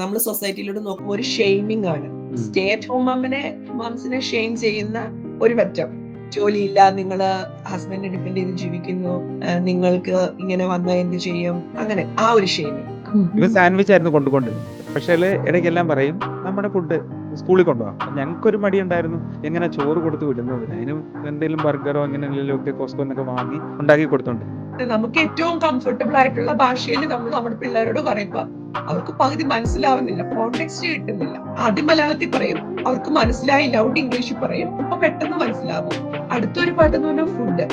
നമ്മൾ സൊസൈറ്റിയിലൂടെ നോക്കുമ്പോൾ ഒരു ഷെയ്മിങ് ആണ്. സ്റ്റേ അറ്റ് ഹോം മംസിനെ ഷെയിം ചെയ്യുന്ന ഒരു പറ്റം. ജോലിയില്ല, നിങ്ങള് ഹസ്ബൻഡിനെ ഡിപ്പെൻഡ് ചെയ്ത് ജീവിക്കുന്നു, നിങ്ങൾക്ക് ഇങ്ങനെ വന്നാൽ എന്ത് ചെയ്യും, അങ്ങനെ ആ ഒരു ഷെയ്മിങ്. ഇവ സാൻഡ്വിച്ച് ആയിരുന്നു കൊണ്ടുകൊണ്ടിരുന്നത്. പക്ഷേ ഇടയ്ക്കെല്ലാം പറയും നമ്മുടെ ഫുഡ് സ്കൂളിൽ കൊണ്ടുപോകാം. ഞങ്ങൾക്കൊരു മടി ഉണ്ടായിരുന്നു എങ്ങനെ ചോറ് കൊടുത്ത് വിടുന്നതിന്. അതിന് എന്തെങ്കിലും ബർഗറോ അങ്ങനെ എന്തെങ്കിലും ഒക്കെ കോസ്റ്റ്കോന്നൊക്കെ വാങ്ങി ഉണ്ടാക്കി കൊടുത്തോണ്ട് നമുക്ക് ഏറ്റവും കംഫർട്ടബിൾ ആയിട്ടുള്ള ഭാഷയിൽ നമ്മൾ നമ്മുടെ പിള്ളേരോട് പറയുമ്പോ അവർക്ക് പകുതി മനസ്സിലാവുന്നില്ല, കോണ്ടെക്സ്റ്റ് കിട്ടുന്നില്ല. ആദ്യം മലയാളത്തിൽ പറയും, അവർക്ക് മനസ്സിലായില്ല, അവിടെ ഇംഗ്ലീഷിൽ പറയും, അപ്പൊ പെട്ടെന്ന് മനസ്സിലാവും. അടുത്തൊരു പാട്ട് എന്ന് പറഞ്ഞാൽ ഫുഡ്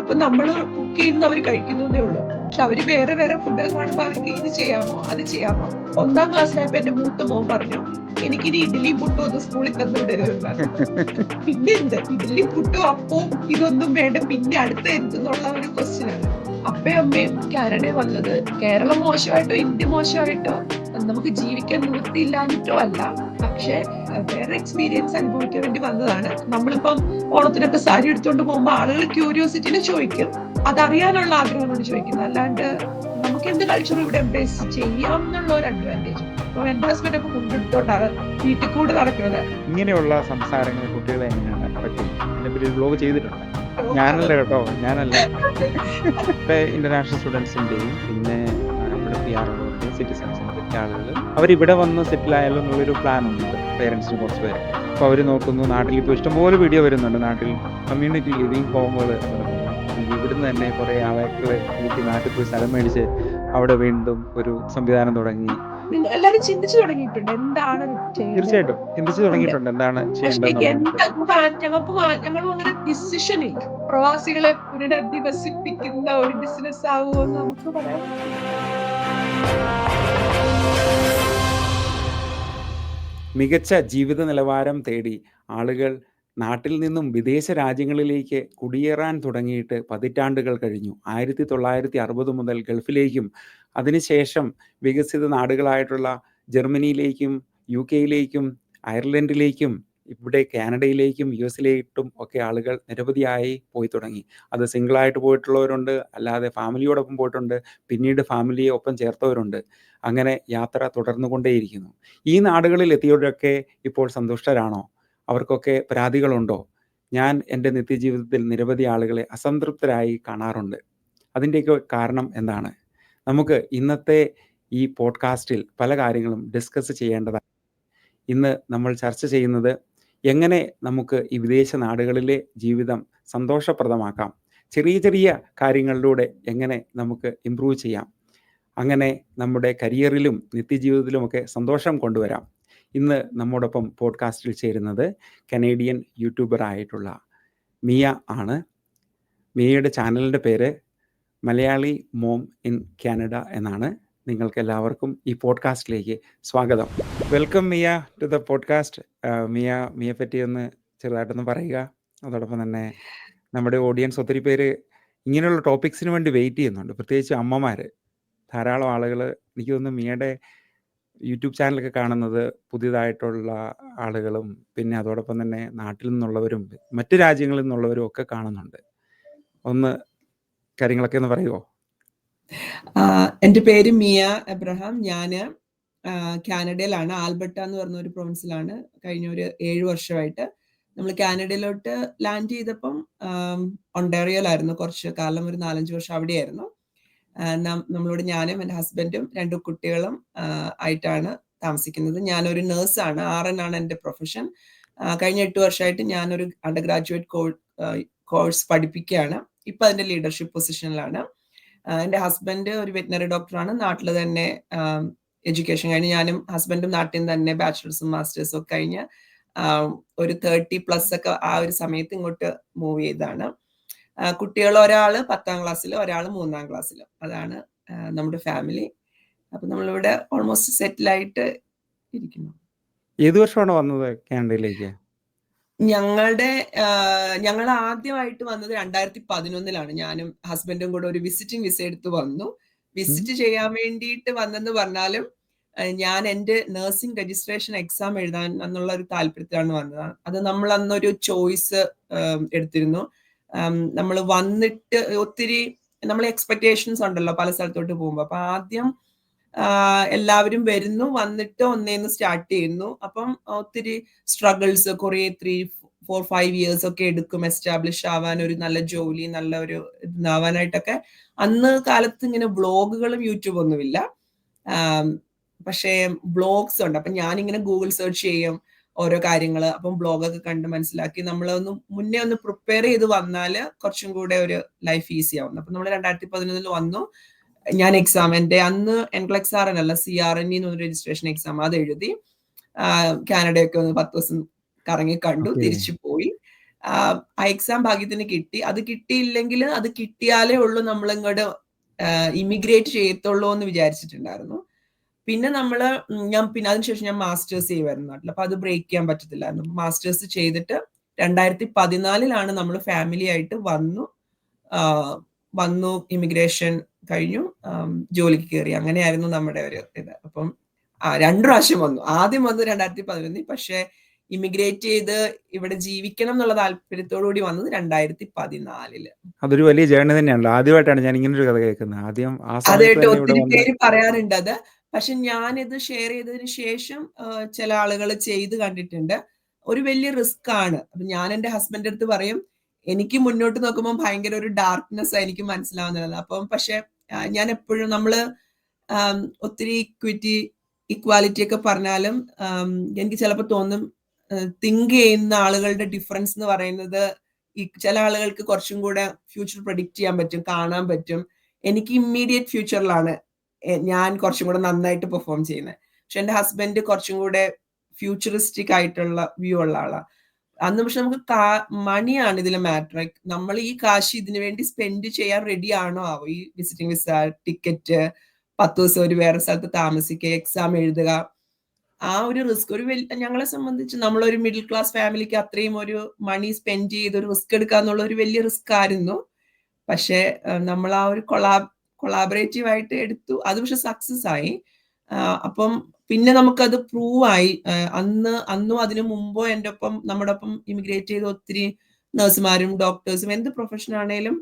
ഇപ്പൊ നമ്മള് കുക്ക് ചെയ്യുന്ന അവർ കഴിക്കുന്നതേ ഉള്ളൂ. പക്ഷെ അവര് വേറെ വേറെ ഫുഡ് കാണുമ്പോൾ അവർക്ക് ഇത് ചെയ്യാമോ അത് ചെയ്യാമോ. 1ാം ക്ലാസ്സിലായപ്പോ എന്റെ മൂത്ത മോൻ പറഞ്ഞു, എനിക്കിനി ഇഡ്ഡലി പുട്ടും ഒന്ന് സ്കൂളിൽ തന്നുവിടരുത്. പിന്നെ എന്ത് ഇഡ്ഡലി പുട്ടും അപ്പവും ഇതൊന്നും വേണ്ട, പിന്നെ അടുത്ത എന്തെന്നുള്ള ഒരു ക്വസ്റ്റ്യൻ ആണ്. അപ്പയും അമ്മയും കാനഡയിൽ വന്നത് കേരളം മോശമായിട്ടോ ഇന്ത്യ മോശമായിട്ടോ നമുക്ക് ജീവിക്കാൻ നിവൃത്തിയില്ലാഞ്ഞിട്ടോ അല്ല, പക്ഷെ വേറെ എക്സ്പീരിയൻസ് അനുഭവിക്കാൻ വേണ്ടി വന്നതാണ്. നമ്മളിപ്പം ഓണത്തിനൊക്കെ സാരി എടുത്തുകൊണ്ട് പോകുമ്പോൾ ആളുകൾ ക്യൂരിയോസിറ്റിയിൽ ചോദിക്കും, അതറിയാനുള്ള ആഗ്രഹം കൊണ്ട് ചോദിക്കുന്നത്, അല്ലാണ്ട് നമുക്ക് എന്ത് കൾച്ചറും ഇവിടെ എംബ്രേസ് ചെയ്യാം എന്നുള്ള ഒരു അഡ്വാൻറ്റേജ്. അപ്പൊ എന്റെ ഹസ്ബൻഡ് ഒക്കെ കൊണ്ടിടത്തോണ്ടാണ് വീട്ടിൽ കൂടെ നടക്കുന്നത്. ഇങ്ങനെയുള്ള സംസാരങ്ങൾ കുട്ടികളെ എങ്ങനെയാണ് അഫക്ട് ചെയ്യുന്നത്? അതിനെപ്പറ്റി ഒരു ബ്ലോഗ് ചെയ്തിട്ടുണ്ട്. ഞാനല്ല കേട്ടോ, ഞാനല്ല. ഇവിടെ ഇന്റർനാഷണൽ സ്റ്റുഡൻസിന്റെയും പിന്നെ ഇവിടെ PR ഉള്ളവരുടെയും സിറ്റിസൺസിന്റെ ആളുകൾ അവരിവിടെ വന്ന് സെറ്റിൽ ആയാലോ എന്നുള്ളൊരു പ്ലാൻ ഉണ്ട് പേരൻസിന് കുറച്ച് പേര്. അപ്പോൾ അവർ നോക്കുന്നു, നാട്ടിൽ ഇപ്പോൾ ഇഷ്ടംപോലെ വീഡിയോ വരുന്നുണ്ട്, നാട്ടിൽ കമ്മ്യൂണിറ്റി ലിവിങ് ഹോമുകൾ ഇവിടുന്ന് തന്നെ കുറേ ആളുകൾ വീട്ടിൽ നാട്ടിൽ പോയി സ്ഥലം മേടിച്ച് അവിടെ വീണ്ടും ഒരു സംവിധാനം തുടങ്ങി. എല്ലാരും ചിന്തിച്ചു തുടങ്ങിയിട്ടുണ്ട് എന്താണ് തീർച്ചയായിട്ടും ചിന്തിച്ചു തുടങ്ങിയിട്ടുണ്ട് എന്താണ് ചെയ്യേണ്ടത്. ഞങ്ങളും അങ്ങനെ ഡിസിഷൻ ഇല്ല. പ്രവാസികളെ പുനരധിവസിപ്പിക്കുന്ന ഒരു ബിസിനസ് ആവുമോ എന്ന് നമുക്ക് പറയാം. മികച്ച ജീവിത നിലവാരം തേടി ആളുകൾ നാട്ടിൽ നിന്നും വിദേശ രാജ്യങ്ങളിലേക്ക് കുടിയേറാൻ തുടങ്ങിയിട്ട് പതിറ്റാണ്ടുകൾ കഴിഞ്ഞു. 1960 മുതൽ ഗൾഫിലേക്കും അതിനുശേഷം വികസിത നാടുകളായിട്ടുള്ള ജർമ്മനിയിലേക്കും UK-യിലേക്കും അയർലൻഡിലേക്കും ഇവിടെ കാനഡയിലേക്കും US-ലേക്കും ഒക്കെ ആളുകൾ നിരവധിയായി പോയി തുടങ്ങി. അത് സിംഗിളായിട്ട് പോയിട്ടുള്ളവരുണ്ട്, അല്ലാതെ ഫാമിലിയോടൊപ്പം പോയിട്ടുണ്ട്, പിന്നീട് ഫാമിലിയെ ഒപ്പം ചേർത്തവരുണ്ട്. അങ്ങനെ യാത്ര തുടർന്നുകൊണ്ടേയിരിക്കുന്നു. ഈ നാടുകളിൽ എത്തിയവരൊക്കെ ഇപ്പോൾ സന്തുഷ്ടരാണോ? അവർക്കൊക്കെ പരാതികളുണ്ടോ? ഞാൻ എൻ്റെ നിത്യജീവിതത്തിൽ നിരവധി ആളുകളെ അസംതൃപ്തരായി കാണാറുണ്ട്. അതിൻ്റെയൊക്കെ കാരണം എന്താണ്? നമുക്ക് ഇന്നത്തെ ഈ പോഡ്കാസ്റ്റിൽ പല കാര്യങ്ങളും ഡിസ്കസ് ചെയ്യേണ്ടതാണ്. ഇന്ന് നമ്മൾ ചർച്ച ചെയ്യുന്നത് എങ്ങനെ നമുക്ക് ഈ വിദേശ നാടുകളിലെ ജീവിതം സന്തോഷപ്രദമാക്കാം, ചെറിയ ചെറിയ കാര്യങ്ങളിലൂടെ എങ്ങനെ നമുക്ക് ഇമ്പ്രൂവ് ചെയ്യാം, അങ്ങനെ നമ്മുടെ കരിയറിലും നിത്യജീവിതത്തിലുമൊക്കെ സന്തോഷം കൊണ്ടുവരാം. ഇന്ന് നമ്മോടൊപ്പം പോഡ്കാസ്റ്റിൽ ചേരുന്നത് കനേഡിയൻ യൂട്യൂബർ ആയിട്ടുള്ള മിയ ആണ്. മിയയുടെ ചാനലിൻ്റെ പേര് മലയാളി മോം ഇൻ കാനഡ എന്നാണ്. നിങ്ങൾക്ക് എല്ലാവർക്കും ഈ പോഡ്കാസ്റ്റിലേക്ക് സ്വാഗതം. Welcome Mia to the podcast. മിയെ പറ്റി ഒന്ന് ചെറുതായിട്ടൊന്ന് പറയുക. അതോടൊപ്പം തന്നെ നമ്മുടെ ഓഡിയൻസ് ഒത്തിരി പേര് ഇങ്ങനെയുള്ള ടോപ്പിക്സിന് വേണ്ടി വെയിറ്റ് ചെയ്യുന്നുണ്ട്, പ്രത്യേകിച്ച് അമ്മമാർ. ധാരാളം ആളുകൾ എനിക്ക് തോന്നുന്നു മിയയുടെ യൂട്യൂബ് ചാനലൊക്കെ കാണുന്നത് പുതിയതായിട്ടുള്ള ആളുകളും പിന്നെ അതോടൊപ്പം തന്നെ നാട്ടിൽ നിന്നുള്ളവരും മറ്റ് രാജ്യങ്ങളിൽ നിന്നുള്ളവരും ഒക്കെ കാണുന്നുണ്ട്. ഒന്ന് കാര്യങ്ങളൊക്കെ ഒന്ന് പറയുമോ? എൻ്റെ പേര് മിയ എബ്രഹാം. ഞാന് കാനഡയിലാണ്, ആൽബർട്ട എന്ന് പറഞ്ഞ ഒരു പ്രൊവിൻസിലാണ് കഴിഞ്ഞ ഒരു 7 വർഷമായിട്ട്. നമ്മൾ കാനഡയിലോട്ട് ലാൻഡ് ചെയ്തപ്പം ഒണ്ടാറിയോയിലായിരുന്നു കുറച്ച് കാലം, ഒരു 4-5 വർഷം അവിടെയായിരുന്നു. നമ്മളോട് ഞാനും എൻ്റെ ഹസ്ബൻഡും 2 കുട്ടികളും ആയിട്ടാണ് താമസിക്കുന്നത്. ഞാനൊരു നേഴ്സാണ്, RN ആണ് എൻ്റെ പ്രൊഫഷൻ. കഴിഞ്ഞ 8 വർഷമായിട്ട് ഞാനൊരു അണ്ടർ ഗ്രാജുവേറ്റ് കോഴ്സ് പഠിപ്പിക്കുകയാണ്. ഇപ്പം അതിൻ്റെ ലീഡർഷിപ്പ് പൊസിഷനിലാണ്. എൻ്റെ ഹസ്ബൻഡ് ഒരു വെറ്റിനറി ഡോക്ടറാണ്. നാട്ടിൽ തന്നെ എഡ്യൂക്കേഷൻ കഴിഞ്ഞ്, ഞാനും ഹസ്ബൻഡും നാട്ടിൽ നിന്ന് തന്നെ ബാച്ചിലേഴ്സും മാസ്റ്റേഴ്സും ഒക്കെ കഴിഞ്ഞ് ഒരു 30+ ഒക്കെ ആ ഒരു സമയത്ത് ഇങ്ങോട്ട് മൂവ് ചെയ്താണ്. കുട്ടികൾ ഒരാൾ 10ാം ക്ലാസ്സിൽ, ഒരാൾ 3ാം ക്ലാസ്സിലും. അതാണ് നമ്മുടെ ഫാമിലി. അപ്പൊ നമ്മളിവിടെ ഓൾമോസ്റ്റ് സെറ്റിലായിട്ട് ഇരിക്കുന്നു. ഏത് വർഷമാണ് വന്നത് കാനഡയിലേക്ക്? ഞങ്ങൾ ആദ്യമായിട്ട് വന്നത് 2011-ലാണ്. ഞാനും ഹസ്ബൻഡും കൂടെ ഒരു വിസിറ്റിംഗ് വിസ എടുത്ത് വന്നു. വിസിറ്റ് ചെയ്യാൻ വേണ്ടിയിട്ട് വന്നെന്ന് പറഞ്ഞാലും ഞാൻ എൻ്റെ നഴ്സിംഗ് രജിസ്ട്രേഷൻ എക്സാം എഴുതാൻ എന്നുള്ള ഒരു താല്പര്യത്തിലാണ് വന്നത്. അത് നമ്മൾ അന്നൊരു ചോയ്സ് എടുത്തിരുന്നു. നമ്മൾ വന്നിട്ട് ഒത്തിരി നമ്മൾ എക്സ്പെക്ടേഷൻസ് ഉണ്ടല്ലോ പല സ്ഥലത്തോട്ട് പോകുമ്പോൾ. അപ്പൊ ആദ്യം എല്ലാവരും വരുന്നു, വന്നിട്ട് ഒന്നേന്ന് സ്റ്റാർട്ട് ചെയ്യുന്നു. അപ്പം ഒത്തിരി സ്ട്രഗിൾസ്, കുറെ 3-4-5 ഇയേഴ്സ് ഒക്കെ എടുക്കും എസ്റ്റാബ്ലിഷ് ആവാൻ, ഒരു നല്ല ജോലി, നല്ല ഒരു ഇതാവാനായിട്ടൊക്കെ. അന്ന് കാലത്ത് ഇങ്ങനെ വ്ളോഗുകളും യൂട്യൂബ് ഒന്നുമില്ല, പക്ഷേ ബ്ലോഗ്സ് ഉണ്ട്. അപ്പൊ ഞാനിങ്ങനെ ഗൂഗിൾ സെർച്ച് ചെയ്യും ഓരോ കാര്യങ്ങൾ. അപ്പം ബ്ലോഗൊക്കെ കണ്ട് മനസ്സിലാക്കി നമ്മളൊന്ന് മുന്നേ ഒന്ന് പ്രിപ്പയർ ചെയ്ത് വന്നാല് കുറച്ചും കൂടെ ഒരു ലൈഫ് ഈസി ആവും. അപ്പൊ നമ്മൾ 2011 വന്നു. ഞാൻ എക്സാം, എന്റെ അന്ന് NCLEX-RN അല്ല, CRNE എന്ന് പറഞ്ഞ രജിസ്ട്രേഷൻ എക്സാം, അത് എഴുതി. കാനഡയൊക്കെ ഒന്ന് 10 ദിവസം കറങ്ങി കണ്ടു, തിരിച്ചു പോയി. ആ എക്സാം ഭാഗ്യത്തിന് കിട്ടി. അത് കിട്ടിയില്ലെങ്കിൽ, അത് കിട്ടിയാലേ ഉള്ളൂ നമ്മൾ ഇങ്ങോട്ട് ഇമിഗ്രേറ്റ് ചെയ്യത്തുള്ളൂ എന്ന് വിചാരിച്ചിട്ടുണ്ടായിരുന്നു. പിന്നെ പിന്നെ അതിനുശേഷം ഞാൻ മാസ്റ്റേഴ്സ് ചെയ്യുമായിരുന്നു നാട്ടിൽ. അപ്പൊ അത് ബ്രേക്ക് ചെയ്യാൻ പറ്റത്തില്ലായിരുന്നു. മാസ്റ്റേഴ്സ് ചെയ്തിട്ട് 2014 നമ്മൾ ഫാമിലി ആയിട്ട് വന്നു, ഇമിഗ്രേഷൻ കഴിഞ്ഞു, ജോലിക്ക് കയറി. അങ്ങനെയായിരുന്നു നമ്മുടെ ഒരു ഇത്. അപ്പം 2 പ്രാവശ്യം വന്നു. ആദ്യം വന്നു 2011, പക്ഷെ ഇമിഗ്രേറ്റ് ചെയ്ത് ഇവിടെ ജീവിക്കണം എന്നുള്ള താല്പര്യത്തോടു കൂടി വന്നത് 2014. അതൊരു വലിയ ജേർണി തന്നെയാണല്ലോ. ആദ്യമായിട്ടാണ് ഞാൻ ഇങ്ങനെ ഒരു കഥ കേൾക്കുന്നത്. ആദ്യം ആ സമയത്ത് അതായിട്ട് തന്നെ ഇവിടെ ഒത്തിരി വന്ന് പേര് പറയാറുണ്ട് അത്. പക്ഷെ ഞാനിത് ഷെയർ ചെയ്തതിന് ശേഷം ചില ആളുകൾ ചെയ്ത് കണ്ടിട്ടുണ്ട്. ഒരു വലിയ റിസ്ക് ആണ്. അപ്പൊ ഞാൻ എന്റെ ഹസ്ബൻഡിന്റെ അടുത്ത് പറയും, എനിക്ക് മുന്നോട്ട് നോക്കുമ്പോൾ ഭയങ്കര ഒരു ഡാർക്ക്നെസ് എനിക്ക് മനസ്സിലാവുന്നത്. അപ്പം പക്ഷെ ഞാൻ എപ്പോഴും ഒത്തിരി ഇക്വാലിറ്റി ഒക്കെ പറഞ്ഞാലും എനിക്ക് ചിലപ്പോൾ തോന്നും, തിങ്ക് ചെയ്യുന്ന ആളുകളുടെ ഡിഫറൻസ് എന്ന് പറയുന്നത്, ചില ആളുകൾക്ക് കുറച്ചും കൂടെ ഫ്യൂച്ചർ പ്രഡിക്റ്റ് ചെയ്യാൻ പറ്റും, കാണാൻ പറ്റും. എനിക്ക് ഇമ്മീഡിയറ്റ് ഫ്യൂച്ചറിലാണ് ഞാൻ കുറച്ചും കൂടെ നന്നായിട്ട് പെർഫോം ചെയ്യുന്നത്. പക്ഷെ എന്റെ ഹസ്ബൻഡ് കുറച്ചും കൂടെ ഫ്യൂച്ചറിസ്റ്റിക് ആയിട്ടുള്ള വ്യൂ ഉള്ള ആളാണ്. അന്ന് പക്ഷെ നമുക്ക് മണിയാണ് ഇതിൽ മാറ്റർ. നമ്മൾ ഈ കാശ് ഇതിനു വേണ്ടി സ്പെൻഡ് ചെയ്യാൻ റെഡി ആണോ ആവോ? ഈ വിസിറ്റിംഗ് വിസ, ടിക്കറ്റ്, 10 ദിവസം ഒരു വേറെ സ്ഥലത്ത് താമസിക്കുക, എക്സാം എഴുതുക, ആ ഒരു റിസ്ക്. ഞങ്ങളെ സംബന്ധിച്ച് നമ്മളൊരു മിഡിൽ ക്ലാസ് ഫാമിലിക്ക് അത്രയും ഒരു മണി സ്പെൻഡ് ചെയ്ത് ഒരു റിസ്ക് എടുക്കുക എന്നുള്ള ഒരു വലിയ റിസ്ക് ആയിരുന്നു. പക്ഷെ നമ്മൾ ആ ഒരു കൊളാബറേറ്റീവ് ആയിട്ട് എടുത്തു. അത് പക്ഷെ സക്സസ് ആയി. അപ്പം പിന്നെ നമുക്കത് പ്രൂവ് ആയി. അന്നും അതിനു മുമ്പോ നമ്മുടെ ഒപ്പം ഇമിഗ്രേറ്റ് ചെയ്ത ഒത്തിരി നഴ്സുമാരും ഡോക്ടേഴ്സും, എന്ത് പ്രൊഫഷൻ ആണേലും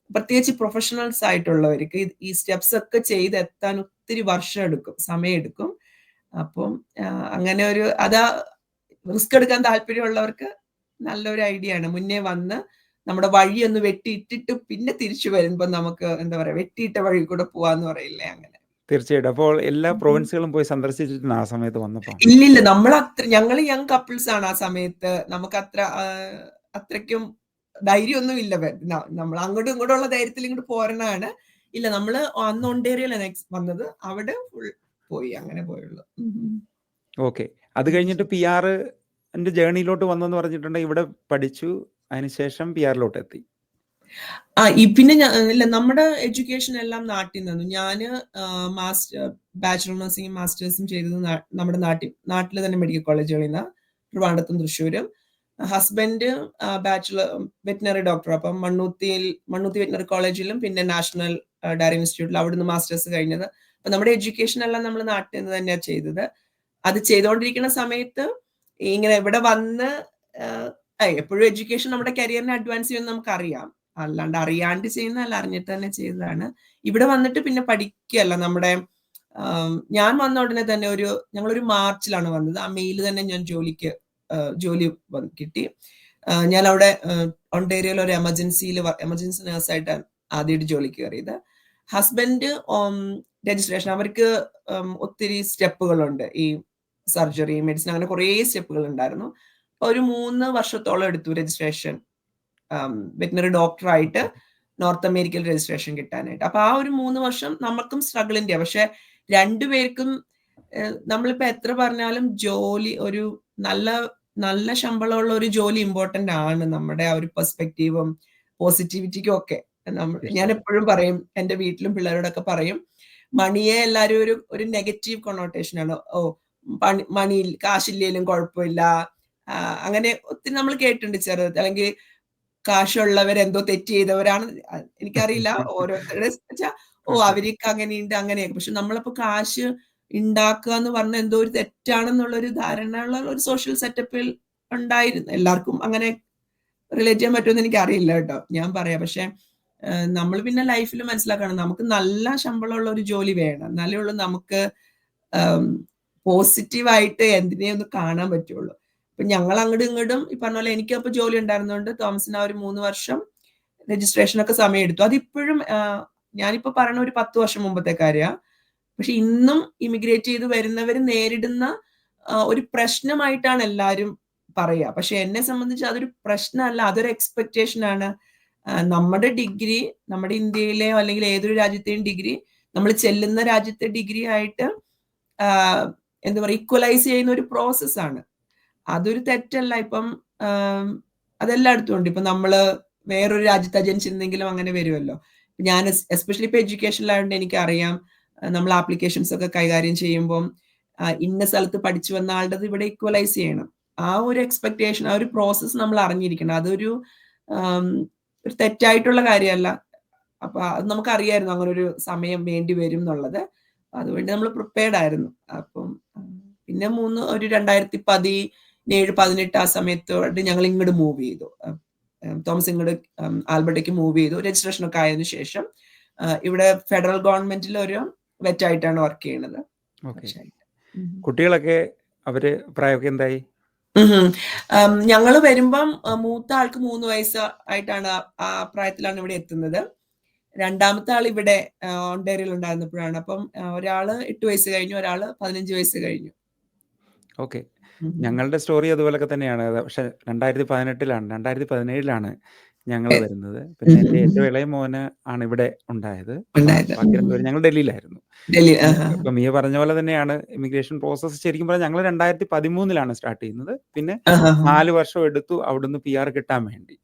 പ്രത്യേകിച്ച് പ്രൊഫഷണൽസ് ആയിട്ടുള്ളവർക്ക് ഈ സ്റ്റെപ്സ് ഒക്കെ ചെയ്ത് എത്താൻ ഒത്തിരി വർഷം എടുക്കും, സമയം എടുക്കും. അപ്പം അങ്ങനെ അതാ റിസ്ക് എടുക്കാൻ താല്പര്യമുള്ളവർക്ക് നല്ലൊരു ഐഡിയ ആണ്. മുന്നേ വന്ന് നമ്മുടെ വഴി ഒന്ന് വെട്ടിയിട്ടിട്ട് പിന്നെ തിരിച്ചു വരുമ്പോ നമുക്ക് എന്താ പറയാ, വെട്ടിയിട്ട വഴി കൂടെ പോവാന്ന് പറയില്ലേ, അങ്ങനെ. തീർച്ചയായിട്ടും. അപ്പോൾ എല്ലാ പ്രൊവിൻസുകളും പോയി സന്ദർശിച്ചിട്ടുണ്ട് ആ സമയത്ത് വന്നപ്പോ? ഇല്ലില്ല, ഞങ്ങൾ യങ് കപ്പിൾസ് ആണ് ആ സമയത്ത്. നമുക്ക് അത്രയ്ക്കും ധൈര്യമൊന്നും ഇല്ല. നമ്മൾ അങ്ങോട്ടും ഇങ്ങോട്ടും ഉള്ള ധൈര്യത്തിൽ ഇങ്ങോട്ട് പോരണാണ്. ഇല്ല, നമ്മള് അന്ന് ഒണ്ടേറിയയിലാണ് വന്നത്, അവിടെ ഫുൾ പോയി, അങ്ങനെ പോയുള്ളൂ. ഓക്കെ. അത് കഴിഞ്ഞിട്ട് PR ജേർണിയിലോട്ട് വന്നെന്ന് പറഞ്ഞിട്ടുണ്ടെങ്കിൽ ഇവിടെ പഠിച്ചു, അതിനുശേഷം PR എത്തി. പിന്നെ ഇല്ല, നമ്മുടെ എഡ്യൂക്കേഷൻ എല്ലാം നാട്ടിൽ നിന്നു. ഞാന് ബാച്ചുലർ നഴ്സിംഗും മാസ്റ്റേഴ്സും ചെയ്തത് നമ്മുടെ നാട്ടിൽ തന്നെ മെഡിക്കൽ കോളേജുകളിൽ നിന്ന്, ട്രിവാൻഡ്രത്തും തൃശ്ശൂരും. Husband bachelor veterinary doctor. അപ്പം മണ്ണൂത്തി വെറ്റിനറി കോളേജിലും പിന്നെ നാഷണൽ ഡയറി ഇൻസ്റ്റിറ്റ്യൂട്ടിലും അവിടുന്ന് മാസ്റ്റേഴ്സ് കഴിഞ്ഞത്. അപ്പൊ നമ്മുടെ എഡ്യൂക്കേഷൻ എല്ലാം നമ്മൾ നാട്ടിൽ നിന്ന് തന്നെയാണ് ചെയ്തത്. അത് ചെയ്തുകൊണ്ടിരിക്കുന്ന സമയത്ത് ഇങ്ങനെ ഇവിടെ വന്ന് എപ്പോഴും എഡ്യൂക്കേഷൻ നമ്മുടെ കരിയറിനെ അഡ്വാൻസ് ചെയ്യുമെന്ന് നമുക്കറിയാം. അല്ലാണ്ട് അറിയാണ്ട് ചെയ്യുന്നതല്ല, അറിഞ്ഞിട്ട് തന്നെ ചെയ്തതാണ്. ഇവിടെ വന്നിട്ട് പിന്നെ പഠിക്കുകയല്ല. ഞാൻ വന്ന ഉടനെ തന്നെ ഞങ്ങളൊരു മാർച്ചിലാണ് വന്നത്. ആ മെയിൽ തന്നെ ഞാൻ ജോലി കിട്ടി. ഞാൻ അവിടെ ഒണ്ടേരിയയിൽ ഒരു എമർജൻസി നേഴ്സായിട്ടാണ് ആദ്യമായിട്ട് ജോലിക്ക് കയറിയത്. ഹസ്ബൻഡ് രജിസ്ട്രേഷൻ, അവർക്ക് ഒത്തിരി സ്റ്റെപ്പുകളുണ്ട്, ഈ സർജറി, മെഡിസിൻ, അങ്ങനെ കുറേ സ്റ്റെപ്പുകൾ ഉണ്ടായിരുന്നു. ഒരു 3 വർഷത്തോളം എടുത്തു രജിസ്ട്രേഷൻ, വെറ്റിനറി ഡോക്ടറായിട്ട് നോർത്ത് അമേരിക്കയിൽ രജിസ്ട്രേഷൻ കിട്ടാനായിട്ട്. അപ്പൊ ആ ഒരു 3 വർഷം നമുക്കും സ്ട്രഗിളിന്റെ. പക്ഷെ രണ്ടുപേർക്കും നമ്മളിപ്പോ എത്ര പറഞ്ഞാലും ജോലി, ഒരു നല്ല ശമ്പളമുള്ള ഒരു ജോലി ഇമ്പോർട്ടന്റ് ആണ്. നമ്മുടെ ആ ഒരു പെർസ്പെക്റ്റീവും പോസിറ്റിവിറ്റിക്കും ഒക്കെ. ഞാൻ എപ്പോഴും പറയും, എന്റെ വീട്ടിലും പിള്ളേരോടൊക്കെ പറയും, മണിയെ എല്ലാരും ഒരു നെഗറ്റീവ് കൊണോട്ടേഷൻ ആണ്. മണി കാശില്ലേലും കുഴപ്പമില്ല, അങ്ങനെ ഒത്തിരി നമ്മൾ കേട്ടിട്ടുണ്ട് ചെറുത്. അല്ലെങ്കിൽ കാശുള്ളവരെന്തോ തെറ്റ് ചെയ്തവരാണ്, എനിക്കറിയില്ല ഓരോരുത്തരുടെ അവർക്ക് അങ്ങനെയുണ്ട്, അങ്ങനെയൊക്കെ. പക്ഷെ നമ്മളപ്പോ കാശ് ഉണ്ടാക്കുക എന്ന് പറഞ്ഞ എന്തോ ഒരു തെറ്റാണെന്നുള്ളൊരു ധാരണയുള്ള ഒരു സോഷ്യൽ സെറ്റപ്പിൽ ഉണ്ടായിരുന്നു. എല്ലാവർക്കും അങ്ങനെ റിലേറ്റ് ചെയ്യാൻ പറ്റുമെന്ന് എനിക്ക് അറിയില്ല കേട്ടോ, ഞാൻ പറയാം. പക്ഷെ നമ്മൾ പിന്നെ ലൈഫിൽ മനസ്സിലാക്കണം നമുക്ക് നല്ല ശമ്പളമുള്ള ഒരു ജോലി വേണം, എന്നാലേ ഉള്ളൂ നമുക്ക് പോസിറ്റീവായിട്ട് എന്തിനേയും ഒന്ന് കാണാൻ പറ്റുള്ളൂ. ഇപ്പൊ ഞങ്ങൾ അങ്ങോട്ടും ഇങ്ങോട്ടും ഈ പറഞ്ഞ പോലെ എനിക്ക് അപ്പൊ ജോലി ഉണ്ടായിരുന്നതുകൊണ്ട് തോമസിന് ആ ഒരു 3 വർഷം രജിസ്ട്രേഷനൊക്കെ സമയം എടുത്തു. അതിപ്പോഴും ഞാനിപ്പോ പറയണ ഒരു 10 വർഷം മുമ്പത്തെ കാര്യമാണ്. പക്ഷെ ഇന്നും ഇമിഗ്രേറ്റ് ചെയ്ത് വരുന്നവർ നേരിടുന്ന ഒരു പ്രശ്നമായിട്ടാണ് എല്ലാവരും പറയുക. പക്ഷെ എന്നെ സംബന്ധിച്ച് അതൊരു പ്രശ്നമല്ല, അതൊരു എക്സ്പെക്ടേഷൻ ആണ്. നമ്മുടെ ഡിഗ്രി, നമ്മുടെ ഇന്ത്യയിലെയോ അല്ലെങ്കിൽ ഏതൊരു രാജ്യത്തെയും ഡിഗ്രി നമ്മൾ ചെല്ലുന്ന രാജ്യത്തെ ഡിഗ്രി ആയിട്ട് എന്താ പറയുക ഈക്വലൈസ് ചെയ്യുന്ന ഒരു പ്രോസസ്സാണ്. അതൊരു തെറ്റല്ല. ഇപ്പം അതെല്ലായിടത്തും ഉണ്ട്. ഇപ്പൊ നമ്മള് വേറൊരു രാജ്യത്ത് ജനിച്ചിരുന്നെങ്കിലും അങ്ങനെ വരുമല്ലോ. ഞാൻ എസ്പെഷ്യലി ഇപ്പൊ എഡ്യൂക്കേഷനിലായതുകൊണ്ട് എനിക്കറിയാം, നമ്മൾ ആപ്ലിക്കേഷൻസ് ഒക്കെ കൈകാര്യം ചെയ്യുമ്പോൾ ഇന്ന സ്ഥലത്ത് പഠിച്ചു വന്ന ആളുടെ ഇവിടെ ഈക്വലൈസ് ചെയ്യണം. ആ ഒരു എക്സ്പെക്ടേഷൻ, ആ ഒരു പ്രോസസ്സ് നമ്മൾ അറിഞ്ഞിരിക്കണം. അതൊരു ഒരു തെറ്റായിട്ടുള്ള കാര്യമല്ല. അപ്പൊ അത് നമുക്കറിയായിരുന്നു അങ്ങനെ ഒരു സമയം വേണ്ടി വരും എന്നുള്ളത്. അതുകൊണ്ട് നമ്മൾ പ്രിപ്പയർഡ് ആയിരുന്നു. അപ്പം പിന്നെ ഒരു 2017-18 ആ സമയത്തോട് ഞങ്ങൾ ഇങ്ങോട്ട് മൂവ് ചെയ്തു. തോമസ് ഇങ്ങോട്ട് ആൽബർട്ടയ്ക്ക് മൂവ് ചെയ്തു. രജിസ്ട്രേഷൻ ഒക്കെ ആയതിനു ശേഷം ഇവിടെ ഫെഡറൽ ഗവൺമെന്റിൽ ഒരു വെറ്റായിട്ടാണ് വർക്ക് ചെയ്യുന്നത്. കുട്ടികളൊക്കെ അവര് പ്രായമൊക്കെ എന്തായി? ഞങ്ങൾ വരുമ്പം മൂത്ത ആൾക്ക് 3 വയസ്സ് ആയിട്ടാണ്, ആ പ്രായത്തിലാണ് ഇവിടെ എത്തുന്നത്. രണ്ടാമത്തെ ആൾ ഇവിടെ ഓണ്ടേരിയയിൽ ഉണ്ടായിരുന്നപ്പോഴാണ്. അപ്പം ഒരാള് 8 വയസ്സ് കഴിഞ്ഞു, ഒരാള് 15 വയസ്സ് കഴിഞ്ഞു. ഓക്കെ, ഞങ്ങളുടെ സ്റ്റോറി അതുപോലൊക്കെ തന്നെയാണ്. പക്ഷെ 2018-ലാണ് 2017-ലാണ് ഞങ്ങൾ വരുന്നത്. പിന്നെ എൻ്റെ ഏറ്റവും ഇളയ മോന് ആണ് ഇവിടെ ഉണ്ടായത്. ബാക്കി രണ്ടുപേരും ഞങ്ങൾ ഡൽഹിയിലായിരുന്നു. ഇപ്പൊ മിയ പറഞ്ഞ പോലെ തന്നെയാണ് ഇമിഗ്രേഷൻ പ്രോസസ്സ്. ശരിക്കും പറഞ്ഞാൽ ഞങ്ങൾ 2013-ലാണ് സ്റ്റാർട്ട് ചെയ്യുന്നത്. പിന്നെ 4 വർഷം എടുത്തു അവിടുന്ന് PR കിട്ടാൻ വേണ്ടി.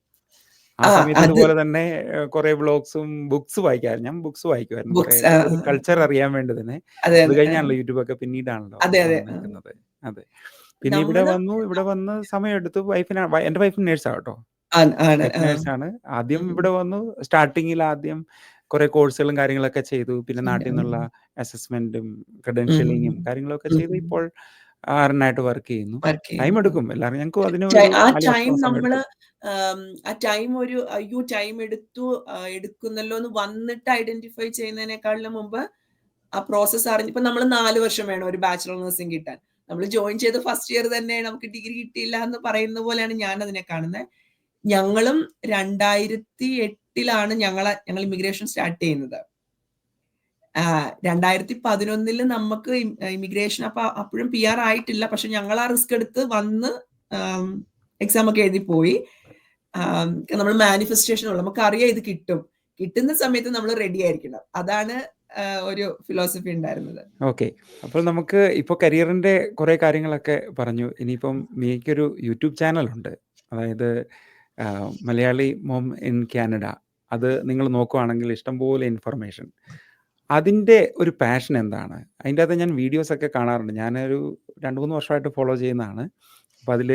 ആ സമയത്ത് ഇതുപോലെ തന്നെ കുറെ വ്ളോഗ്സും ബുക്സ് വായിക്കാറുണ്ട്. ഞാൻ ബുക്സ് വായിക്കുമായിരുന്നു കുറെ കൾച്ചർ അറിയാൻ വേണ്ടി തന്നെ. അത് കഴിഞ്ഞാണല്ലോ യൂട്യൂബൊക്കെ പിന്നീടാണല്ലോ വന്നിരിക്കുന്നത്. അതെ, പിന്നെ ഇവിടെ വന്ന് സമയം എടുത്തു. എന്റെ വൈഫ് നേഴ്സാട്ടോ, നേഴ്സാണ്. ആദ്യം ഇവിടെ വന്നു. സ്റ്റാർട്ടിങ്ങിൽ ആദ്യം കുറെ കോഴ്സുകളും കാര്യങ്ങളൊക്കെ ചെയ്തു. പിന്നെ നാട്ടിൽ നിന്നുള്ള അസസ്മെന്റും ക്രെഡൻഷ്യലിങ്ങും കാര്യങ്ങളൊക്കെ ചെയ്തു. ഇപ്പോൾ ആറിനായിട്ട് വർക്ക് ചെയ്യുന്നു. ടൈം എടുക്കും എല്ലാവരും. ഞങ്ങൾക്ക് ആ ടൈം ഒരു ടൈം എടുക്കുന്നല്ലോ എന്ന് വന്നിട്ട് ഐഡന്റിഫൈ ചെയ്യുന്നതിനേക്കാളിലും മുമ്പ് ആ പ്രോസസ്സ് അറിഞ്ഞ്. ഇപ്പൊ നമ്മൾ 4 വർഷം വേണം ഒരു ബാച്ചിലർ നഴ്സിംഗ് കിട്ടാൻ. നമ്മൾ ജോയിൻ ചെയ്ത് ഫസ്റ്റ് ഇയർ തന്നെ നമുക്ക് ഡിഗ്രി കിട്ടിയില്ല എന്ന് പറയുന്ന പോലെയാണ് ഞാൻ അതിനെ കാണുന്നത്. ഞങ്ങളും 2008-ലാണ് ഞങ്ങൾ ഇമിഗ്രേഷൻ സ്റ്റാർട്ട് ചെയ്യുന്നത്. 2011 നമുക്ക് ഇമിഗ്രേഷൻ അപ്പോഴും PR ആയിട്ടില്ല. പക്ഷെ ഞങ്ങൾ ആ റിസ്ക് എടുത്ത് വന്ന് എക്സാം ഒക്കെ എഴുതി പോയി. നമ്മൾ മാനിഫെസ്റ്റേഷൻ ഉള്ളു, നമുക്ക് അറിയാം ഇത് കിട്ടും. കിട്ടുന്ന സമയത്ത് നമ്മൾ റെഡി ആയിരിക്കണം. അതാണ് ഒരു ഫിലോസഫി ഉണ്ടായിരുന്നത്. ഓക്കെ, അപ്പോൾ നമുക്ക് ഇപ്പോൾ കരിയറിന്റെ കുറെ കാര്യങ്ങളൊക്കെ പറഞ്ഞു. ഇനിയിപ്പം മിയയ്ക്കൊരു യൂട്യൂബ് ചാനലുണ്ട്, അതായത് മലയാളി മോം ഇൻ കാനഡ. അത് നിങ്ങൾ നോക്കുവാണെങ്കിൽ ഇഷ്ടംപോലെ ഇൻഫർമേഷൻ. അതിൻ്റെ ഒരു പാഷൻ എന്താണ്? അതിൻ്റെ അകത്ത് ഞാൻ വീഡിയോസൊക്കെ കാണാറുണ്ട്. ഞാനൊരു 2-3 വർഷമായിട്ട് ഫോളോ ചെയ്യുന്നതാണ്. അപ്പോൾ അതിൽ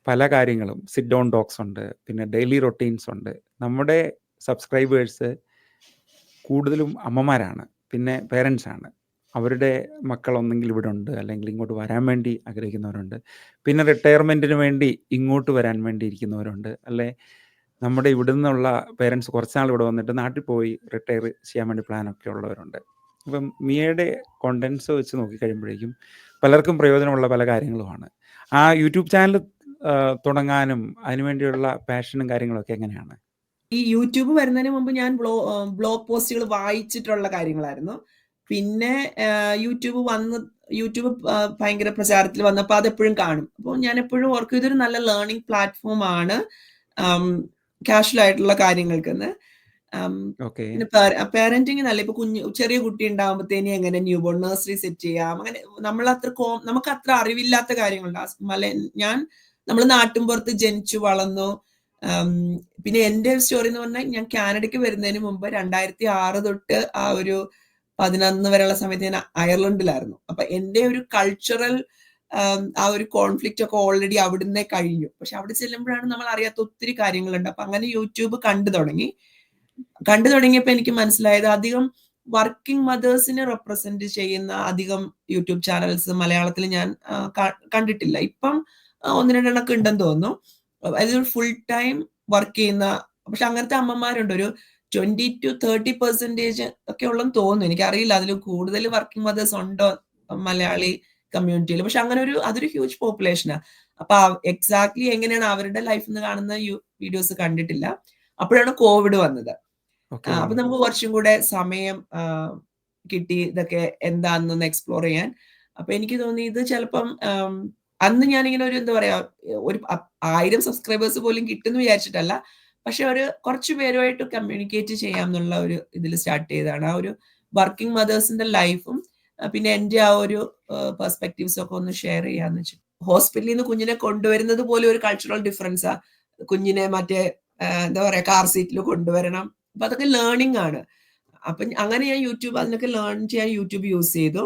പല കാര്യങ്ങളും, സിറ്റ് ഡൗൺ ടോക്സ് ഉണ്ട്, പിന്നെ ഡെയിലി റൊട്ടീൻസ് ഉണ്ട്. നമ്മുടെ സബ്സ്ക്രൈബേഴ്സ് കൂടുതലും അമ്മമാരാണ്, പിന്നെ പേരൻസാണ്. അവരുടെ മക്കളൊന്നെങ്കിൽ ഇവിടെ ഉണ്ട്, അല്ലെങ്കിൽ ഇങ്ങോട്ട് വരാൻ വേണ്ടി ആഗ്രഹിക്കുന്നവരുണ്ട്. പിന്നെ റിട്ടയർമെൻറ്റിന് വേണ്ടി ഇങ്ങോട്ട് വരാൻ വേണ്ടി ഇരിക്കുന്നവരുണ്ട്. അല്ലെ നമ്മുടെ ഇവിടെ നിന്നുള്ള പേരൻസ് കുറച്ചാൾ ഇവിടെ വന്നിട്ട് നാട്ടിൽ പോയി റിട്ടയർ ചെയ്യാൻ വേണ്ടി പ്ലാനൊക്കെ ഉള്ളവരുണ്ട്. അപ്പം മിയയുടെ കോണ്ടൻസ് വെച്ച് നോക്കിക്കഴിയുമ്പോഴേക്കും പലർക്കും പ്രയോജനമുള്ള പല കാര്യങ്ങളുമാണ്. ആ യൂട്യൂബ് ചാനൽ തുടങ്ങാനും അതിനുവേണ്ടിയുള്ള പാഷനും കാര്യങ്ങളൊക്കെ എങ്ങനെയാണ്? ഈ യൂട്യൂബ് വരുന്നതിന് മുമ്പ് ഞാൻ ബ്ലോഗ് പോസ്റ്റുകൾ വായിച്ചിട്ടുള്ള കാര്യങ്ങളായിരുന്നു. പിന്നെ യൂട്യൂബ് ഭയങ്കര പ്രചാരത്തിൽ വന്നപ്പോൾ അതെപ്പോഴും കാണും. അപ്പോൾ ഞാൻ എപ്പോഴും ഓർക്കും ഇതൊരു നല്ല ലേണിംഗ് പ്ലാറ്റ്ഫോം ആണ് കാഷ്വൽ ആയിട്ടുള്ള കാര്യങ്ങൾക്കെന്ന്. പിന്നെ പാരന്റിങ് നല്ല, ഇപ്പൊ ചെറിയ കുട്ടി ഉണ്ടാകുമ്പോഴത്തേനും എങ്ങനെ ന്യൂ ബോൺ നഴ്സറി സെറ്റ് ചെയ്യാം, അങ്ങനെ നമുക്ക് അത്ര അറിവില്ലാത്ത കാര്യങ്ങളുണ്ട്. നമ്മൾ നാട്ടിൻപുറത്ത് ജനിച്ചു വളർന്നു. പിന്നെ എന്റെ സ്റ്റോറി എന്ന് പറഞ്ഞാൽ ഞാൻ കാനഡയ്ക്ക് വരുന്നതിന് മുമ്പ് 2006 തൊട്ട് ആ ഒരു 11 വരെയുള്ള സമയത്ത് ഞാൻ അയർലൻഡിലായിരുന്നു. അപ്പൊ എന്റെ ഒരു കൾച്ചറൽ ആ ഒരു കോൺഫ്ലിക്റ്റ് ഒക്കെ ഓൾറെഡി അവിടുന്ന് കഴിഞ്ഞു. പക്ഷെ അവിടെ ചെല്ലുമ്പോഴാണ് നമ്മൾ അറിയാത്ത ഒത്തിരി കാര്യങ്ങളുണ്ട്. അപ്പൊ അങ്ങനെ യൂട്യൂബ് കണ്ടു തുടങ്ങിയപ്പോ എനിക്ക് മനസ്സിലായത് അധികം വർക്കിംഗ് മദേഴ്സിനെ റെപ്രസെന്റ് ചെയ്യുന്ന അധികം യൂട്യൂബ് ചാനൽസ് മലയാളത്തിൽ ഞാൻ കണ്ടിട്ടില്ല. ഇപ്പം 1-2 ഉണ്ടെന്ന് തോന്നുന്നു. അതായത് ഫുൾ ടൈം വർക്ക് ചെയ്യുന്ന, പക്ഷെ അങ്ങനത്തെ അമ്മമാരുണ്ട്. ഒരു 20-30% ഒക്കെ ഉള്ളെന്ന് തോന്നുന്നു. എനിക്കറിയില്ല അതിൽ കൂടുതൽ വർക്കിംഗ് മദേഴ്സ് ഉണ്ടോ മലയാളി കമ്മ്യൂണിറ്റിയിൽ. പക്ഷെ അങ്ങനെ അതൊരു ഹ്യൂജ് പോപ്പുലേഷനാ. അപ്പൊ എക്സാക്ട്ലി എങ്ങനെയാണ് അവരുടെ ലൈഫ് എന്ന് കാണുന്ന വീഡിയോസ് കണ്ടിട്ടില്ല. അപ്പോഴാണ് കോവിഡ് വന്നത്. ഓക്കെ. അപ്പൊ നമുക്ക് കുറച്ചും കൂടെ സമയം കിട്ടി ഇതൊക്കെ എന്താണെന്നൊന്ന് എക്സ്പ്ലോർ ചെയ്യാൻ. അപ്പൊ എനിക്ക് തോന്നി ഇത് ചിലപ്പം അന്ന് ഞാനിങ്ങനെ എന്താ പറയാ, ഒരു 1000 സബ്സ്ക്രൈബേഴ്സ് പോലും കിട്ടുമെന്ന് വിചാരിച്ചിട്ടല്ല. പക്ഷെ കുറച്ച് പേരുമായിട്ട് കമ്മ്യൂണിക്കേറ്റ് ചെയ്യാം എന്നുള്ള ഒരു ഇതിൽ സ്റ്റാർട്ട് ചെയ്തതാണ്. ആ ഒരു വർക്കിംഗ് മദേഴ്സിന്റെ ലൈഫും പിന്നെ എന്റെ ആ ഒരു പെർസ്പെക്റ്റീവ്സ് ഒക്കെ ഒന്ന് ഷെയർ ചെയ്യാന്ന് വെച്ചു. ഹോസ്പിറ്റലിൽ നിന്ന് കുഞ്ഞിനെ കൊണ്ടുവരുന്നത് പോലെ ഒരു കൾച്ചറൽ ഡിഫറൻസാ. കുഞ്ഞിനെ മറ്റേ എന്താ പറയാ കാർ സീറ്റിൽ കൊണ്ടുവരണം. അപ്പൊ അതൊക്കെ ലേണിംഗ് ആണ്. അപ്പൊ അങ്ങനെ ഞാൻ അതിനൊക്കെ ലേൺ ചെയ്യാൻ യൂട്യൂബ് യൂസ് ചെയ്തു.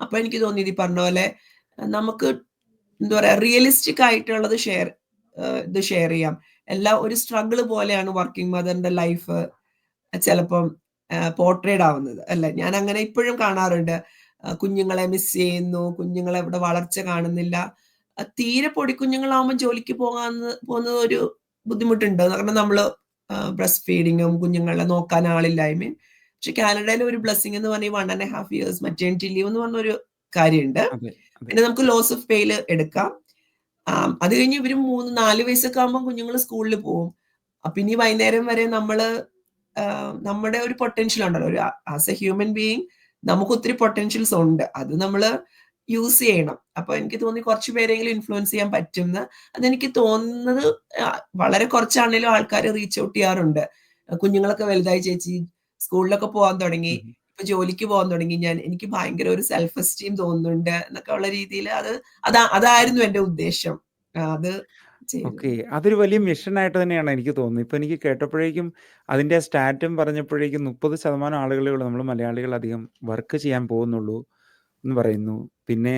അപ്പൊ എനിക്ക് തോന്നി ഈ പറഞ്ഞ പോലെ നമുക്ക് എന്താ പറയാ റിയലിസ്റ്റിക് ആയിട്ടുള്ളത് ഷെയർ ചെയ്യാം. എല്ലാം ഒരു സ്ട്രഗിൾ പോലെയാണ് വർക്കിംഗ് മദറിന്റെ ലൈഫ് ചിലപ്പം പോർട്രേഡ് ആവുന്നത് അല്ലെ. ഞാൻ അങ്ങനെ ഇപ്പോഴും കാണാറുണ്ട്. കുഞ്ഞുങ്ങളെ മിസ് ചെയ്യുന്നു, കുഞ്ഞുങ്ങളെ ഇവിടെ വളർച്ച കാണുന്നില്ല. തീരെ പൊടിക്കുഞ്ഞുങ്ങളാവുമ്പോൾ ജോലിക്ക് പോകുന്നത് ഒരു ബുദ്ധിമുട്ടുണ്ട്. കാരണം നമ്മള് ബ്രസ്റ്റ് ഫീഡിങ്ങും കുഞ്ഞുങ്ങളെ നോക്കാൻ ആളില്ലായ്മയും. പക്ഷെ കാനഡയിലെ ഒരു ബ്ലെസ്സിംഗ് എന്ന് പറഞ്ഞാൽ 1.5 years മെറ്റേണിറ്റി ലീവ് എന്ന് പറഞ്ഞൊരു കാര്യമുണ്ട്. പിന്നെ നമുക്ക് ലോസ് ഓഫ് പേയില് എടുക്കാം. അത് കഴിഞ്ഞ് ഇവര് 3-4 വയസ്സൊക്കെ ആകുമ്പോൾ കുഞ്ഞുങ്ങൾ സ്കൂളിൽ പോകും. അപ്പൊ ഇനി വൈകുന്നേരം വരെ നമ്മുടെ ഒരു പൊട്ടൻഷ്യൽ ഉണ്ടല്ലോ, ഒരു ആസ് എ ഹ്യൂമൻ ബീയിങ് നമുക്ക് ഒത്തിരി പൊട്ടൻഷ്യൽസ് ഉണ്ട്. അത് നമ്മള് യൂസ് ചെയ്യണം. അപ്പൊ എനിക്ക് തോന്നി കുറച്ച് പേരെങ്കിലും ഇൻഫ്ലുവൻസ് ചെയ്യാൻ പറ്റുന്ന. അതെനിക്ക് തോന്നുന്നത് വളരെ കുറച്ചാണെങ്കിലും ആൾക്കാർ റീച്ച് ഔട്ട് ചെയ്യാറുണ്ട്. കുഞ്ഞുങ്ങളൊക്കെ വലുതായി, ചേച്ചി സ്കൂളിലൊക്കെ പോകാൻ തുടങ്ങി, ഇപ്പൊ ജോലിക്ക് പോകാൻ തുടങ്ങി, എനിക്ക് ഭയങ്കര ഒരു സെൽഫ് എസ്റ്റീം തോന്നുന്നുണ്ട് എന്നൊക്കെ ഉള്ള രീതിയിൽ അതായിരുന്നു എന്റെ ഉദ്ദേശം. അത് ഓക്കെ. അതൊരു വലിയ മിഷനായിട്ട് തന്നെയാണ് എനിക്ക് തോന്നുന്നത്. ഇപ്പൊ എനിക്ക് കേട്ടപ്പോഴേക്കും അതിന്റെ സ്റ്റാറ്റും പറഞ്ഞപ്പോഴേക്കും 30% ആളുകളേ ഉള്ളൂ നമ്മൾ മലയാളികൾ അധികം വർക്ക് ചെയ്യാൻ പോകുന്നുള്ളൂ എന്ന് പറയുന്നു. പിന്നെ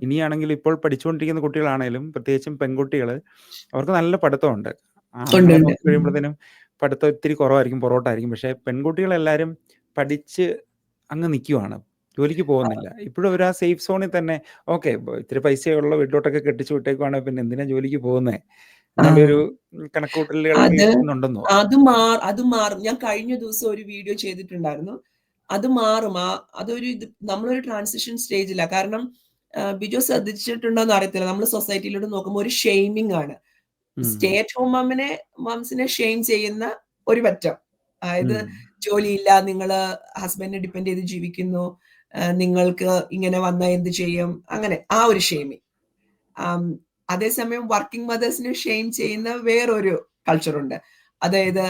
ഇനിയാണെങ്കിൽ ഇപ്പോൾ പഠിച്ചുകൊണ്ടിരിക്കുന്ന കുട്ടികളാണേലും പ്രത്യേകിച്ചും പെൺകുട്ടികൾ, അവർക്ക് നല്ല പഠിത്തമുണ്ട്. ആണുങ്ങളെ ഉണ്ട്. നോക്കി കഴിയുമ്പോഴത്തേനും പഠിത്തം ഇത്തിരി കുറവായിരിക്കും, പുറകോട്ടായിരിക്കും. പക്ഷേ പെൺകുട്ടികളെല്ലാവരും പഠിച്ച് അങ്ങ് നിൽക്കുവാണ്, ജോലിക്ക് പോകുന്നില്ല. ഇപ്പോഴും അവർ ആ സേഫ് സോണിൽ തന്നെ ഓക്കെ ഇത്തിരി പൈസയുള്ള വീട്ടിലോട്ടൊക്കെ കെട്ടിച്ചു വിട്ടേക്കുവാണെങ്കിൽ പിന്നെ എന്തിനാ ജോലിക്ക് പോകുന്നേ എന്നുള്ളൊരു കണക്കൂട്ടലുകളൊക്കെ എത്തുന്നുണ്ടെന്നോ? അത് മാറും. ഞാൻ കഴിഞ്ഞ ദിവസം ഒരു വീഡിയോ ചെയ്തിട്ടുണ്ടായിരുന്നു. അത് മാറും. നമ്മളൊരു ട്രാൻസിഷൻ സ്റ്റേജിലാ. കാരണം ബിജു ശ്രദ്ധിച്ചിട്ടുണ്ടോന്ന് അറിയത്തില്ല, നമ്മൾ സൊസൈറ്റിയിലോട്ട് നോക്കുമ്പോൾ ഒരു ഷെയ്മിങ് ആണ്. സ്റ്റേ അറ്റ് ഹോം മംസിനെ ഷെയിം ചെയ്യുന്ന ഒരു പറ്റം. അതായത് ജോലിയില്ല, നിങ്ങള് ഹസ്ബൻഡിനെ ഡിപ്പെൻഡ് ചെയ്ത് ജീവിക്കുന്നു, നിങ്ങൾക്ക് ഇങ്ങനെ വന്നാൽ എന്ത് ചെയ്യും, അങ്ങനെ ആ ഒരു ഷെയ്മിങ്. അതേസമയം വർക്കിംഗ് മദേഴ്സിനെ ഷെയിം ചെയ്യുന്ന വേറൊരു കൾച്ചറുണ്ട്. അതായത്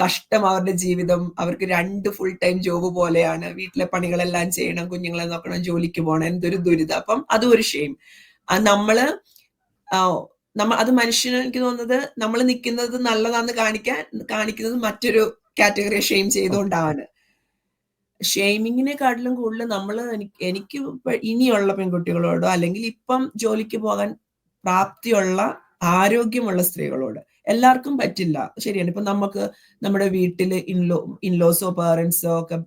കഷ്ടം അവരുടെ ജീവിതം, അവർക്ക് 2 ഫുൾ ടൈം ജോബ് പോലെയാണ്, വീട്ടിലെ പണികളെല്ലാം ചെയ്യണം, കുഞ്ഞുങ്ങളെ നോക്കണം, ജോലിക്ക് പോകണം, എന്തൊരു ദുരിതം. അപ്പം അതും ഒരു ഷെയിം. അത് മനുഷ്യന് എനിക്ക് തോന്നുന്നത് നമ്മൾ നിൽക്കുന്നത് നല്ലതാണെന്ന് കാണിക്കുന്നത് മറ്റൊരു കാറ്റഗറിയെ ഷെയിം ചെയ്തുകൊണ്ടാണ്. ഷെയിമിങ്ങിനെക്കാട്ടിലും കൂടുതൽ എനിക്ക് ഇനിയുള്ള പെൺകുട്ടികളോടോ അല്ലെങ്കിൽ ഇപ്പം ജോലിക്ക് പോകാൻ പ്രാപ്തിയുള്ള ആരോഗ്യമുള്ള സ്ത്രീകളോട്, എല്ലാവർക്കും പറ്റില്ല, ശരിയാണ്. ഇപ്പൊ നമുക്ക് നമ്മുടെ വീട്ടില് ഇൻലോസോ പേരൻസോ ഒക്കെ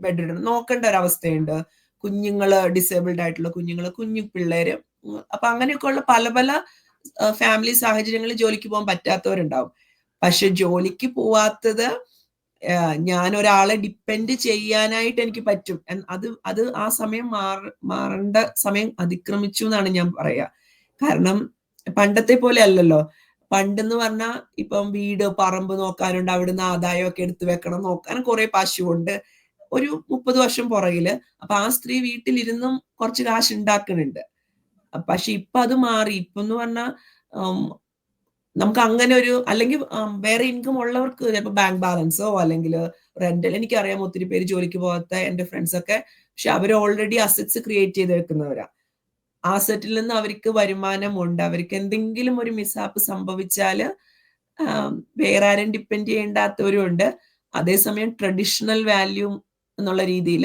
ബെഡ് നോക്കേണ്ട ഒരു അവസ്ഥയുണ്ട്. കുഞ്ഞുങ്ങള് ഡിസേബിൾഡ് ആയിട്ടുള്ള കുഞ്ഞു പിള്ളേര്, അപ്പൊ അങ്ങനെയൊക്കെ ഉള്ള പല പല ഫാമിലി സാഹചര്യങ്ങളിൽ ജോലിക്ക് പോകാൻ പറ്റാത്തവരുണ്ടാവും. പക്ഷെ ജോലിക്ക് പോവാത്തത് ഞാൻ ഒരാളെ ഡിപ്പെൻഡ് ചെയ്യാനായിട്ട് എനിക്ക് പറ്റും. അത് ആ സമയം മാറേണ്ട സമയം അതിക്രമിച്ചു എന്നാണ് ഞാൻ പറയാ. കാരണം പണ്ടത്തെ പോലെ അല്ലല്ലോ. പണ്ടെന്ന് പറഞ്ഞാൽ ഇപ്പം വീട് പറമ്പ് നോക്കാനുണ്ട്, അവിടുന്ന് ആദായമൊക്കെ എടുത്തു വെക്കണം, നോക്കാൻ കുറെ പശുവുണ്ട്, ഒരു 30 വർഷം പുറകില്. അപ്പൊ ആ സ്ത്രീ വീട്ടിലിരുന്നും കുറച്ച് കാശ് ഉണ്ടാക്കുന്നുണ്ട്. പക്ഷെ ഇപ്പൊ അത് മാറി. ഇപ്പൊ എന്ന് പറഞ്ഞാൽ നമുക്ക് അങ്ങനെ അല്ലെങ്കിൽ വേറെ ഇൻകം ഉള്ളവർക്ക് ചിലപ്പോൾ ബാങ്ക് ബാലൻസോ അല്ലെങ്കിൽ റെന്റൽ, എനിക്കറിയാം ഒത്തിരി പേര് ജോലിക്ക് പോകാത്ത എന്റെ ഫ്രണ്ട്സ് ഒക്കെ. പക്ഷെ അവർ ഓൾറെഡി അസറ്റ്സ് ക്രിയേറ്റ് ചെയ്ത് വെക്കുന്നവരാ. ആ സെറ്റിൽ നിന്ന് അവർക്ക് വരുമാനമുണ്ട്. അവർക്ക് എന്തെങ്കിലും ഒരു മിസ്ഹാപ്പ് സംഭവിച്ചാല് വേറെ ആരും ഡിപ്പെൻഡ് ചെയ്യേണ്ടാത്തവരും ഉണ്ട്. അതേസമയം ട്രഡീഷണൽ വാല്യൂ എന്നുള്ള രീതിയിൽ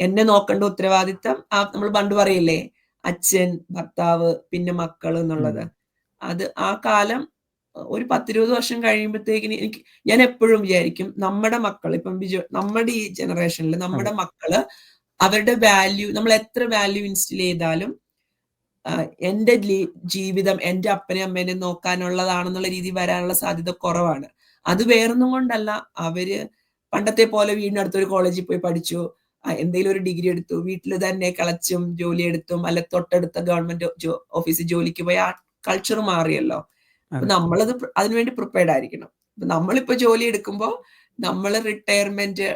എന്നെ നോക്കേണ്ട ഉത്തരവാദിത്തം നമ്മൾ പണ്ട് പറയില്ലേ, അച്ഛൻ, ഭർത്താവ്, പിന്നെ മക്കൾ എന്നുള്ളത്. അത് ആ കാലം ഒരു 10-20 വർഷം കഴിയുമ്പോഴത്തേക്കിന് ഞാൻ എപ്പോഴും വിചാരിക്കും, നമ്മുടെ മക്കൾ ഇപ്പം നമ്മുടെ ഈ ജനറേഷനിൽ നമ്മുടെ മക്കള് അവരുടെ വാല്യൂ, നമ്മൾ എത്ര വാല്യൂ ഇൻസ്റ്റിൽ ചെയ്താലും എന്റെ ജീവിതം എന്റെ അപ്പനെ അമ്മേനെ നോക്കാനുള്ളതാണെന്നുള്ള രീതി വരാനുള്ള സാധ്യത കുറവാണ്. അത് വേറൊന്നും കൊണ്ടല്ല, അവര് പണ്ടത്തെ പോലെ വീടിനടുത്തൊരു കോളേജിൽ പോയി പഠിച്ചു, എന്തെങ്കിലും ഒരു ഡിഗ്രി എടുത്തു, വീട്ടിൽ തന്നെ കളച്ചും ജോലി എടുത്തും അല്ലെ തൊട്ടടുത്ത ഗവൺമെന്റ് ഓഫീസിൽ ജോലിക്ക് പോയി ആ കൾച്ചർ മാറിയല്ലോ. അപ്പൊ അതെ. നമ്മളത് അതിനുവേണ്ടി പ്രിപ്പയർഡ് ആയിരിക്കണം. നമ്മളിപ്പോ ജോലി എടുക്കുമ്പോൾ നമ്മൾ റിട്ടയർമെന്റ്,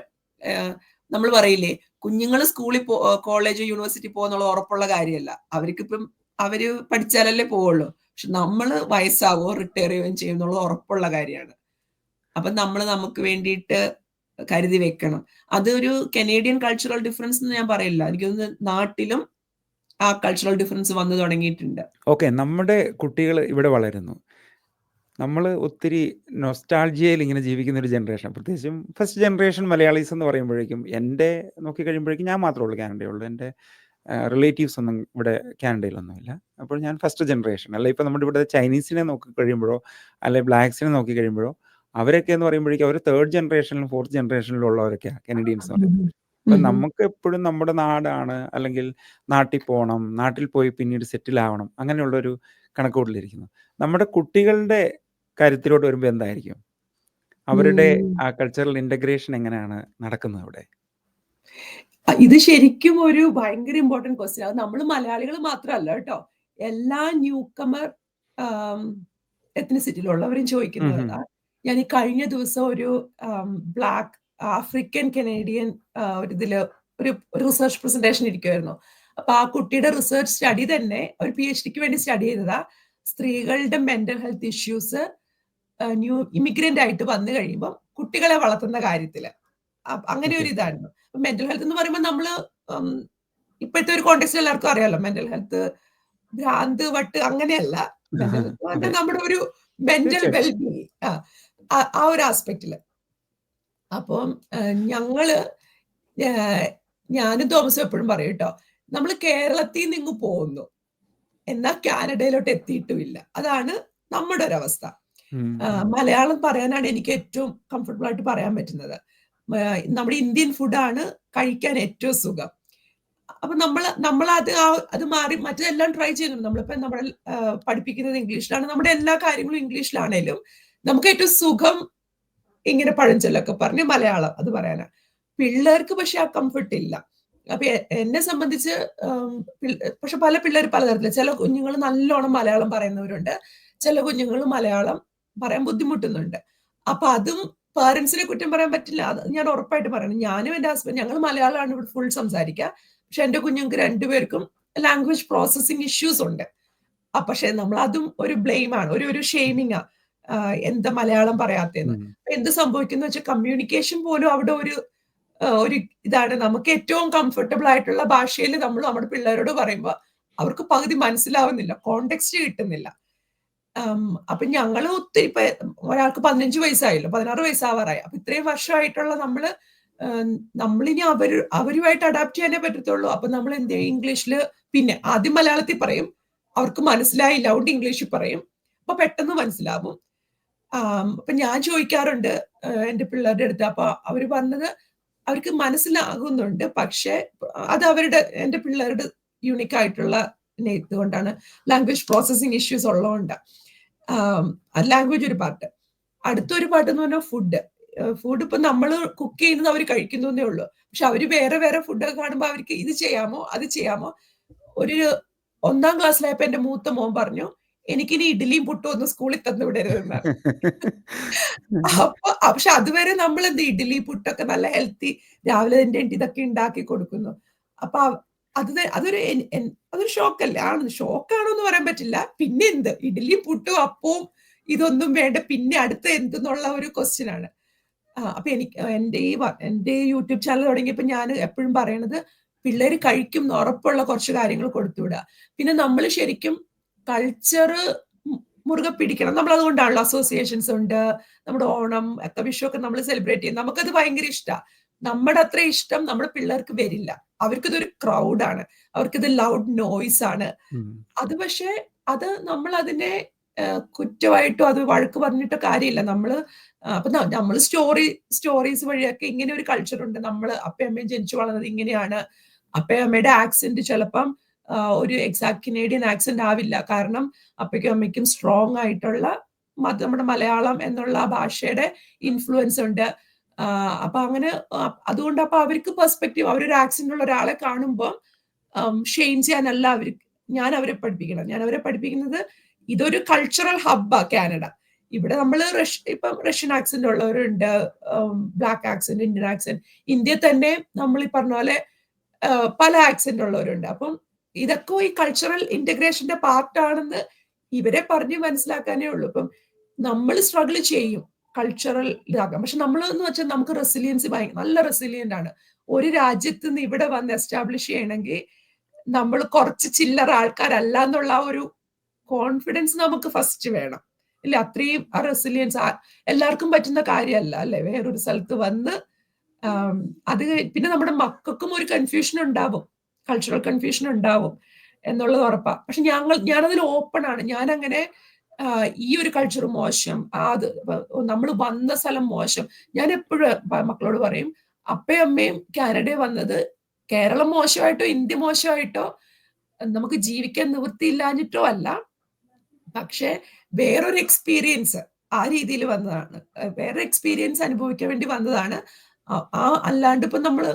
നമ്മൾ പറയില്ലേ കുഞ്ഞുങ്ങൾ സ്കൂളിൽ കോളേജ് യൂണിവേഴ്സിറ്റി പോകുന്നുള്ള ഉറപ്പുള്ള കാര്യമല്ല. അവർക്കിപ്പം അവര് പഠിച്ചാലല്ലേ പോവുള്ളൂ. പക്ഷെ നമ്മള് വയസ്സാവോ റിട്ടയർ ചെയ്യുകയും ചെയ്യുന്നുള്ള ഉറപ്പുള്ള കാര്യമാണ്. അപ്പൊ നമ്മൾ നമുക്ക് വേണ്ടിയിട്ട് കരുതി വെക്കണം. അതൊരു കനേഡിയൻ കൾച്ചറൽ ഡിഫറൻസ് എന്ന് ഞാൻ പറയില്ല. എനിക്ക് തോന്നുന്നു നാട്ടിലും ആ കൾച്ചറൽ ഡിഫറൻസ് വന്നു തുടങ്ങിയിട്ടുണ്ട്. ഓക്കെ. നമ്മുടെ കുട്ടികൾ ഇവിടെ വളരുന്നു. നമ്മൾ ഒത്തിരി നൊസ്റ്റാൾജിയയിൽ ഇങ്ങനെ ജീവിക്കുന്ന ഒരു ജനറേഷൻ, പ്രത്യേകിച്ചും ഫസ്റ്റ് ജനറേഷൻ മലയാളീസ് എന്ന് പറയുമ്പോഴേക്കും എൻ്റെ നോക്കിക്കഴിയുമ്പോഴേക്കും ഞാൻ മാത്രമേ ഉള്ളൂ കാനഡയുള്ളൂ. എൻ്റെ റിലേറ്റീവ്സ് ഒന്നും ഇവിടെ കാനഡയിലൊന്നുമില്ല. അപ്പോൾ ഞാൻ ഫസ്റ്റ് ജനറേഷൻ അല്ല. ഇപ്പം നമ്മുടെ ഇവിടെ ചൈനീസിനെ നോക്കിക്കഴിയുമ്പോഴോ അല്ലെ ബ്ലാക്സിനെ നോക്കിക്കഴിയുമ്പോഴോ അവരൊക്കെ എന്ന് പറയുമ്പോഴേക്കും അവർ തേർഡ് ജനറേഷനിലും ഫോർത്ത് ജനറേഷനിലും ഉള്ളവരൊക്കെയാണ് കനഡിയൻസ് എന്ന് പറയുന്നത്. അപ്പം നമുക്ക് എപ്പോഴും നമ്മുടെ നാടാണ്, അല്ലെങ്കിൽ നാട്ടിൽ പോകണം, നാട്ടിൽ പോയി പിന്നീട് സെറ്റിൽ ആവണം, അങ്ങനെയുള്ളൊരു കണക്കുകൂട്ടലിരിക്കുന്നു. നമ്മുടെ കുട്ടികളുടെ കാര്യത്തിലോട്ട് വരുമ്പോൾ എന്തായിരിക്കും അവരുടെ ആ കൾച്ചറൽ ഇന്റഗ്രേഷൻ എങ്ങനെയാണ് നടക്കുന്നത് അവിടെ? ഇത് ശരിക്കും ഒരു ഭയങ്കര ഇമ്പോർട്ടന്റ് ക്വസ്റ്റ്യൻ. അത് നമ്മൾ മലയാളികൾ മാത്രമല്ല കേട്ടോ, എല്ലാ ന്യൂ കമർ എത്നിസിറ്റിയിലുള്ളവരും ചോദിക്കുന്നത്. ഞാൻ ഈ കഴിഞ്ഞ ദിവസം ഒരു ബ്ലാക്ക് ആഫ്രിക്കൻ കനേഡിയൻ ഒരു റിസർച്ച് പ്രസന്റേഷൻ ഇരിക്കുമായിരുന്നു. അപ്പൊ ആ കുട്ടിയുടെ റിസർച്ച് സ്റ്റഡി തന്നെ ഒരു PhDക്ക് വേണ്ടി സ്റ്റഡി ചെയ്തതാ, സ്ത്രീകളുടെ mental health issues new immigrant ആയിട്ട് വന്നു കഴിയുമ്പോൾ കുട്ടികളെ വളർത്തുന്ന കാര്യത്തില്. അങ്ങനെ ഒരു ഇതായിരുന്നു. മെന്റൽ ഹെൽത്ത് എന്ന് പറയുമ്പോൾ നമ്മള് ഇപ്പോഴത്തെ ഒരു കോണ്ടെക്സ്റ്റ് എല്ലാവർക്കും അറിയാലോ, മെന്റൽ ഹെൽത്ത് ഭ്രാന്ത് വട്ട് അങ്ങനെയല്ല. മെന്റൽ ഹെൽത്ത് നമ്മുടെ ഒരു മെന്റൽ വെൽബീയിങ്, ആ ഒരു ആസ്പെക്റ്റില്. അപ്പം ഞാനും തോമസും എപ്പോഴും പറയും കേട്ടോ, നമ്മൾ കേരളത്തിൽ നിന്ന് പോകുന്നു എന്നാൽ കാനഡയിലോട്ട് എത്തിയിട്ടുമില്ല. അതാണ് നമ്മുടെ ഒരവസ്ഥ. മലയാളം പറയാനാണ് എനിക്ക് ഏറ്റവും കംഫർട്ടബിൾ ആയിട്ട് പറയാൻ പറ്റുന്നത്. നമ്മുടെ ഇന്ത്യൻ ഫുഡാണ് കഴിക്കാൻ ഏറ്റവും സുഖം. അപ്പൊ അത് മാറി മറ്റെല്ലാം ട്രൈ ചെയ്യുന്നുണ്ട്. നമ്മളിപ്പോ നമ്മുടെ പഠിപ്പിക്കുന്നത് ഇംഗ്ലീഷിലാണ്, നമ്മുടെ എല്ലാ കാര്യങ്ങളും ഇംഗ്ലീഷിലാണേലും നമുക്ക് ഏറ്റവും സുഖം ഇങ്ങനെ പഴഞ്ചൊല്ലൊക്കെ പറഞ്ഞ് മലയാളം അത് പറയാനാ. പിള്ളേർക്ക് പക്ഷെ ആ കംഫർട്ട് ഇല്ല. അപ്പൊ എന്നെ സംബന്ധിച്ച് പക്ഷെ പല പിള്ളേർ പലതരത്തില്, ചില കുഞ്ഞുങ്ങൾ നല്ലോണം മലയാളം പറയുന്നവരുണ്ട്, ചില കുഞ്ഞുങ്ങൾ മലയാളം പറയാൻ ബുദ്ധിമുട്ടുന്നുണ്ട്. അപ്പൊ അതും പാരന്റ്സിനെ കുറ്റം പറയാൻ പറ്റില്ല. അത് ഞാൻ ഉറപ്പായിട്ട് പറയണം. ഞാനും എന്റെ ഹസ്ബൻഡ് ഞങ്ങൾ മലയാളമാണ് ഇവിടെ ഫുൾ സംസാരിക്കുക. പക്ഷെ എന്റെ കുഞ്ഞുങ്ങൾക്ക് രണ്ടുപേർക്കും ലാംഗ്വേജ് പ്രോസസ്സിംഗ് ഇഷ്യൂസ് ഉണ്ട്. പക്ഷെ നമ്മൾ അതും ഒരു ബ്ലെയിം ആണ്, ഒരു ഷെയ്മിങ് ആ, എന്താ മലയാളം പറയാത്തേന്ന്. എന്ത് സംഭവിക്കുന്ന വെച്ചാൽ കമ്മ്യൂണിക്കേഷൻ പോലും അവിടെ ഒരു ഇതാണ്. നമുക്ക് ഏറ്റവും കംഫർട്ടബിൾ ആയിട്ടുള്ള ഭാഷയിൽ നമ്മൾ നമ്മുടെ പിള്ളേരോട് പറയുമ്പോൾ അവർക്ക് പകുതി മനസ്സിലാവുന്നില്ല, കോണ്ടെക്സ്റ്റ് കിട്ടുന്നില്ല. അപ്പൊ ഞങ്ങൾ ഒത്തിരി ഇപ്പൊ ഒരാൾക്ക് 15 വയസ്സായല്ലോ, 16 വയസ്സാവാറായി. അപ്പൊ ഇത്രയും വർഷമായിട്ടുള്ള നമ്മളിനി അവരുമായിട്ട് അഡാപ്റ്റ് ചെയ്യാനേ പറ്റത്തുള്ളൂ. അപ്പൊ നമ്മൾ എന്ത് ചെയ്യും, ഇംഗ്ലീഷിൽ പിന്നെ ആദ്യം മലയാളത്തിൽ പറയും, അവർക്ക് മനസ്സിലായില്ല അതുകൊണ്ട് ഇംഗ്ലീഷിൽ പറയും, അപ്പൊ പെട്ടെന്ന് മനസ്സിലാവും. അപ്പൊ ഞാൻ ചോദിക്കാറുണ്ട് എന്റെ പിള്ളേരുടെ അടുത്ത്. അപ്പൊ അവര് പറഞ്ഞത് അവർക്ക് മനസ്സിലാകുന്നുണ്ട്, പക്ഷെ അത് എന്റെ പിള്ളേരുടെ യൂണിക് ആയിട്ടുള്ള ഇത് കൊണ്ടാണ്, ലാംഗ്വേജ് പ്രോസസ്സിംഗ് ഇഷ്യൂസ് ഉള്ളതുകൊണ്ട്. ലാംഗ്വേജ് ഒരു പാർട്ട്. അടുത്തൊരു പാട്ട് എന്ന് പറഞ്ഞാൽ ഫുഡ് ഇപ്പൊ നമ്മൾ കുക്ക് ചെയ്യുന്നത് അവർ കഴിക്കുന്നേ ഉള്ളൂ. പക്ഷെ അവര് വേറെ വേറെ ഫുഡൊക്കെ കാണുമ്പോൾ അവർക്ക് ഇത് ചെയ്യാമോ അത് ചെയ്യാമോ. ഒരു 1ാം ക്ലാസ്സിലായപ്പോ എന്റെ മൂത്ത മോൻ പറഞ്ഞു, എനിക്കിനി ഇഡ്ഡലിയും പുട്ടും ഒന്നും സ്കൂളിൽ തന്നു വിടരുതെന്നാണ്. അപ്പൊ പക്ഷെ അതുവരെ നമ്മൾ എന്ത് ഇഡ്ഡലി പുട്ടൊക്കെ നല്ല ഹെൽത്തി രാവിലെ ഇതൊക്കെ ഉണ്ടാക്കി കൊടുക്കുന്നു. അപ്പൊ അതൊരു ഷോക്കല്ലേ, ഷോക്കാണോ എന്ന് പറയാൻ പറ്റില്ല. പിന്നെ എന്ത് ഇഡ്ഡലിയും പുട്ടും അപ്പവും ഇതൊന്നും വേണ്ട, പിന്നെ അടുത്ത എന്തെന്നുള്ള ഒരു ക്വസ്റ്റ്യൻ ആണ്. അപ്പൊ എന്റെ യൂട്യൂബ് ചാനൽ തുടങ്ങിയപ്പോ ഞാൻ എപ്പോഴും പറയണത്, പിള്ളേര് കഴിക്കും ഉറപ്പുള്ള കുറച്ച് കാര്യങ്ങൾ കൊടുത്തുവിടുക. പിന്നെ നമ്മൾ ശരിക്കും കൾച്ചർ മുറുകെ പിടിക്കണം. നമ്മൾ അതുകൊണ്ടാണല്ലോ അസോസിയേഷൻസ് ഉണ്ട്, നമ്മുടെ ഓണം ഒക്കെ വിഷു ഒക്കെ നമ്മൾ സെലിബ്രേറ്റ് ചെയ്യും. നമുക്കത് ഭയങ്കര ഇഷ്ടമാണ്. നമ്മുടെ അത്ര ഇഷ്ടം നമ്മുടെ പിള്ളേർക്ക് വരില്ല. അവർക്കിതൊരു ക്രൗഡാണ്, അവർക്കിത് ലൗഡ് നോയ്സ് ആണ്. അത് പക്ഷെ അത് നമ്മൾ അതിനെ കുറ്റമായിട്ടോ അത് വഴക്ക് പറഞ്ഞിട്ടോ കാര്യമില്ല. നമ്മൾ സ്റ്റോറീസ് വഴിയൊക്കെ ഇങ്ങനെ ഒരു കൾച്ചർ ഉണ്ട്, നമ്മൾ അപ്പയമ്മയും ജനിച്ചു വളർന്നത് ഇങ്ങനെയാണ്, അപ്പയമ്മയുടെ ആക്സെന്റ് ചിലപ്പം ഒരു എക്സാക്ട് കനേഡിയൻ ആക്സെന്റ് ആവില്ല. കാരണം അപ്പയ്ക്കും അമ്മയ്ക്കും സ്ട്രോങ് ആയിട്ടുള്ള നമ്മുടെ മലയാളം എന്നുള്ള ഭാഷയുടെ ഇൻഫ്ലുവൻസ് ഉണ്ട്. അപ്പൊ അങ്ങനെ അതുകൊണ്ട് അപ്പൊ അവർക്ക് പെർസ്പെക്റ്റീവ്, അവരൊരു ആക്സെന്റ് ഉള്ള ഒരാളെ കാണുമ്പോൾ ഷെയിം ചെയ്യാനല്ല ഞാൻ അവരെ പഠിപ്പിക്കണം. ഞാൻ അവരെ പഠിപ്പിക്കുന്നത് ഇതൊരു കൾച്ചറൽ ഹബ്ബാ കാനഡ. ഇവിടെ നമ്മൾ ഇപ്പം റഷ്യൻ ആക്സെന്റ് ഉള്ളവരുണ്ട്, ബ്ലാക്ക് ആക്സെന്റ്, ഇന്ത്യൻ ആക്സെന്റ്. ഇന്ത്യയിൽ തന്നെ നമ്മൾ ഈ പറഞ്ഞ പോലെ പല ആക്സെന്റ് ഉള്ളവരുണ്ട്. അപ്പം ഇതൊക്കെ ഈ കൾച്ചറൽ ഇന്റഗ്രേഷന്റെ പാർട്ടാണെന്ന് ഇവരെ പറഞ്ഞ് മനസ്സിലാക്കാനേ ഉള്ളൂ. ഇപ്പം നമ്മൾ സ്ട്രഗിൾ ചെയ്യും കൾച്ചറൽ ഇതാക്കാം. പക്ഷെ നമ്മൾ എന്ന് വെച്ചാൽ നമുക്ക് റെസിലിയൻസ് നല്ല റെസിലിയന്റ് ആണ്. ഒരു രാജ്യത്ത് നിന്ന് ഇവിടെ വന്ന് എസ്റ്റാബ്ലിഷ് ചെയ്യണമെങ്കിൽ നമ്മൾ കുറച്ച് ചില്ലറ ആൾക്കാരല്ല എന്നുള്ള ആ ഒരു കോൺഫിഡൻസ് നമുക്ക് ഫസ്റ്റ് വേണം. ഇല്ല, അത്രയും ആ റെസിലിയൻസ് എല്ലാവർക്കും പറ്റുന്ന കാര്യമല്ല അല്ലെ. വേറൊരു സ്ഥലത്ത് വന്ന് അത് പിന്നെ നമ്മുടെ മക്കൾക്കും ഒരു കൺഫ്യൂഷൻ ഉണ്ടാവും, കൾച്ചറൽ കൺഫ്യൂഷൻ ഉണ്ടാവും എന്നുള്ളത് ഉറപ്പാ. പക്ഷെ ഞാനതിൽ ഓപ്പൺ ആണ്. ഞാൻ അങ്ങനെ ഈ ഒരു കൾച്ചർ മോശം, അത് നമ്മൾ വന്ന സ്ഥലം മോശം. ഞാൻ എപ്പോഴും മക്കളോട് പറയും, അപ്പയും അമ്മയും കാനഡയിൽ വന്നത് കേരളം മോശമായിട്ടോ ഇന്ത്യ മോശമായിട്ടോ നമുക്ക് ജീവിക്കാൻ നിവൃത്തിയില്ലാഞ്ഞിട്ടോ അല്ല, പക്ഷെ വേറൊരു എക്സ്പീരിയൻസ് ആ രീതിയിൽ വന്നതാണ്, വേറെ എക്സ്പീരിയൻസ് അനുഭവിക്കാൻ വേണ്ടി വന്നതാണ്. അല്ലാണ്ട് ഇപ്പൊ നമ്മള്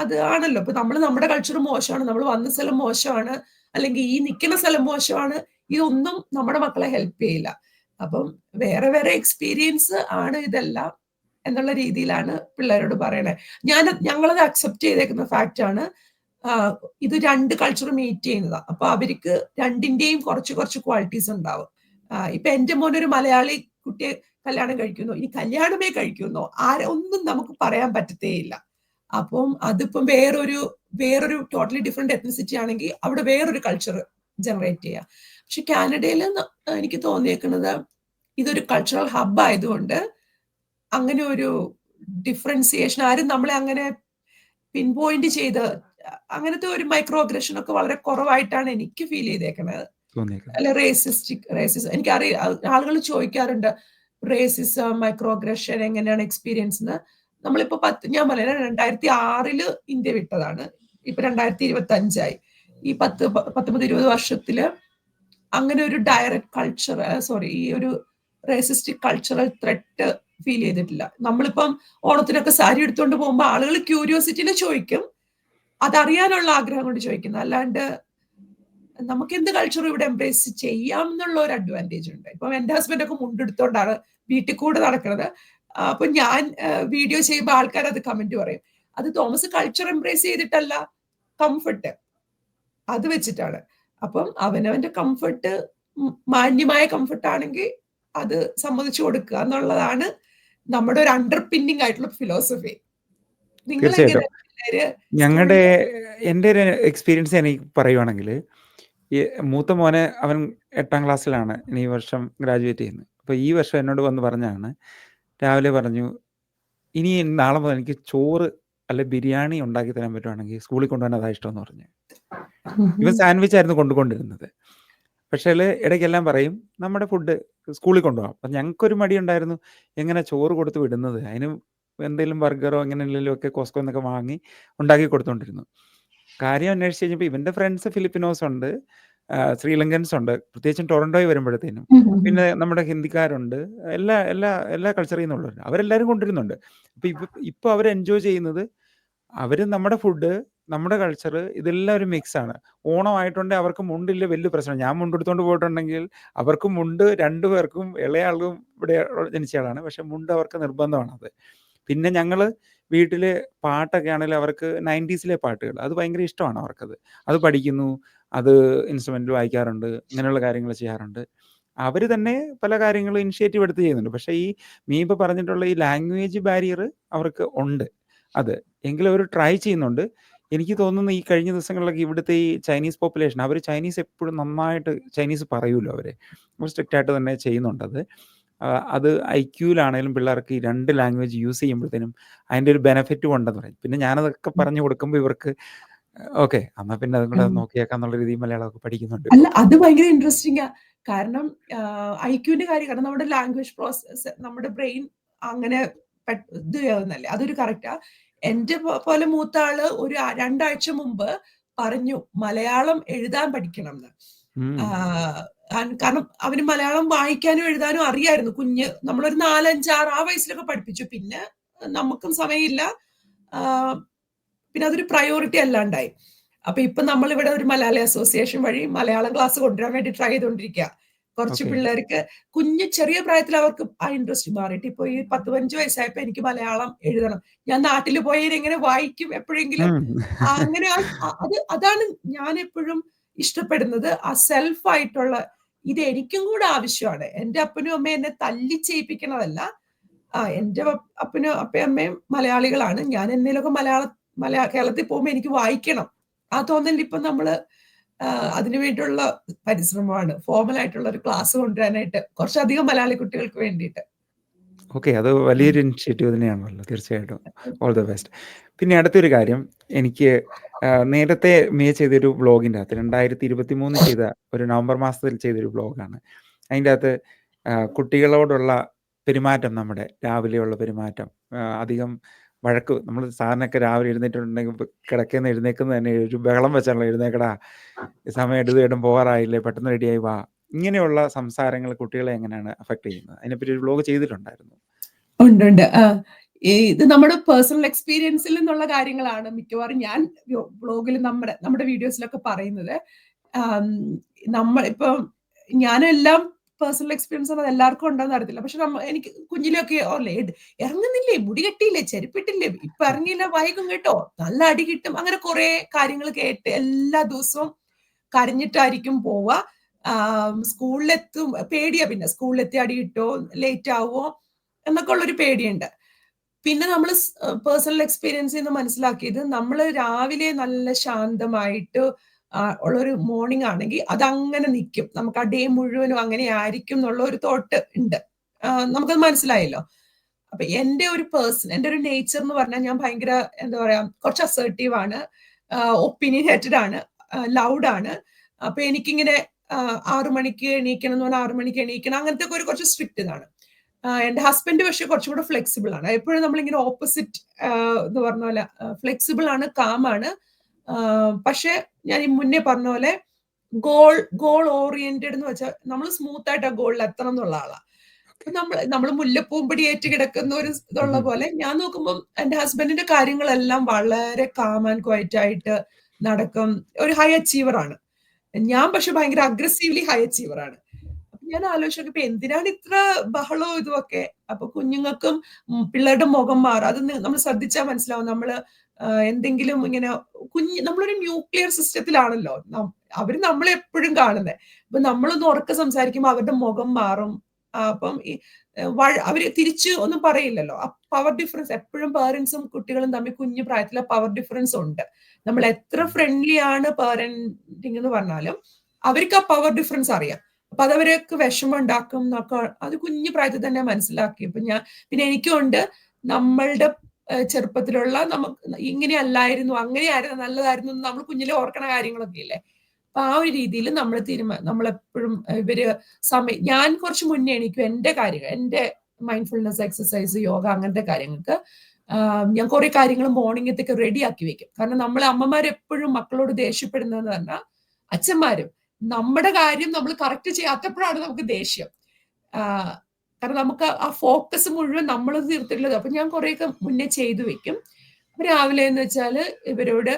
അത് ആണല്ലോ, ഇപ്പൊ നമ്മുടെ കൾച്ചർ മോശമാണ്, നമ്മൾ വന്ന സ്ഥലം മോശമാണ്, അല്ലെങ്കിൽ ഈ നിൽക്കുന്ന സ്ഥലം മോശമാണ്, ഇതൊന്നും നമ്മുടെ മക്കളെ ഹെൽപ്പ് ചെയ്യില്ല. അപ്പം വേറെ വേറെ എക്സ്പീരിയൻസ് ആണ് ഇതെല്ലാം എന്നുള്ള രീതിയിലാണ് പിള്ളേരോട് പറയണേ. ഞങ്ങളത് അക്സെപ്റ്റ് ചെയ്തേക്കുന്ന ഫാക്റ്റ് ആണ്. ഇത് രണ്ട് കൾച്ചർ മീറ്റ് ചെയ്യുന്നതാ. അപ്പൊ അവർക്ക് രണ്ടിന്റെയും കുറച്ച് കുറച്ച് ക്വാളിറ്റീസ് ഉണ്ടാവും. ഇപ്പൊ എന്റെ മോനൊരു മലയാളി കുട്ടിയെ കല്യാണം കഴിക്കുന്നു, ഇനി കല്യാണമേ കഴിക്കുന്നു, ഒന്നും നമുക്ക് പറയാൻ പറ്റത്തേയില്ല. അപ്പം അതിപ്പം വേറൊരു ടോട്ടലി ഡിഫറെന്റ് എത്നിസിറ്റി ആണെങ്കിൽ അവിടെ വേറൊരു കൾച്ചർ ജനറേറ്റ് ചെയ്യാം. പക്ഷെ കാനഡയിൽ എനിക്ക് തോന്നിയേക്കുന്നത് ഇതൊരു കൾച്ചറൽ ഹബ് ആയതുകൊണ്ട് അങ്ങനെ ഒരു ഡിഫറൻസിയേഷൻ ആരും നമ്മളെ അങ്ങനെ പിൻ പോയിന്റ് ചെയ്ത് അങ്ങനത്തെ ഒരു മൈക്രോ അഗ്രഷൻ ഒക്കെ വളരെ കുറവായിട്ടാണ് എനിക്ക് ഫീൽ ചെയ്തേക്കുന്നത്. അല്ല റേസിസം എനിക്കറിയാം, ആളുകൾ ചോദിക്കാറുണ്ട് റേസിസം മൈക്രോ അഗ്രഷൻ എങ്ങനെയാണ് എക്സ്പീരിയൻസ് എന്ന്. നമ്മളിപ്പോ ഞാൻ പറയാം 2006 ഇന്ത്യ വിട്ടതാണ്, ഇപ്പൊ 2025 ഈ 19-20 വർഷത്തില് അങ്ങനെ ഒരു ഡയറക്റ്റ് കൾച്ചർ ഈ ഒരു റേസിസ്റ്റിക് കൾച്ചറൽ ത്രെറ്റ് ഫീൽ ചെയ്തിട്ടില്ല. നമ്മളിപ്പം ഓണത്തിനൊക്കെ സാരി എടുത്തുകൊണ്ട് പോകുമ്പോൾ ആളുകൾ ക്യൂരിയോസിറ്റിയിൽ ചോദിക്കും, അതറിയാനുള്ള ആഗ്രഹം കൊണ്ട് ചോദിക്കുന്നത്, അല്ലാണ്ട് നമുക്ക് എന്ത് കൾച്ചർ ഇവിടെ എംബ്രേസ് ചെയ്യാം എന്നുള്ള ഒരു അഡ്വാൻറ്റേജ് ഉണ്ട്. ഇപ്പം എന്റെ ഹസ്ബൻഡ് ഒക്കെ മുണ്ടെടുത്തോണ്ടാണ് വീട്ടിൽ കൂടെ നടക്കുന്നത്. അപ്പൊ ഞാൻ വീഡിയോ ചെയ്യുമ്പോൾ ആൾക്കാർ അത് കമന്റ് പറയും, അത് തോമസ് കൾച്ചർ എംബ്രേസ് ചെയ്തിട്ടല്ല, കംഫർട്ട് അത് വെച്ചിട്ടാണ്. അപ്പം അവനവന്റെ കംഫർട്ട് മാന്യമായ കംഫർട്ട് ആണെങ്കിൽ അത് സമ്മതിച്ചു കൊടുക്കുക എന്നുള്ളതാണ് നമ്മുടെ ഒരു അണ്ടർപിന്നിങ് ആയിട്ടുള്ള ഫിലോസഫി. തീർച്ചയായിട്ടും എൻ്റെ ഒരു എക്സ്പീരിയൻസ് എനിക്ക് പറയുവാണെങ്കിൽ, ഈ മൂത്ത മോനെ അവൻ 8ാം ക്ലാസ്സിലാണ് ഇനി ഈ വർഷം ഗ്രാജുവേറ്റ് ചെയ്യുന്നത്. അപ്പോൾ ഈ വർഷം എന്നോട് വന്ന് പറഞ്ഞാണ്, രാവിലെ പറഞ്ഞു, ഇനി നാളെ മുതൽ എനിക്ക് ചോറ് അല്ലെ ബിരിയാണി ഉണ്ടാക്കി തരാൻ പറ്റുവാണെങ്കിൽ സ്കൂളിൽ കൊണ്ടുപോകാൻ അതാ ഇഷ്ടമെന്ന് പറഞ്ഞു. ഇവൻ സാൻഡ്വിച്ച് ആയിരുന്നു കൊണ്ടുകൊണ്ടിരുന്നത്. പക്ഷേ ഇടയ്ക്കെല്ലാം പറയും നമ്മുടെ ഫുഡ് സ്കൂളിൽ കൊണ്ടുപോകാം. അപ്പം ഞങ്ങൾക്കൊരു മടി ഉണ്ടായിരുന്നു, എങ്ങനെ ചോറ് കൊടുത്ത് വിടുന്നത്, അതിന് എന്തെങ്കിലും ബർഗറോ എങ്ങനെയെങ്കിലും ഒക്കെ കോസ്കോ എന്നൊക്കെ വാങ്ങി ഉണ്ടാക്കി കൊടുത്തോണ്ടിരുന്നു. കാര്യം അന്വേഷിച്ച് കഴിഞ്ഞപ്പോൾ ഇവന്റെ ഫ്രണ്ട്സ് ഫിലിപ്പിനോസ് ഉണ്ട്, ശ്രീലങ്കൻസ് ഉണ്ട്, പ്രത്യേകിച്ചും ടൊറന്റോയിൽ വരുമ്പോഴത്തേനും, പിന്നെ നമ്മുടെ ഹിന്ദിക്കാരുണ്ട്, എല്ലാ എല്ലാ എല്ലാ കൾച്ചറിൽ നിന്നുള്ളവർ അവരെല്ലാവരും കൊണ്ടുവരുന്നുണ്ട്. അപ്പൊ ഇപ്പൊ അവർ എൻജോയ് ചെയ്യുന്നത് അവര് നമ്മുടെ ഫുഡ്, നമ്മുടെ കൾച്ചർ, ഇതെല്ലാം ഒരു മിക്സ് ആണ്. ഓണമായിട്ടുണ്ടെങ്കിൽ അവർക്ക് മുണ്ടില്ല വലിയ പ്രശ്നം. ഞാൻ മുണ്ടെടുത്തോണ്ട് പോയിട്ടുണ്ടെങ്കിൽ അവർക്ക് മുണ്ട്, രണ്ടുപേർക്കും ഇളയാളും ഇവിടെ ജനിച്ചയാളാണ്, പക്ഷെ മുണ്ട് അവർക്ക് നിർബന്ധമാണത്. പിന്നെ ഞങ്ങള് വീട്ടില് പാട്ടൊക്കെ ആണെങ്കിലും അവർക്ക് 90s പാട്ടുകൾ അത് ഭയങ്കര ഇഷ്ടമാണ് അവർക്കത്. അത് പഠിക്കുന്നു, അത് ഇൻസ്ട്രുമെന്റിൽ വായിക്കാറുണ്ട്, ഇങ്ങനെയുള്ള കാര്യങ്ങൾ ചെയ്യാറുണ്ട്. അവര് തന്നെ പല കാര്യങ്ങളും ഇനിഷ്യേറ്റീവ് എടുത്ത് ചെയ്യുന്നുണ്ട്. പക്ഷെ നീ ഇപ്പൊ പറഞ്ഞിട്ടുള്ള ഈ ലാംഗ്വേജ് ബാരിയർ അവർക്ക് ഉണ്ട്. അത് എങ്കിലും അവർ ട്രൈ ചെയ്യുന്നുണ്ട്. എനിക്ക് തോന്നുന്നു ഈ കഴിഞ്ഞ ദിവസങ്ങളിലൊക്കെ ഇവിടുത്തെ ഈ ചൈനീസ് പോപ്പുലേഷൻ, അവർ ചൈനീസ് എപ്പോഴും നന്നായിട്ട് ചൈനീസ് പറയൂല്ലോ, അവര് സ്ട്രിക്റ്റ് ആയിട്ട് തന്നെ ചെയ്യുന്നുണ്ടത്. അത് ഐക്യൂലാണേലും പിള്ളേർക്ക് ഈ 2 ലാംഗ്വേജ് യൂസ് ചെയ്യുമ്പോഴത്തേനും അതിൻ്റെ ഒരു ബെനിഫിറ്റും ഉണ്ടെന്ന് പറയും. പിന്നെ ഞാനതൊക്കെ പറഞ്ഞു കൊടുക്കുമ്പോൾ ഇവർക്ക് ഓക്കെ, എന്നാൽ പിന്നെ അതും കൂടെ നോക്കിയേക്കാം എന്നുള്ള രീതിയിൽ മലയാളമൊക്കെ പഠിക്കുന്നുണ്ട്. അല്ല, അത് ഭയങ്കര ഇൻട്രസ്റ്റിംഗ്. കാരണം ഐക്യൂന്റെ കാര്യം, കാരണം നമ്മുടെ ലാംഗ്വേജ് പ്രോസസ്, നമ്മുടെ ബ്രെയിൻ അങ്ങനെ ഇത് ചെയ്യുന്നല്ലേ, അതൊരു കറക്റ്റാ. എന്റെ പോലെ മൂത്ത ആള് ഒരു 2 ആഴ്ച മുമ്പ് പറഞ്ഞു മലയാളം എഴുതാൻ പഠിക്കണം എന്ന്. ഉം. കാരണം അവന് മലയാളം വായിക്കാനും എഴുതാനും അറിയായിരുന്നു. നമ്മളൊരു 4, 5, 6 ആ വയസ്സിലൊക്കെ പഠിപ്പിച്ചു. പിന്നെ നമുക്കും സമയമില്ല. പിന്നെ അതൊരു പ്രയോറിറ്റി അല്ലാണ്ടായി. അപ്പൊ ഇപ്പൊ നമ്മളിവിടെ ഒരു മലയാളി അസോസിയേഷൻ വഴി മലയാളം ക്ലാസ് കൊണ്ടുവരാൻ വേണ്ടി ട്രൈ ചെയ്തുകൊണ്ടിരിക്കുക. കുറച്ച് ഓക്കെ. പിള്ളേർക്ക് ചെറിയ പ്രായത്തിൽ അവർക്ക് ആ ഇൻട്രസ്റ്റ് മാറിയിട്ട് ഇപ്പൊ ഈ 10, 15 വയസ്സായപ്പോ എനിക്ക് മലയാളം എഴുതണം. ഞാൻ നാട്ടിൽ പോയാൽ എങ്ങനെ വായിക്കും എപ്പോഴെങ്കിലും. അങ്ങനെ അതാണ് ഞാൻ എപ്പോഴും ഇഷ്ടപ്പെടുന്നത്. ആ സെൽഫ് ആയിട്ടുള്ള ഇത് എനിക്കും കൂടെ ആവശ്യമാണ്. എന്റെ അപ്പനും അമ്മയും എന്നെ തല്ലി ചെയ്യിപ്പിക്കണതല്ല. എന്റെ അപ്പനും അമ്മയും മലയാളികളാണ്. ഞാൻ എന്നേലൊക്കെ കേരളത്തിൽ പോകുമ്പോൾ എനിക്ക് വായിക്കണം. ആ തോന്നൽ ഇപ്പൊ നമ്മള് അതിനു വേണ്ടിയുള്ള പരിശ്രമമാണ്. ഫോർമൽ ആയിട്ടുള്ള ഒരു ക്ലാസ് കൊണ്ടുവരാനായിട്ട് കുറച്ചധികം മലയാളി കുട്ടികൾക്ക് വേണ്ടിയിട്ട്. ഓക്കെ. അത് വലിയൊരു ഇനിഷ്യേറ്റീവ് തന്നെയാണല്ലോ. തീർച്ചയായിട്ടും. All the best. പിന്നെ അടുത്തൊരു കാര്യം, എനിക്ക് നേരത്തെ ചെയ്തൊരു വ്ളോഗിൻ്റെ അകത്ത് 2023 ചെയ്ത ഒരു നവംബർ മാസത്തിൽ ചെയ്തൊരു വ്ളോഗാണ്. അതിൻ്റെ അകത്ത് കുട്ടികളോടുള്ള പെരുമാറ്റം, നമ്മുടെ രാവിലെയുള്ള പെരുമാറ്റം, അധികം വഴക്ക്, നമ്മൾ സാറിനൊക്കെ രാവിലെ എഴുന്നേറ്റുണ്ടെങ്കിൽ കിടക്കുന്ന എഴുന്നേക്കുന്നത് തന്നെ ഒരു ബഹളം വെച്ചാണല്ലോ, എഴുന്നേക്കടാ, സമയം എടുത്ത് പോകാറായില്ലേ, പെട്ടെന്ന് റെഡിയായി വാ. ഇങ്ങനെയുള്ള സംസാരങ്ങൾ കുട്ടികളെ എങ്ങനെയാണ് അഫക്ട് ചെയ്യുന്നത്? അതിനെപ്പറ്റി ഒരു വ്ളോഗ് ചെയ്തിട്ടുണ്ടായിരുന്നു. ഉണ്ട്. ഇത് നമ്മുടെ പേഴ്സണൽ എക്സ്പീരിയൻസിൽ നിന്നുള്ള കാര്യങ്ങളാണ് മിക്കവാറും ഞാൻ വ്ളോഗിൽ നമ്മുടെ വീഡിയോസിലൊക്കെ പറയുന്നത്. ഇപ്പം ഞാനെല്ലാം പേഴ്സണൽ എക്സ്പീരിയൻസ് അത് എല്ലാവർക്കും ഉണ്ടോന്ന് അറിയത്തില്ല. പക്ഷെ എനിക്ക് കുഞ്ഞിലൊക്കെ ഇറങ്ങുന്നില്ലേ, മുടി കെട്ടിയില്ലേ, ചെരുപ്പിട്ടില്ലേ, ഇപ്പൊ ഇറങ്ങിയില്ല വൈകും കേട്ടോ, നല്ല അടി കിട്ടും, അങ്ങനെ കുറെ കാര്യങ്ങൾ കേട്ട് എല്ലാ ദിവസവും കരഞ്ഞിട്ടായിരിക്കും പോവുക. സ്കൂളിലെത്തും പേടിയാ, പിന്നെ സ്കൂളിലെത്തി അടി കിട്ടോ, ലേറ്റ് ആവോ എന്നൊക്കെ ഉള്ളൊരു പേടിയുണ്ട്. പിന്നെ നമ്മൾ പേഴ്സണൽ എക്സ്പീരിയൻസിൽ നിന്ന് മനസ്സിലാക്കിയത്, നമ്മൾ രാവിലെ നല്ല ശാന്തമായിട്ട് ഉള്ളൊരു മോർണിംഗ് ആണെങ്കിൽ അതങ്ങനെ നിൽക്കും. നമുക്ക് ആ ഡേ മുഴുവനും അങ്ങനെ ആയിരിക്കും എന്നുള്ള ഒരു തോട്ട് ഉണ്ട്. നമുക്കത് മനസ്സിലായല്ലോ. അപ്പൊ എൻ്റെ ഒരു നേച്ചർ എന്ന് പറഞ്ഞാൽ ഞാൻ ഭയങ്കര എന്താ പറയാ, കുറച്ച് അസേർട്ടീവ് ആണ്, ഒപ്പീനിയനേറ്റഡ് ആണ്, ലൗഡ് ആണ്. അപ്പൊ എനിക്കിങ്ങനെ 6 മണിക്ക് എണീക്കണം എന്ന് പറഞ്ഞാൽ 6 മണിക്ക് എണീക്കണം, അങ്ങനത്തെ ഒക്കെ കുറച്ച് സ്ട്രിക്റ്റ് ഇതാണ്. എന്റെ ഹസ്ബൻഡ് പക്ഷെ കുറച്ചുകൂടെ ഫ്ലെക്സിബിൾ ആണ്. എപ്പോഴും നമ്മളിങ്ങനെ ഓപ്പോസിറ്റ് എന്ന് പറഞ്ഞ പോലെ ഫ്ലെക്സിബിൾ ആണ്, കാമാണ്. പക്ഷെ ഞാൻ ഈ മുന്നേ പറഞ്ഞ പോലെ ഗോൾ ഓറിയന്റഡ് എന്ന് വെച്ചാൽ നമ്മൾ സ്മൂത്ത് ആയിട്ട് ആ ഗോളിൽ എത്തണം എന്നുള്ള ആളാ. നമ്മൾ മുല്ലപ്പൂമ്പടി ഏറ്റ് കിടക്കുന്ന ഒരു ഇതുള്ള പോലെ ഞാൻ നോക്കുമ്പോൾ എന്റെ ഹസ്ബൻഡിന്റെ കാര്യങ്ങളെല്ലാം വളരെ കാം ആൻഡ് ക്വയറ്റ് ആയിട്ട് നടക്കും. ഒരു ഹൈ അച്ചീവർ ആണ്. ഞാൻ പക്ഷെ ഭയങ്കര അഗ്രസീവ്ലി ഹൈ അച്ചീവർ ആണ്. ഞാൻ ആലോചിച്ചു ഇപ്പൊ എന്തിനാണ് ഇത്ര ബഹളവും ഇതുമൊക്കെ. അപ്പൊ കുഞ്ഞുങ്ങൾക്കും പിള്ളേരുടെ മുഖം മാറും. അത് നമ്മൾ ശ്രദ്ധിച്ചാൽ മനസ്സിലാവും. നമ്മള് എന്തെങ്കിലും ഇങ്ങനെ നമ്മളൊരു ന്യൂക്ലിയർ സിസ്റ്റത്തിലാണല്ലോ, അവര് നമ്മളെ എപ്പോഴും കാണുന്നത്. അപ്പൊ നമ്മളൊന്ന് ഉറക്കെ സംസാരിക്കുമ്പോൾ അവരുടെ മുഖം മാറും. അപ്പം അവര് തിരിച്ച് ഒന്നും പറയില്ലല്ലോ. ആ പവർ ഡിഫറൻസ് എപ്പോഴും പേരൻസും കുട്ടികളും തമ്മിൽ കുഞ്ഞു പ്രായത്തിലെ പവർ ഡിഫറൻസ് ഉണ്ട്. നമ്മൾ എത്ര ഫ്രണ്ട്ലി ആണ് പേരന്റിങ് എന്ന് പറഞ്ഞാലും അവർക്ക് ആ പവർ ഡിഫറൻസ് അറിയാം. അപ്പൊ അതവർക്ക് വിഷമം ഉണ്ടാക്കും എന്നൊക്കെ അത് കുഞ്ഞു പ്രായത്തിൽ തന്നെ മനസ്സിലാക്കി. പിന്നെ എനിക്കുണ്ട് നമ്മളുടെ ചെറുപ്പത്തിലുള്ള നമുക്ക് ഇങ്ങനെ അല്ലായിരുന്നു, അങ്ങനെയായിരുന്നു, നല്ലതായിരുന്നു നമ്മൾ കുഞ്ഞിലെ ഓർക്കണ കാര്യങ്ങളൊക്കെ ഇല്ലേ. അപ്പൊ ആ ഒരു രീതിയിൽ നമ്മളെപ്പോഴും ഞാൻ കുറച്ച് മുന്നേ എണീക്കും എന്റെ കാര്യങ്ങൾ, എന്റെ മൈൻഡ്ഫുൾനെസ് എക്സസൈസ്, യോഗ, അങ്ങനത്തെ കാര്യങ്ങൾക്ക് ഞാൻ കുറെ കാര്യങ്ങൾ മോർണിംഗത്തേക്ക് റെഡി ആക്കി വെക്കും. കാരണം നമ്മളെ അമ്മമാരെപ്പോഴും മക്കളോട് ദേഷ്യപ്പെടുന്നതെന്ന് പറഞ്ഞാൽ അച്ഛന്മാരും നമ്മുടെ കാര്യം നമ്മൾ കറക്റ്റ് ചെയ്യാത്തപ്പോഴാണ് നമുക്ക് ദേഷ്യം. കാരണം നമുക്ക് ആ ഫോക്കസ് മുഴുവൻ നമ്മൾ തീർത്തിട്ടുള്ളത്. അപ്പൊ ഞാൻ കുറെയൊക്കെ മുന്നേ ചെയ്തു വെക്കും. രാവിലെ എന്ന് വെച്ചാൽ ഇവരോട്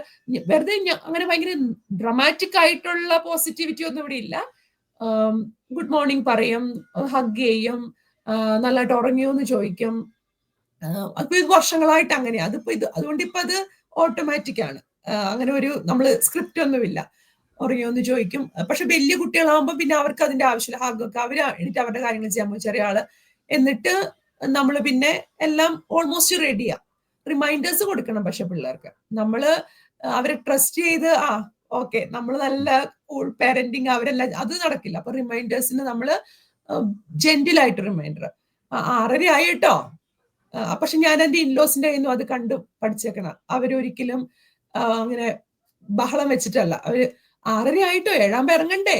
വെറുതെ അങ്ങനെ ഭയങ്കര ഡ്രമാറ്റിക് ആയിട്ടുള്ള പോസിറ്റിവിറ്റി ഒന്നും ഇവിടെ ഇല്ല. ഗുഡ് മോർണിംഗ് പറയും, ഹഗ് ചെയ്യും, നല്ലതായിട്ട് ഉറങ്ങിയോ എന്ന് ചോദിക്കും. അപ്പൊ ഇത് വർഷങ്ങളായിട്ട് അങ്ങനെയാ. അതുകൊണ്ട് ഇപ്പൊ അത് ഓട്ടോമാറ്റിക് ആണ്. അങ്ങനെ ഒരു നമ്മള് സ്ക്രിപ്റ്റ് ഒന്നുമില്ല. ഉറങ്ങിയോ എന്ന് ചോദിക്കും. പക്ഷെ വലിയ കുട്ടികളാകുമ്പോൾ പിന്നെ അവർക്ക് അതിന്റെ ആവശ്യമില്ല. ഹഗ്ഗൊക്കെ അവര് എന്നിട്ട് അവരുടെ കാര്യങ്ങൾ ചെയ്യാൻ പോകും, ചെറിയ ആള്. എന്നിട്ട് നമ്മൾ പിന്നെ എല്ലാം ഓൾമോസ്റ്റ് റെഡിയാ. റിമൈൻഡേഴ്സ് കൊടുക്കണം പക്ഷെ പിള്ളേർക്ക്. നമ്മള് അവരെ ട്രസ്റ്റ് ചെയ്ത് ഓക്കെ നമ്മൾ നല്ല കൂൾ പാരന്റിങ് അവരെല്ലാം അത് നടക്കില്ല. അപ്പൊ റിമൈൻഡേഴ്സിന് നമ്മള് ജെന്റിലായിട്ട് റിമൈൻഡർ 6:30 ആയി കേട്ടോ. പക്ഷെ ഞാൻ എന്റെ ഇൻലോസിന്റെ കയ്യിൽ നിന്നും അത് കണ്ടു പഠിച്ചേക്കണം. അവരൊരിക്കലും അങ്ങനെ ബഹളം വെച്ചിട്ടല്ല. അവര് 6:30 ആയിട്ടോ, 7 ഇറങ്ങണ്ടേ,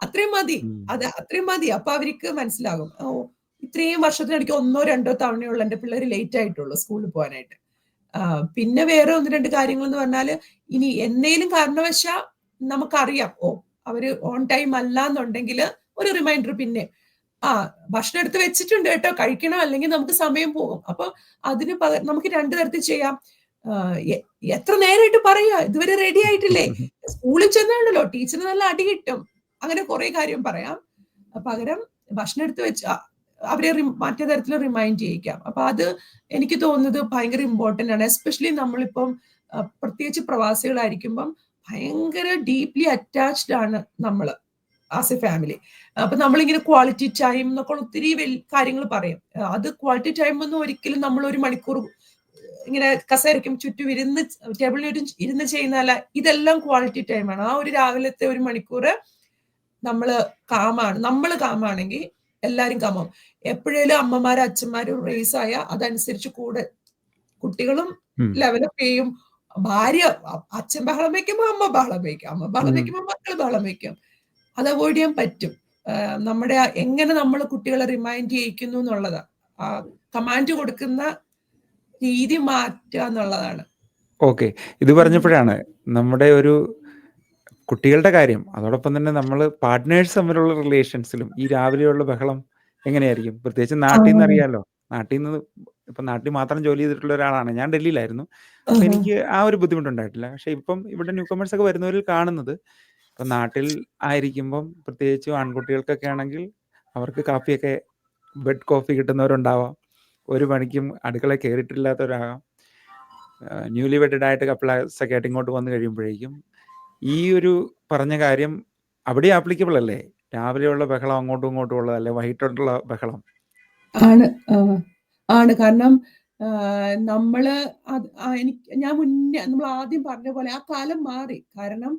അത്രയും മതി. അപ്പൊ അവർക്ക് മനസ്സിലാകും, ഇത്രയും വർഷത്തിനിടയ്ക്ക് 1-2 തവണയുള്ള എന്റെ പിള്ളേര് ലേറ്റ് ആയിട്ടുള്ളൂ സ്കൂളിൽ പോകാനായിട്ട്. പിന്നെ വേറെ 1-2 കാര്യങ്ങൾ എന്ന് പറഞ്ഞാല്, ഇനി എന്നേലും കാരണവശാ നമുക്കറിയാം, അവര് ഓൺ ടൈം അല്ലാന്നുണ്ടെങ്കില് ഒരു റിമൈൻഡർ പിന്നെ, ഭക്ഷണം എടുത്ത് വെച്ചിട്ടുണ്ട് കേട്ടോ, കഴിക്കണം, അല്ലെങ്കിൽ നമുക്ക് സമയം പോകും. അപ്പൊ അതിന് നമുക്ക് 2 തരത്തിൽ ചെയ്യാം. എത്ര നേരമായിട്ട് പറയാ, ഇതുവരെ റെഡി ആയിട്ടില്ലേ? സ്കൂളിൽ ചെന്നാണല്ലോ ടീച്ചർ നല്ല അടി കിട്ടും. അങ്ങനെ കുറെ കാര്യം പറയാം. പകരം ഭക്ഷണം എടുത്ത് വെച്ച് അവരെ മറ്റേ തരത്തിൽ റിമൈൻഡ് ചെയ്യിക്കാം. അപ്പൊ അത് എനിക്ക് തോന്നുന്നത് ഭയങ്കര ഇമ്പോർട്ടന്റ് ആണ്. എസ്പെഷ്യലി നമ്മളിപ്പം പ്രത്യേകിച്ച് പ്രവാസികളായിരിക്കുമ്പം ഭയങ്കര ഡീപ്ലി അറ്റാച്ച്ഡ് ആണ് നമ്മള് ആസ് എ ഫാമിലി. അപ്പൊ നമ്മളിങ്ങനെ ക്വാളിറ്റി ടൈം എന്നൊക്കെ ഒത്തിരി കാര്യങ്ങൾ പറയും. അത് ക്വാളിറ്റി ടൈം ഒന്നും ഒരിക്കലും നമ്മൾ 1 മണിക്കൂർ ഇങ്ങനെ കസേരയ്ക്കും ചുറ്റും ടേബിളിൽ ഇരുന്ന് ചെയ്യുന്നതല്ല. ഇതെല്ലാം ക്വാളിറ്റി ടൈമാണ്. ആ ഒരു രാവിലത്തെ 1 മണിക്കൂർ നമ്മള് കാമാണെങ്കിൽ എല്ലാരും കാമാവും. എപ്പോഴേലും അമ്മമാരും അച്ഛന്മാരും റേസ് ആയ അതനുസരിച്ച് കൂടെ കുട്ടികളും ലെവലപ്പ് ചെയ്യും. ഭാര്യ അച്ഛൻ ബഹളം വയ്ക്കുമ്പോ അമ്മ ബഹളം വയ്ക്കും, അമ്മ ബഹളം വയ്ക്കുമ്പോ മക്കൾ ബഹളം വയ്ക്കും. അത് അവോയ്ഡ് ചെയ്യാൻ പറ്റും. നമ്മുടെ എങ്ങനെ നമ്മൾ കുട്ടികളെ റിമൈൻഡ് ചെയ്യിക്കുന്നു എന്നുള്ളതാ. കമാൻഡ് കൊടുക്കുന്ന രീതി മാറ്റുക എന്നുള്ളതാണ്. ഓക്കെ. ഇത് പറഞ്ഞപ്പോഴാണ് നമ്മുടെ ഒരു കുട്ടികളുടെ കാര്യം, അതോടൊപ്പം തന്നെ നമ്മൾ പാർട്ട്നേഴ്സ് തമ്മിലുള്ള റിലേഷൻസിലും ഈ രാവിലെയുള്ള ബഹളം എങ്ങനെയായിരിക്കും? പ്രത്യേകിച്ച് നാട്ടിൽ നിന്ന് അറിയാലോ. നാട്ടിൽ മാത്രം ജോലി ചെയ്തിട്ടുള്ള ഒരാളാണ് ഞാൻ. ഡൽഹിയിലായിരുന്നു. അപ്പൊ എനിക്ക് ആ ഒരു ബുദ്ധിമുട്ടുണ്ടായിട്ടില്ല. പക്ഷെ ഇപ്പം ഇവിടെ ന്യൂ കമേഴ്സ് ഒക്കെ വരുന്നവരിൽ കാണുന്നത്, ഇപ്പം നാട്ടിൽ ആയിരിക്കുമ്പം പ്രത്യേകിച്ചും ആൺകുട്ടികൾക്കൊക്കെ ആണെങ്കിൽ അവർക്ക് കാപ്പിയൊക്കെ ബെഡ് കോഫി കിട്ടുന്നവരുണ്ടാവാം. 1 മണിക്കും അടുക്കളയിൽ കയറിയിട്ടില്ലാത്തവരാകാം. ന്യൂലി വെഡഡ് ആയിട്ട് കപ്പിൾസ് ഒക്കെ ആയിട്ട് ഇങ്ങോട്ട് വന്നു കഴിയുമ്പോഴേക്കും ഈ ഒരു പറഞ്ഞ കാര്യം അവിടെ ആപ്ലിക്കബിൾ അല്ലേ? രാവിലെയുള്ള ബഹളം അങ്ങോട്ടും ഇങ്ങോട്ടും ഉള്ളതല്ലേ വൈകിട്ടുള്ള ബഹളം? ആണ്. കാരണം നമ്മള് നമ്മൾ ആദ്യം പറഞ്ഞ പോലെ ആ കാലം മാറി. കാരണം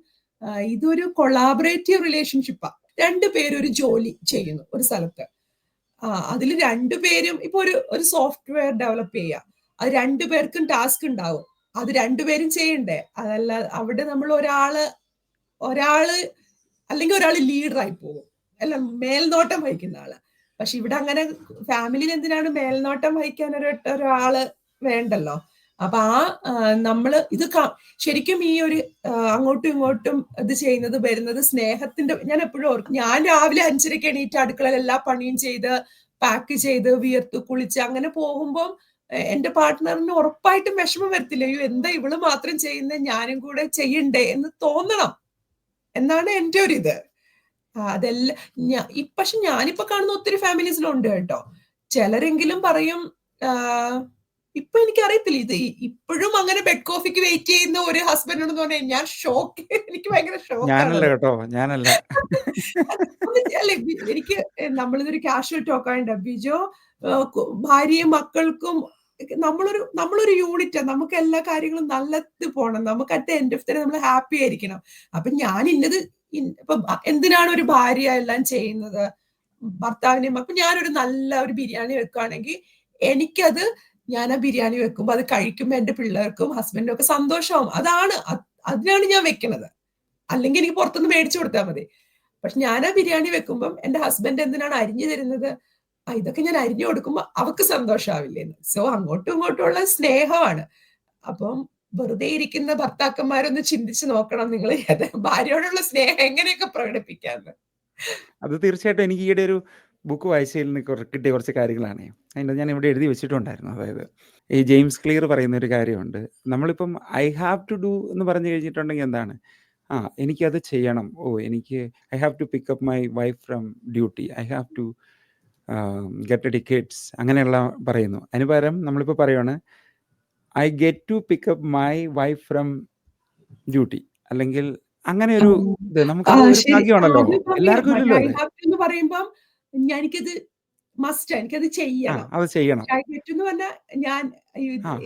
ഇതൊരു കൊളാബറേറ്റീവ് റിലേഷൻഷിപ്പാ. 2 പേര് ഒരു ജോലി ചെയ്യുന്നു ഒരു സ്ഥലത്ത്. അതിൽ 2 പേരും ഇപ്പൊ ഒരു സോഫ്റ്റ്വെയർ ഡെവലപ്പ് ചെയ്യുക, അത് 2 പേർക്കും ടാസ്ക് ഉണ്ടാവും. അത് 2 പേരും ചെയ്യണ്ടേ? അതല്ല അവിടെ നമ്മൾ ഒരാള് അല്ലെങ്കിൽ ഒരാൾ ലീഡറായി പോകും, അല്ല മേൽനോട്ടം വഹിക്കുന്ന ആള്. പക്ഷെ ഇവിടെ അങ്ങനെ ഫാമിലിയിൽ എന്തിനാണ് മേൽനോട്ടം വഹിക്കാൻ ഒരാള് വേണ്ടല്ലോ. അപ്പൊ നമ്മള് ഇത് ശരിക്കും ഈ ഒരു അങ്ങോട്ടും ഇങ്ങോട്ടും ഇത് ചെയ്യുന്നത് വരുന്നത് സ്നേഹത്തിന്റെ. ഞാൻ എപ്പോഴും ഓർക്കും, ഞാൻ രാവിലെ 5:30 എണീറ്റ് അടുക്കളയിൽ എല്ലാ പണിയും ചെയ്ത് പാക്ക് ചെയ്ത് വിയർത്ത് കുളിച്ച് അങ്ങനെ പോകുമ്പോൾ എന്റെ പാർട്ട്ണറിന് ഉറപ്പായിട്ടും വിഷമം വരത്തില്ല. അയ്യോ എന്താ ഇവള് മാത്രം ചെയ്യുന്നത്, ഞാനും കൂടെ ചെയ്യണ്ടേ എന്ന് തോന്നണം എന്നാണ് എന്റെ ഒരു ഇത്. അതെല്ലാം പക്ഷെ ഞാനിപ്പോ കാണുന്ന ഒത്തിരി ഫാമിലീസിലുണ്ട് കേട്ടോ. ചിലരെങ്കിലും പറയും, ഇപ്പൊ എനിക്കറിയത്തില്ല, ഇത് ഇപ്പോഴും അങ്ങനെ ബെഡ് കോഫിക്ക് വെയിറ്റ് ചെയ്യുന്ന ഒരു ഹസ്ബൻഡ് ഉണ്ടെന്ന് പറഞ്ഞാൽ ഞാൻ ഷോക്ക്. എനിക്ക് ഭയങ്കര ഞാനല്ല ഷോക്കാണ്. കേട്ടോ, ഞാനല്ല. അല്ലെ, എനിക്ക് നമ്മളിതൊരു കാഷ്വൽ ടോക്കായിട്ട് ബിജോ ഭാര്യയും മക്കൾക്കും നമ്മളൊരു യൂണിറ്റാ. നമുക്ക് എല്ലാ കാര്യങ്ങളും നല്ലത് പോണം. നമുക്ക് at end of the day നമ്മൾ ഹാപ്പി ആയിരിക്കണം. അപ്പൊ ഞാൻ ഇപ്പൊ എന്തിനാണ് ഒരു ഭാര്യ എല്ലാം ചെയ്യുന്നത് ഭർത്താവിനെയും? അപ്പൊ ഞാനൊരു നല്ല ഒരു ബിരിയാണി വെക്കുകയാണെങ്കിൽ എനിക്കത്, ഞാൻ ആ ബിരിയാണി വെക്കുമ്പോ അത് കഴിക്കുമ്പോ എന്റെ പിള്ളേർക്കും ഹസ്ബൻഡും ഒക്കെ സന്തോഷമാവും. അതിനാണ് ഞാൻ വെക്കുന്നത്. അല്ലെങ്കിൽ എനിക്ക് പുറത്തുനിന്ന് മേടിച്ചു കൊടുത്താൽ മതി. പക്ഷെ ഞാൻ ആ ബിരിയാണി വെക്കുമ്പം എന്റെ ഹസ്ബൻഡ് എന്തിനാണ് അരിഞ്ഞു തരുന്നത്? ഇതൊക്കെ ഞാൻ അരിഞ്ഞു കൊടുക്കുമ്പോ അവർക്ക് സന്തോഷമാവില്ലേന്ന്. സോ അങ്ങോട്ടും ഇങ്ങോട്ടും ഉള്ള സ്നേഹമാണ്. അപ്പം വെറുതെ ഇരിക്കുന്ന ഭർത്താക്കന്മാരൊന്ന് ചിന്തിച്ചു നോക്കണം നിങ്ങൾ ഭാര്യയോടുള്ള സ്നേഹം എങ്ങനെയൊക്കെ പ്രകടിപ്പിക്കാന്ന്. അത് തീർച്ചയായിട്ടും എനിക്ക് ഈയിടെ ഒരു ബുക്ക് വായിച്ചതിൽ നിന്ന് കിട്ടിയ കുറച്ച് കാര്യങ്ങളാണ്. അതിൻ്റെ ഞാൻ ഇവിടെ എഴുതി വെച്ചിട്ടുണ്ടായിരുന്നു. അതായത് ഈ ജെയിംസ് ക്ലിയർ പറയുന്ന ഒരു കാര്യമുണ്ട്. നമ്മളിപ്പം ഐ ഹാവ് ടു ഡു എന്ന് പറഞ്ഞു കഴിഞ്ഞിട്ടുണ്ടെങ്കിൽ എന്താണ്? എനിക്കത് ചെയ്യണം. എനിക്ക് I have to pick up my wife from duty, I have to get ready kids, അങ്ങനെയുള്ള പറയുന്നു. അതിന് പകരം നമ്മളിപ്പോൾ പറയുവാണ് I get to pick up my wife from duty. അല്ലെങ്കിൽ അങ്ങനെ ഒരു ഇത് നമുക്ക് ഒരു ഭാഗ്യമാണല്ലോ. എല്ലാവർക്കും ഇല്ലല്ലോ അത്. എന്ന് പറയുമ്പം എനിക്കത് മസ്റ്റ്, എനിക്കത് ചെയ്യണം. അത് ചെയ്യണം. എന്ന് പറഞ്ഞാൽ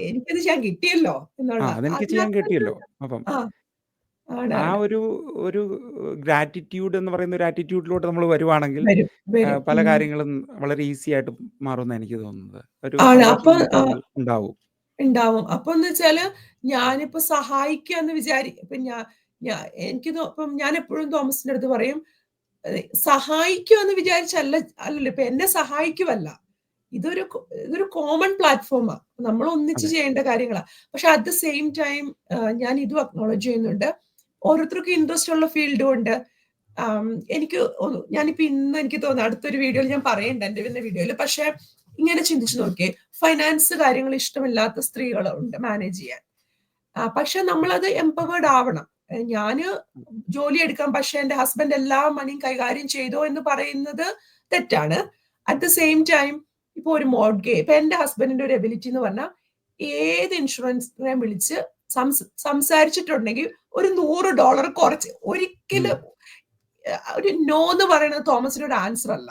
എനിക്കത് ചെയ്യാൻ കിട്ടിയല്ലോ എന്നുള്ള അതെനിക്ക് ചെയ്യാൻ കിട്ടിയല്ലോ. അപ്പം ആ ഒരു ഗ്രാറ്റിറ്റ്യൂഡ് എന്ന് പറയുന്ന ഒരു ആറ്റിറ്റ്യൂഡിലോട്ട് നമ്മൾ വരുവാണെങ്കിൽ പല കാര്യങ്ങളും വളരെ ഈസി ആയിട്ട് മാറുമെന്ന് എനിക്ക് തോന്നുന്നത്. ഒരു ഉണ്ടാവും. അപ്പൊ എന്ന് വെച്ചാല് ഞാനിപ്പോ സഹായിക്കാന്ന് ഇപ്പൊ ഇപ്പം ഞാൻ എപ്പോഴും തോമസിന്റെ അടുത്ത് പറയും, സഹായിക്കുമെന്ന് വിചാരിച്ചല്ലല്ലോ. ഇപ്പൊ എന്നെ സഹായിക്കുമല്ല, ഇതൊരു കോമൺ പ്ലാറ്റ്ഫോമാണ്, നമ്മൾ ഒന്നിച്ച് അതെ. ചെയ്യേണ്ട കാര്യങ്ങളാണ്. പക്ഷെ അറ്റ് ദ സെയിം ടൈം ഞാൻ ഇതും അക്നോളജ് ചെയ്യുന്നുണ്ട്, ഓരോരുത്തർക്കും ഇൻട്രസ്റ്റ് ഉള്ള ഫീൽഡും ഉണ്ട്. ഞാനിപ്പോ ഇന്ന് എനിക്ക് തോന്നുന്നു അടുത്തൊരു വീഡിയോയിൽ ഞാൻ പറയണ്ട എന്റെ പിന്നെ വീഡിയോയിൽ, പക്ഷെ ഇങ്ങനെ ചിന്തിച്ചു നോക്കിയേ, ഫൈനാൻസ് കാര്യങ്ങൾ ഇഷ്ടമില്ലാത്ത സ്ത്രീകളുണ്ട് മാനേജ് ചെയ്യാൻ. പക്ഷെ നമ്മളത് എംപവേർഡ് ആവണം. ഞാന് ജോലി എടുക്കാം, പക്ഷെ എന്റെ ഹസ്ബൻഡ് എല്ലാ മണിയും കൈകാര്യം ചെയ്തോ എന്ന് പറയുന്നത് തെറ്റാണ്. അറ്റ് ദ സെയിം ടൈം ഇപ്പൊ ഒരു മോഡ്ഗേജ്, ഇപ്പൊ എന്റെ ഹസ്ബൻഡിന്റെ ഒരു എബിലിറ്റി എന്ന് പറഞ്ഞാൽ ഏത് ഇൻഷുറൻസിനെ വിളിച്ച് സംസാരിച്ചിട്ടുണ്ടെങ്കിൽ ഒരു $100 കുറച്ച് ഒരിക്കലും ഒരു നോ എന്ന് പറയുന്നത് തോമസിന്റെ ഒരു ആൻസർ അല്ല.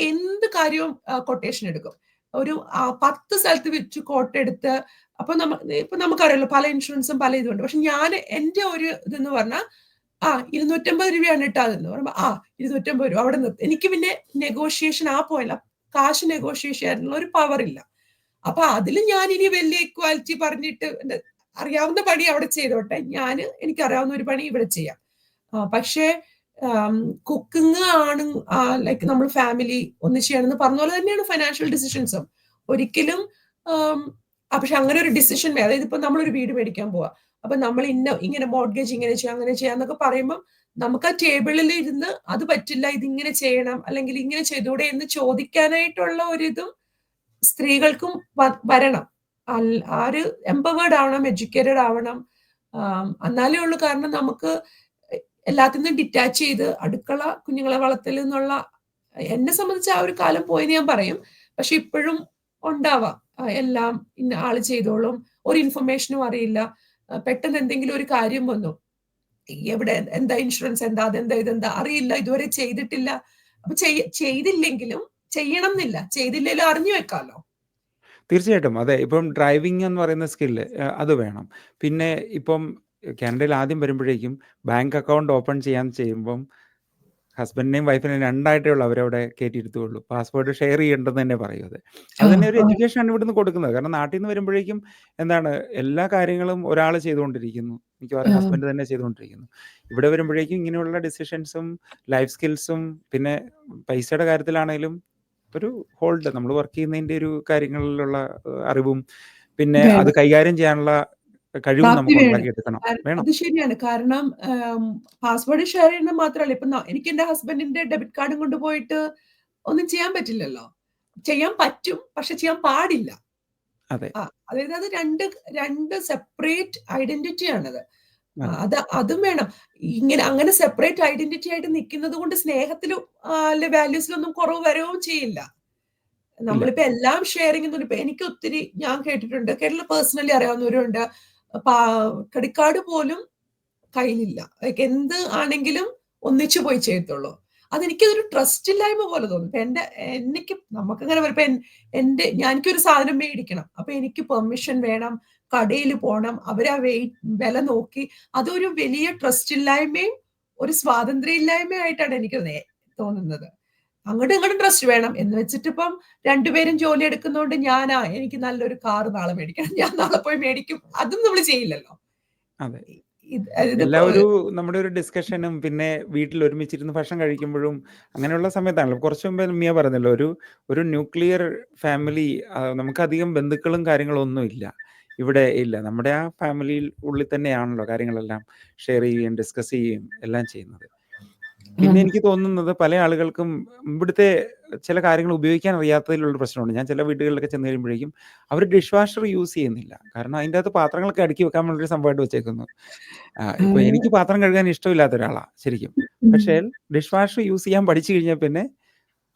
എന്ത് കാര്യവും കൊട്ടേഷൻ എടുക്കും. ഒരു 10 സ്ഥലത്ത് വെച്ച് കോട്ട് എടുത്ത്, അപ്പൊ ഇപ്പൊ നമുക്കറിയാലോ പല ഇൻഷുറൻസും പല ഇതുണ്ട്. പക്ഷെ എന്റെ ഒരു ഇതെന്ന് പറഞ്ഞാൽ 250 രൂപയാണ് ഇട്ടാതെന്ന് പറയുമ്പോ 250 രൂപ അവിടെ നിർത്തി. എനിക്ക് പിന്നെ നെഗോഷിയേഷൻ പോയില്ല, കാശ് നെഗോഷിയേഷൻ ചെയ്യാനുള്ള ഒരു പവർ ഇല്ല. അപ്പൊ അതിൽ ഞാൻ ഇനി വലിയ ഇക്വാലിറ്റി പറഞ്ഞിട്ട് അറിയാവുന്ന പണി അവിടെ ചെയ്തോട്ടെ, എനിക്കറിയാവുന്ന ഒരു പണി ഇവിടെ ചെയ്യാം. പക്ഷേ കുക്കിംഗ് ആണ് ലൈക്ക് നമ്മൾ ഫാമിലി ഒന്നിച്ച് ചെയ്യണമെന്ന് പറഞ്ഞ പോലെ തന്നെയാണ് ഫൈനാൻഷ്യൽ ഡിസിഷൻസും. ഒരിക്കലും പക്ഷെ അങ്ങനെ ഒരു ഡിസിഷൻ വേണം. അതായത് ഇപ്പൊ നമ്മളൊരു വീട് മേടിക്കാൻ പോവാ, അപ്പൊ നമ്മൾ ഇങ്ങനെ മോർഗേജ് ഇങ്ങനെ ചെയ്യാം അങ്ങനെ ചെയ്യാന്നൊക്കെ പറയുമ്പോൾ നമുക്ക് ആ ടേബിളിൽ ഇരുന്ന് അത് പറ്റില്ല, ഇതിങ്ങനെ ചെയ്യണം അല്ലെങ്കിൽ ഇങ്ങനെ ചെയ്തൂടെ എന്ന് ചോദിക്കാനായിട്ടുള്ള ഒരിതും സ്ത്രീകൾക്കും വരണം. ആര് എംപവേർഡ് ആവണം, എഡ്യൂക്കേറ്റഡ് ആവണം. എന്നാലേ ഉള്ളൂ. കാരണം നമുക്ക് എല്ലാത്തിനും ഡിറ്റാച്ച് ചെയ്ത് അടുക്കള കുഞ്ഞുങ്ങളെ വളർത്തൽ എന്നുള്ള, എന്നെ സംബന്ധിച്ച് ആ ഒരു കാലം പോയെന്ന് ഞാൻ പറയും. പക്ഷെ ഇപ്പോഴും ഉണ്ടാവാം, എല്ലാം ഇന്ന ആള് ചെയ്തോളും, ഒരു ഇൻഫർമേഷനും അറിയില്ല, പെട്ടെന്ന് എന്തെങ്കിലും ഒരു കാര്യം വന്നു, എവിടെ എന്താ ഇൻഷുറൻസ് എന്താ അതെന്താ ഇതെന്താ അറിയില്ല, ഇതുവരെ ചെയ്തിട്ടില്ല. അപ്പൊ ചെയ്തില്ലെങ്കിലും ചെയ്യണം എന്നില്ല, ചെയ്തില്ലെങ്കിലും അറിഞ്ഞു വെക്കാമല്ലോ. തീർച്ചയായിട്ടും. അതെ. ഇപ്പം ഡ്രൈവിംഗ് എന്ന് പറയുന്ന സ്കില്ല് അത് വേണം. പിന്നെ ഇപ്പം കാനഡയിൽ ആദ്യം വരുമ്പോഴേക്കും ബാങ്ക് അക്കൗണ്ട് ഓപ്പൺ ചെയ്യുമ്പം ഹസ്ബൻഡിനെയും വൈഫിനെയും രണ്ടായിട്ടേ ഉള്ളൂ അവരവിടെ കയറ്റിയിരുത്തുകയുള്ളൂ. പാസ്വേഡ് ഷെയർ ചെയ്യേണ്ടെന്ന് തന്നെ പറയും അത്. അത് തന്നെ ഒരു എഡ്യൂക്കേഷനാണ് ഇവിടുന്ന് കൊടുക്കുന്നത്. കാരണം നാട്ടിൽ നിന്ന് വരുമ്പോഴേക്കും എന്താണ് എല്ലാ കാര്യങ്ങളും ഒരാൾ ചെയ്തുകൊണ്ടിരിക്കുന്നു. മിക്കവാറും ഹസ്ബൻഡ് തന്നെ ചെയ്തുകൊണ്ടിരിക്കുന്നു. ഇവിടെ വരുമ്പോഴേക്കും ഇങ്ങനെയുള്ള ഡിസിഷൻസും ലൈഫ് സ്കിൽസും പിന്നെ പൈസയുടെ കാര്യത്തിലാണെങ്കിലും ഒരു ഹോൾഡ് നമ്മൾ വർക്ക് ചെയ്യുന്നതിൻ്റെ ഒരു കാര്യങ്ങളിലുള്ള അറിവും പിന്നെ അത് കൈകാര്യം ചെയ്യാനുള്ള കഴിവും നമുക്ക് ഉണ്ടാക്കിയെടുക്കണം. വേണം. അത് ശരിയാണ്. കാരണം പാസ്വേഡ് ഷെയർ ചെയ്യുന്നത് മാത്രമല്ല, ഇപ്പൊ എനിക്ക് എന്റെ ഹസ്ബൻഡിന്റെ ഡെബിറ്റ് കാർഡും കൊണ്ടുപോയിട്ട് ഒന്നും ചെയ്യാൻ പറ്റില്ലല്ലോ. ചെയ്യാൻ പറ്റും, പക്ഷെ ചെയ്യാൻ പാടില്ല. അതെ. അതായത് അത് രണ്ട് സെപ്പറേറ്റ് ഐഡന്റിറ്റി ആണത്. അതും വേണം. അങ്ങനെ സെപ്പറേറ്റ് ഐഡന്റിറ്റി ആയിട്ട് നിൽക്കുന്നത് കൊണ്ട് സ്നേഹത്തിലും അല്ലെ വാല്യൂസിലൊന്നും കുറവ് വരവും ചെയ്യില്ല. നമ്മളിപ്പോ എല്ലാം ഷെയറിംഗ് ഒന്നും ഇപ്പൊ എനിക്ക് ഒത്തിരി ഞാൻ കേട്ടിട്ടുണ്ട്, കേരള പേഴ്സണലി അറിയാവുന്നവരുണ്ട്, ക്രെഡിറ്റ് കാർഡ് പോലും കയ്യിലില്ല, ലൈക്ക് എന്ത് ആണെങ്കിലും ഒന്നിച്ചു പോയി ചെയ്യത്തുള്ളൂ. അതെനിക്കൊരു ട്രസ്റ്റ് ഇല്ലായ്മ പോലെ തോന്നും. എനിക്ക് നമുക്കങ്ങനെ ഇപ്പൊ എനിക്കൊരു സാധനം മേടിക്കണം, അപ്പൊ എനിക്ക് പെർമിഷൻ വേണം, കടയിൽ പോണം, അവരാ വില നോക്കി, അതൊരു വലിയ ട്രസ്റ്റ് ഇല്ലായ്മയും ഒരു സ്വാതന്ത്ര്യ ഇല്ലായ്മയായിട്ടാണ് എനിക്ക് തോന്നുന്നത്. അങ്ങോട്ടും ഇങ്ങോട്ടും ട്രസ്റ്റ് വേണം എന്ന് വെച്ചിട്ട് ഇപ്പം രണ്ടുപേരും ജോലി എടുക്കുന്നതുകൊണ്ട് എനിക്ക് നല്ലൊരു കാർ നാളെ മേടിക്കണം, ഞാൻ നാളെ പോയി മേടിക്കും, അതും നമ്മൾ ചെയ്യില്ലല്ലോ. അതെ. എല്ലാം നമ്മുടെ ഒരു ഡിസ്കഷനും പിന്നെ വീട്ടിൽ ഒരുമിച്ചിരുന്ന് ഭക്ഷണം കഴിക്കുമ്പോഴും അങ്ങനെയുള്ള സമയത്താണല്ലോ. കുറച്ച് മുമ്പേ മിയ പറഞ്ഞല്ലോ, ഒരു ന്യൂക്ലിയർ ഫാമിലി, നമുക്കധികം ബന്ധുക്കളും കാര്യങ്ങളും ഒന്നും ഇല്ല ഇവിടെ ഇല്ല. നമ്മുടെ ആ ഫാമിലിയിൽ ഉള്ളിൽ തന്നെയാണല്ലോ കാര്യങ്ങളെല്ലാം ഷെയർ ചെയ്യുകയും ഡിസ്കസ് ചെയ്യുകയും എല്ലാം ചെയ്യുന്നത്. പിന്നെ എനിക്ക് തോന്നുന്നത് പല ആളുകൾക്കും ഇവിടുത്തെ ചില കാര്യങ്ങൾ ഉപയോഗിക്കാൻ അറിയാത്തതിലുള്ള പ്രശ്നമുണ്ട്. ഞാൻ ചില വീടുകളിലൊക്കെ ചെന്ന് കഴിയുമ്പോഴേക്കും അവർ ഡിഷ് വാഷർ യൂസ് ചെയ്യുന്നില്ല. കാരണം അതിൻ്റെ അകത്ത് പാത്രങ്ങളൊക്കെ അടുക്കി വെക്കാൻ വേണ്ടി സംഭവമായിട്ട് വെച്ചേക്കുന്നു. ഇപ്പൊ എനിക്ക് പാത്രം കഴുകാൻ ഇഷ്ടമില്ലാത്ത ഒരാളാ ശരിക്കും. പക്ഷേ ഡിഷ് വാഷർ യൂസ് ചെയ്യാൻ പഠിച്ചു കഴിഞ്ഞാൽ പിന്നെ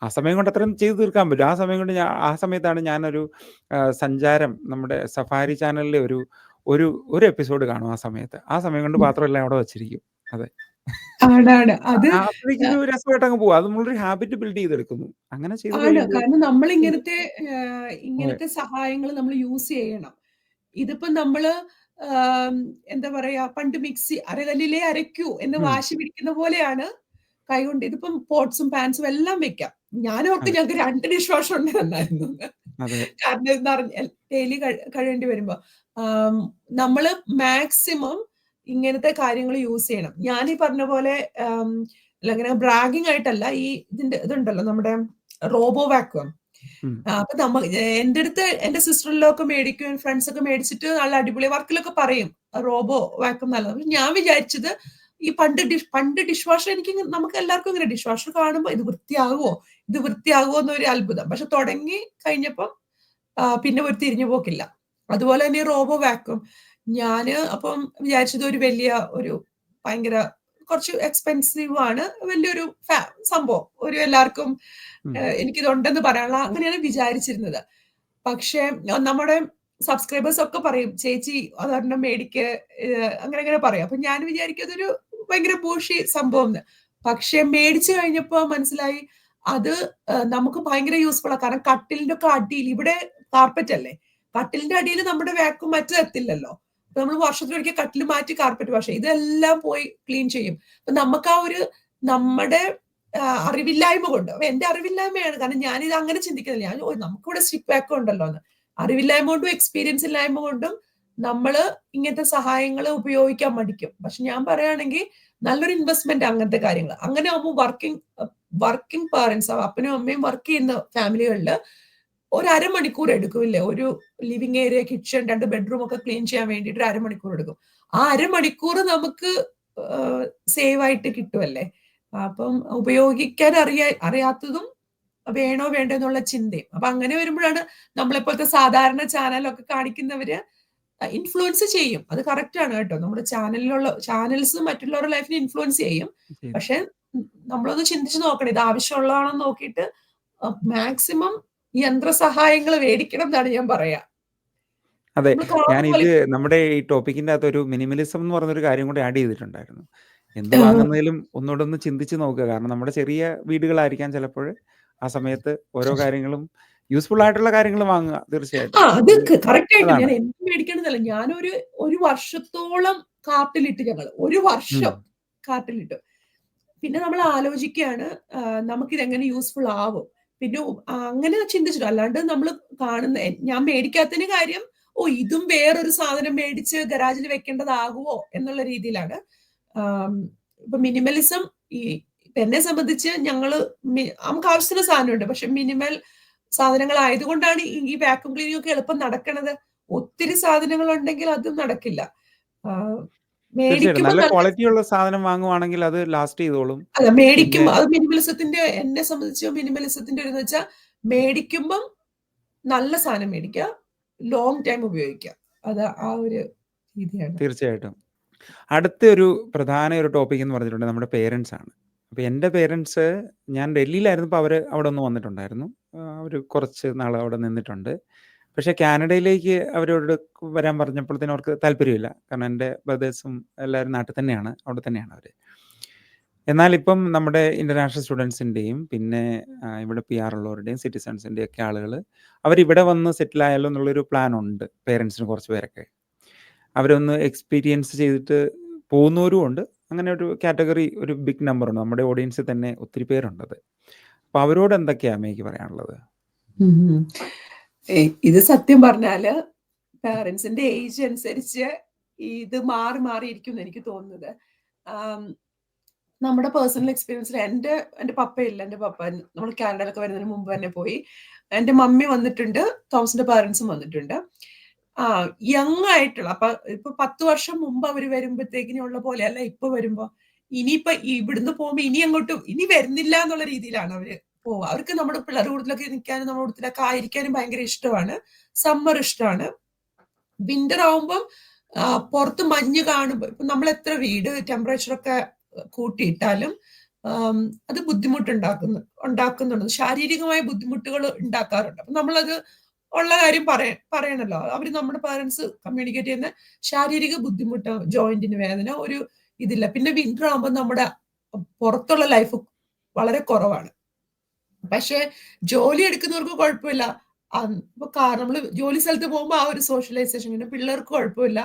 ആ സമയം കൊണ്ട് അത്രയും ചെയ്തു തീർക്കാൻ പറ്റും. ആ സമയത്താണ് ഞാനൊരു സഞ്ചാരം നമ്മുടെ സഫാരി ചാനലിലെ ഒരു എപ്പിസോഡ് കാണും. ആ സമയം കൊണ്ട് പാത്രം എല്ലാം അവിടെ വെച്ചിരിക്കും. അതെ. അപ്പോഴേക്കും ഒരു രസമായിട്ട് അങ്ങ് പോകും. അത് നമ്മളൊരു ഹാബിറ്റ് ബിൽഡ് ചെയ്തെടുക്കുന്നു. അങ്ങനെ ചെയ്തു കഴിയുമ്പോൾ കാരണം നമ്മൾ ഇങ്ങനത്തെ സഹായങ്ങൾ നമ്മൾ യൂസ് ചെയ്യണം. ഇതിപ്പോ നമ്മള് എന്താ പറയാ, പണ്ട് മിക്സി അരകല്ലിലേ അരയ്ക്കൂ എന്ന് വാശി പിടിക്കുന്ന പോലെയാണ് കൈകൊണ്ട്. ഇതിപ്പം പോട്ട്സും പാൻസും എല്ലാം വെക്കാം. ഞാനോർക്ക് ഞങ്ങൾക്ക് 2 ഡിഷ് വാഷർ ഉണ്ടായിരുന്നു. കാരണം എന്താ ഡെയിലി കഴിയേണ്ടി വരുമ്പോ നമ്മള് മാക്സിമം ഇങ്ങനത്തെ കാര്യങ്ങൾ യൂസ് ചെയ്യണം. ഞാനീ പറഞ്ഞ പോലെ അങ്ങനെ ബ്രാഗിങ് ആയിട്ടല്ല, ഇതുണ്ടല്ലോ നമ്മുടെ റോബോ വാക്വം, അപ്പൊ എന്റെ അടുത്ത് എന്റെ സിസ്റ്ററിലൊക്കെ മേടിക്കും, ഫ്രണ്ട്സ് ഒക്കെ മേടിച്ചിട്ട് നല്ല അടിപൊളി വർക്കിലൊക്കെ പറയും റോബോ വാക്യൂം നല്ലത്. ഞാൻ വിചാരിച്ചത് ഈ പണ്ട് ഡിഷ് വാഷർ നമുക്ക് എല്ലാവർക്കും ഇങ്ങനെ ഡിഷ് വാഷർ കാണുമ്പോൾ ഇത് വൃത്തിയാകുമോ എന്നൊരു അത്ഭുതം. പക്ഷെ തുടങ്ങി കഴിഞ്ഞപ്പം പിന്നെ ഒരു തിരിഞ്ഞു പോക്കില്ല. അതുപോലെ തന്നെ റോബോ വാക്യൂം അപ്പം വിചാരിച്ചത് ഒരു ഭയങ്കര കുറച്ച് എക്സ്പെൻസീവ് ആണ്, വലിയൊരു സംഭവം, എല്ലാവർക്കും എനിക്കിതുണ്ടെന്ന് പറയാനുള്ള അങ്ങനെയാണ് വിചാരിച്ചിരുന്നത്. പക്ഷെ നമ്മുടെ സബ്സ്ക്രൈബേഴ്സ് ഒക്കെ പറയും ചേച്ചി അതൊരെണ്ണം മേടിക്ക് അങ്ങനെ പറയും. അപ്പൊ ഞാൻ വിചാരിക്കും അതൊരു ഭയങ്കര ബൂഷി സംഭവം. പക്ഷെ മേടിച്ചു കഴിഞ്ഞപ്പോ മനസ്സിലായി അത് നമുക്ക് ഭയങ്കര യൂസ്ഫുൾ ആണ്. കാരണം കട്ടിലിന്റെ ഒക്കെ അടിയിൽ, ഇവിടെ കാർപ്പറ്റ് അല്ലേ, കട്ടിലിന്റെ അടിയിൽ നമ്മുടെ വാക്യൂം എത്തില്ലല്ലോ. നമ്മൾ വർഷത്തിലൊരിക്കൽ കട്ടിൽ മാറ്റി കാർപ്പറ്റ് വാഷ് ചെയ്യും, ഇതെല്ലാം പോയി ക്ലീൻ ചെയ്യും. അപ്പൊ നമുക്ക് നമ്മുടെ അറിവില്ലായ്മ കൊണ്ട്, എന്റെ അറിവില്ലായ്മയാണ്, കാരണം ഞാനിത് അങ്ങനെ ചിന്തിക്കുന്നില്ല. നമുക്കിവിടെ സ്റ്റിക്ക് വാക്യൂം ഉണ്ടല്ലോ എന്ന്. അറിവില്ലായ്മ കൊണ്ടും എക്സ്പീരിയൻസ് ഇല്ലായ്മ കൊണ്ടും നമ്മള് ഇങ്ങനത്തെ സഹായങ്ങൾ ഉപയോഗിക്കാൻ മടിക്കും. പക്ഷെ ഞാൻ പറയുകയാണെങ്കിൽ നല്ലൊരു ഇൻവെസ്റ്റ്മെന്റ് അങ്ങനത്തെ കാര്യങ്ങൾ. അങ്ങനെ ആകുമ്പോൾ വർക്കിംഗ് പാരന്റ്സ്, അപ്പനും അമ്മയും വർക്ക് ചെയ്യുന്ന ഫാമിലികളിൽ ഒരു അരമണിക്കൂർ എടുക്കുമില്ലേ, ഒരു ലിവിങ് ഏരിയ, കിച്ചൺ, 2 ബെഡ്റൂം ഒക്കെ ക്ലീൻ ചെയ്യാൻ വേണ്ടിയിട്ട് ഒരു അരമണിക്കൂർ എടുക്കും. ആ അരമണിക്കൂർ നമുക്ക് സേവ് ആയിട്ട് കിട്ടുമല്ലേ. അപ്പം ഉപയോഗിക്കാൻ അറിയാത്തതും വേണോ വേണ്ടോ എന്നുള്ള ചിന്തയും. അപ്പൊ അങ്ങനെ വരുമ്പോഴാണ് നമ്മളിപ്പോഴത്തെ സാധാരണ ചാനലൊക്കെ കാണിക്കുന്നവര് ഇൻഫ്ലുവൻസ് ചെയ്യും. അത് കറക്റ്റ് ആണ് കേട്ടോ. നമ്മുടെ ചാനൽസ് മറ്റുള്ളവരുടെ ലൈഫിനെ ഇൻഫ്ലുവൻസ് ചെയ്യും. പക്ഷെ നമ്മളൊന്ന് ചിന്തിച്ചു നോക്കണം, ഇത് ആവശ്യമുള്ളതാണോ നോക്കിയിട്ട് മാക്സിമം യന്ത്ര സഹായങ്ങൾ മേടിക്കണം എന്നാണ് ഞാൻ പറയാ. അതെ, ഞാനിത് നമ്മുടെ ഈ ടോപ്പിക്കിന്റെ അകത്ത് ഒരു മിനിമലിസം എന്ന് പറഞ്ഞൊരു കാര്യം കൂടി ആഡ് ചെയ്തിട്ടുണ്ടായിരുന്നു. എന്ത് വാങ്ങുന്നതിലും ഒന്നുകൂടെ ചിന്തിച്ച് നോക്കുക. കാരണം നമ്മുടെ ചെറിയ വീടുകളായിരിക്കാം ചിലപ്പോൾ, ആ സമയത്ത് ഓരോ കാര്യങ്ങളും യൂസ്ഫുൾ ആയിട്ടുള്ള കാര്യങ്ങൾ വാങ്ങുക തീർച്ചയായിട്ടും. അത് കറക്റ്റ് ആയിട്ട് ഞാൻ എന്ത് മേടിക്കണമെന്നല്ല, ഞാനൊരു വർഷത്തോളം കാർട്ടിലിട്ട്, ഒരു വർഷം കാർട്ടിലിട്ടു. പിന്നെ നമ്മൾ ആലോചിക്കുകയാണ് നമുക്കിത് എങ്ങനെ യൂസ്ഫുൾ ആവും. പിന്നെ അങ്ങനെ ചിന്തിച്ചിട്ടു. അല്ലാണ്ട് നമ്മൾ ഞാൻ മേടിക്കാത്തതിന് കാര്യം ഇതും വേറൊരു സാധനം മേടിച്ച് ഗരാജിൽ വെക്കേണ്ടതാകുമോ എന്നുള്ള രീതിയിലാണ്. ഇപ്പൊ മിനിമലിസം എന്നെ സംബന്ധിച്ച് നമുക്ക് ആവശ്യത്തിന് സാധനമുണ്ട്, പക്ഷെ മിനിമൽ സാധനങ്ങൾ ആയതുകൊണ്ടാണ് ഈ വാക്യൂം ക്ലീനിങ് ഒക്കെ എളുപ്പം നടക്കണത്. ഒത്തിരി സാധനങ്ങൾ ഉണ്ടെങ്കിൽ അതും നടക്കില്ല. നല്ല ക്വാളിറ്റിയുള്ള സാധനം വാങ്ങുവാണെങ്കിൽ അത് ലാസ്റ്റ് ചെയ്തോളും. അല്ല, മേടിക്കുമ്പോൾ അത് എന്നെ സംബന്ധിച്ച് മിനിമലിസത്തിന്റെ ഒരു വെച്ചാൽ മേടിക്കുമ്പം നല്ല സാധനം മേടിക്കുക, ലോങ് ടൈം ഉപയോഗിക്കുക. അത് ആ ഒരു രീതിയാണ്. തീർച്ചയായിട്ടും. അടുത്ത ഒരു പ്രധാന ഒരു ടോപ്പിക് എന്ന് പറഞ്ഞിട്ടുണ്ടെങ്കിൽ നമ്മുടെ പേരൻസ് ആണ്. അപ്പോൾ എൻ്റെ പേരൻസ്, ഞാൻ ഡൽഹിയിലായിരുന്നപ്പോൾ അവർ അവിടെ ഒന്ന് വന്നിട്ടുണ്ടായിരുന്നു. അവർ കുറച്ച് നാൾ അവിടെ നിന്നിട്ടുണ്ട്. പക്ഷേ കാനഡയിലേക്ക് അവരോട് വരാൻ പറഞ്ഞപ്പോഴത്തേനും അവർക്ക് താല്പര്യമില്ല. കാരണം എൻ്റെ ബ്രദേഴ്സും എല്ലാവരും നാട്ടിൽ തന്നെയാണ്, അവിടെ തന്നെയാണ് അവർ. എന്നാൽ ഇപ്പം നമ്മുടെ ഇൻ്റർനാഷണൽ സ്റ്റുഡൻസിൻ്റെയും പിന്നെ ഇവിടെ PR ഉള്ളവരുടെയും സിറ്റിസൺസിൻ്റെയും ഒക്കെ ആളുകൾ അവരിവിടെ വന്ന് സെറ്റിലായാലോ എന്നുള്ളൊരു പ്ലാൻ ഉണ്ട് പേരൻസിന്. കുറച്ച് പേരൊക്കെ അവരൊന്ന് എക്സ്പീരിയൻസ് ചെയ്തിട്ട് പോകുന്നവരും ഉണ്ട്. അങ്ങനെ ഒരു കാറ്റഗറി, ഒരു ബിഗ് നമ്പർ ഉണ്ട് നമ്മുടെ ഓഡിയൻസിൽ തന്നെ, ഒത്തിരി പേരുണ്ടത്. അപ്പോൾ അവരോട് എന്തൊക്കെയാണ് അമ്മയ്ക്ക് പറയാനുള്ളത്? ഇത് സത്യം പറഞ്ഞാല് പാരന്റ്സിന്റെ ഏജ് അനുസരിച്ച് ഇത് മാറിയിരിക്കും എന്ന് എനിക്ക് തോന്നുന്നത്. നമ്മുടെ പേഴ്സണൽ എക്സ്പീരിയൻസിൽ എന്റെ പപ്പയില്ല. എന്റെ പപ്പ നമ്മൾ കാനഡയിലൊക്കെ വരുന്നതിന് മുമ്പ് തന്നെ പോയി. എന്റെ മമ്മി വന്നിട്ടുണ്ട്, തോമസിന്റെ പാരന്റ്സും വന്നിട്ടുണ്ട്. യങ് ആയിട്ടുള്ള, ഇപ്പൊ 10 വർഷം മുമ്പ് അവര് വരുമ്പോഴത്തേക്കിനുള്ള പോലെ അല്ല ഇപ്പൊ വരുമ്പോ. ഇനിയിപ്പൊ ഇവിടുന്ന് പോകുമ്പോ ഇനി വരുന്നില്ല എന്നുള്ള രീതിയിലാണ് അവര് പോവുക. അവർക്ക് നമ്മുടെ പിള്ളേരുടെ കൂട്ടത്തിലൊക്കെ നിൽക്കാനും നമ്മുടെ കൂട്ടത്തിലൊക്കെ ആയിരിക്കാനും ഭയങ്കര ഇഷ്ടമാണ്. സമ്മർ ഇഷ്ടമാണ്. വിന്റർ ആവുമ്പം പുറത്ത് മഞ്ഞ് കാണുമ്പോൾ ഇപ്പൊ നമ്മൾ എത്ര വീട് ടെമ്പറേച്ചറൊക്കെ കൂട്ടിയിട്ടാലും അത് ഉണ്ടാക്കുന്നുണ്ട്, ശാരീരികമായ ബുദ്ധിമുട്ടുകൾ ഉണ്ടാക്കാറുണ്ട്. അപ്പൊ നമ്മളത് ഉള്ള കാര്യം പറയണല്ലോ. അവര് നമ്മുടെ പാരന്റ്സ് കമ്മ്യൂണിക്കേറ്റ് ചെയ്യുന്ന ശാരീരിക ബുദ്ധിമുട്ട്, ജോയിന്റിന് വേദന, ഒരു ഇതില്ല. പിന്നെ വിന്റർ ആകുമ്പോൾ നമ്മുടെ പുറത്തുള്ള ലൈഫ് വളരെ കുറവാണ്. പക്ഷെ ജോലി എടുക്കുന്നവർക്ക് കുഴപ്പമില്ല. നമ്മള് ജോലി സ്ഥലത്ത് പോകുമ്പോൾ ആ ഒരു സോഷ്യലൈസേഷൻ, പിന്നെ പിള്ളേർക്ക് കുഴപ്പമില്ല.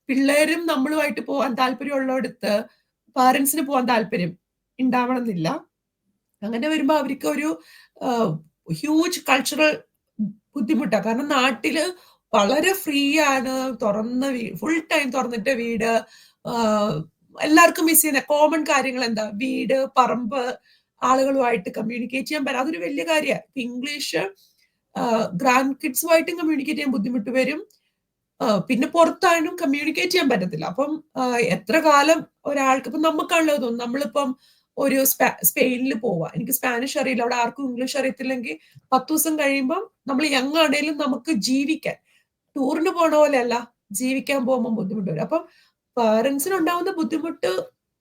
പിള്ളേരും നമ്മളുമായിട്ട് പോകാൻ താല്പര്യമുള്ളടത്ത് പാരന്റ്സിന് പോകാൻ താല്പര്യം ഉണ്ടാവണമെന്നില്ല. അങ്ങനെ വരുമ്പോ അവർക്ക് ഒരു ഹ്യൂജ് കൾച്ചറൽ ബുദ്ധിമുട്ടാണ്. കാരണം നാട്ടില് വളരെ ഫ്രീ ആണ്, ഫുൾ ടൈം തുറന്നിട്ട വീട്, എല്ലാവർക്കും മിസ് ചെയ്യുന്ന കോമൺ കാര്യങ്ങൾ എന്താ, വീട്, പറമ്പ്, ആളുകളുമായിട്ട് കമ്മ്യൂണിക്കേറ്റ് ചെയ്യാൻ പറ്റും. അതൊരു വലിയ കാര്യമാണ്. ഇംഗ്ലീഷ് ഗ്രാൻഡ് കിഡ്സുമായിട്ടും കമ്മ്യൂണിക്കേറ്റ് ചെയ്യാൻ ബുദ്ധിമുട്ട് വരും. പിന്നെ പുറത്തായാലും കമ്മ്യൂണിക്കേറ്റ് ചെയ്യാൻ പറ്റത്തില്ല. അപ്പം എത്ര കാലം ഒരാൾക്ക് ഇപ്പം നമുക്കാണല്ലോ തോന്നുന്നു, നമ്മളിപ്പം ഒരു സ്പെയിനിൽ പോവാ, എനിക്ക് സ്പാനിഷ് അറിയില്ല, അവിടെ ആർക്കും ഇംഗ്ലീഷ് അറിയത്തില്ലെങ്കിൽ 10 ദിവസം കഴിയുമ്പം നമ്മൾ യങ് ആണെങ്കിലും നമുക്ക് ജീവിക്കാൻ, ടൂറിന് പോണ പോലെയല്ല, ജീവിക്കാൻ പോകുമ്പോൾ ബുദ്ധിമുട്ട് വരും. അപ്പം പാരന്റ്സിന് ഉണ്ടാവുന്ന ബുദ്ധിമുട്ട്